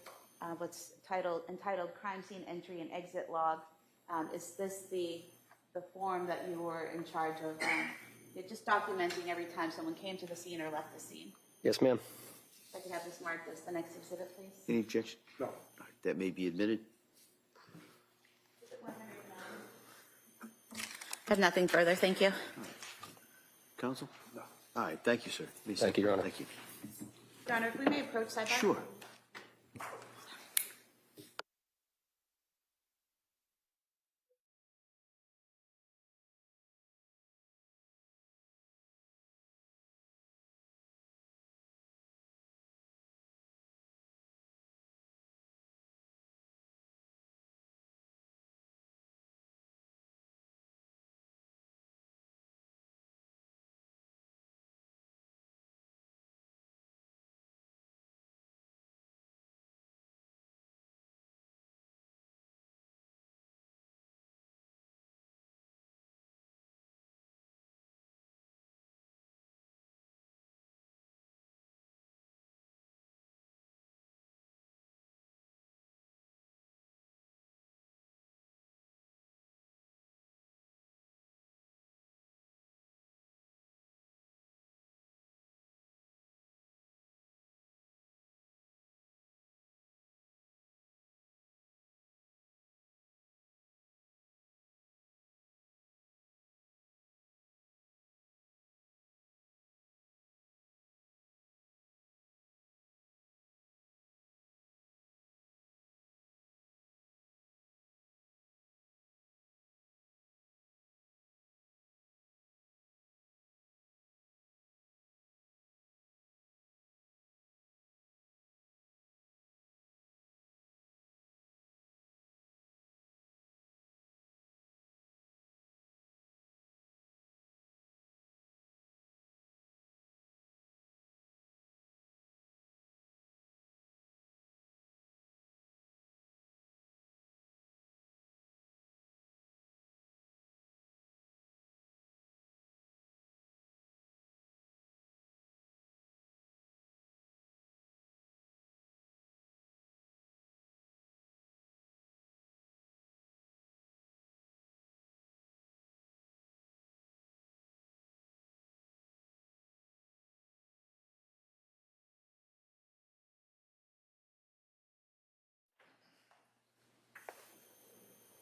what's entitled Crime Scene Entry and Exit Log. Is this the form that you were in charge of just documenting every time someone came to the scene or left the scene? Yes, ma'am. If I could have this marked as the next exhibit, please. Any objection? No. All right, that may be admitted. I have nothing further. Thank you. Counsel? No. All right, thank you, sir. Thank you, Your Honor. Thank you. Your Honor, if we may approach sidebar. Sure.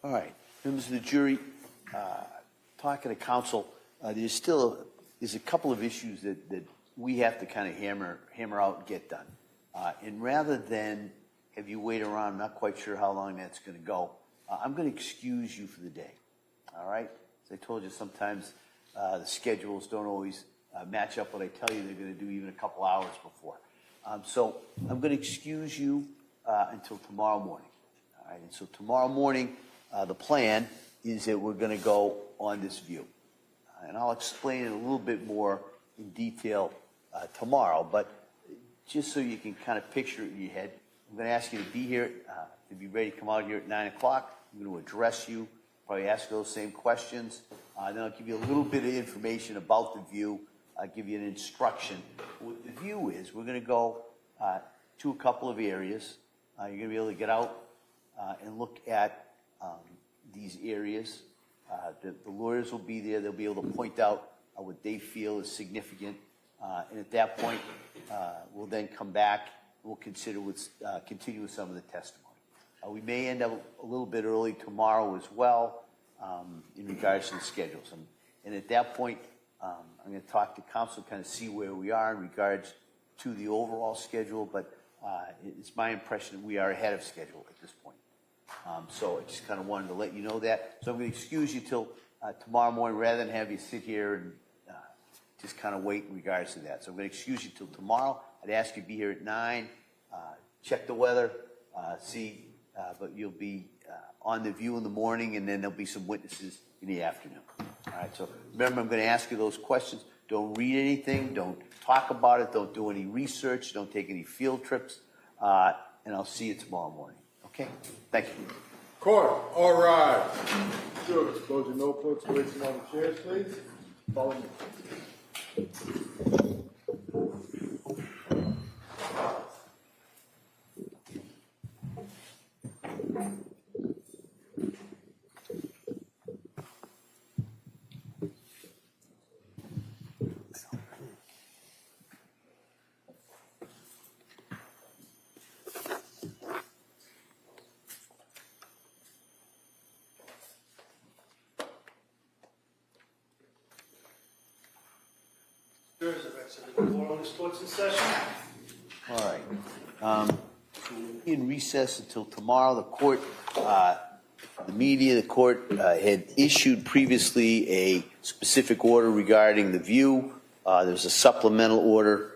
All right, members of the jury, talking to counsel, there's a couple of issues that we have to kind of hammer out and get done. And rather than have you wait around, I'm not quite sure how long that's going to go, I'm going to excuse you for the day. All right? As I told you, sometimes the schedules don't always match up what I tell you they're going to do even a couple hours before. So I'm going to excuse you until tomorrow morning. All right? And so tomorrow morning, the plan is that we're going to go on this view. And I'll explain it a little bit more in detail tomorrow, but just so you can kind of picture it in your head, I'm going to ask you to be here, to be ready to come out here at 9 o'clock. I'm going to address you, probably ask those same questions. Then I'll give you a little bit of information about the view. I'll give you an instruction. What the view is, we're going to go to a couple of areas. You're going to be able to get out and look at these areas. The lawyers will be there. They'll be able to point out what they feel is significant. And at that point, we'll then come back. We'll consider continue with some of the testimony. We may end up a little bit early tomorrow as well in regards to the schedules. And at that point, I'm going to talk to counsel, kind of see where we are in regards to the overall schedule. But it's my impression that we are ahead of schedule at this point. So I just kind of wanted to let you know that. So I'm going to excuse you till tomorrow morning rather than have you sit here and just kind of wait in regards to that. So I'm going to excuse you till tomorrow. I'd ask you to be here at 9, check the weather, but you'll be on the view in the morning, and then there'll be some witnesses in the afternoon. All right, so remember, I'm going to ask you those questions. Don't read anything. Don't talk about it. Don't do any research. Don't take any field trips. And I'll see you tomorrow morning. Okay? Thank you. Court, all rise. Jurors, close your notebooks, place them on the chairs, please. Follow me. Court's in session. All right. In recess until tomorrow. The court, the media, the court had issued previously a specific order regarding the view. There's a supplemental order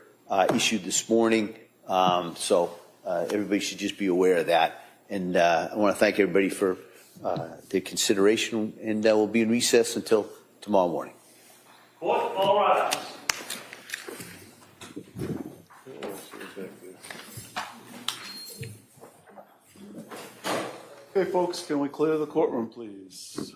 issued this morning. So everybody should just be aware of that. And I want to thank everybody for their consideration. And we'll be in recess until tomorrow morning. Court, all rise. Okay, folks, can we clear the courtroom, please?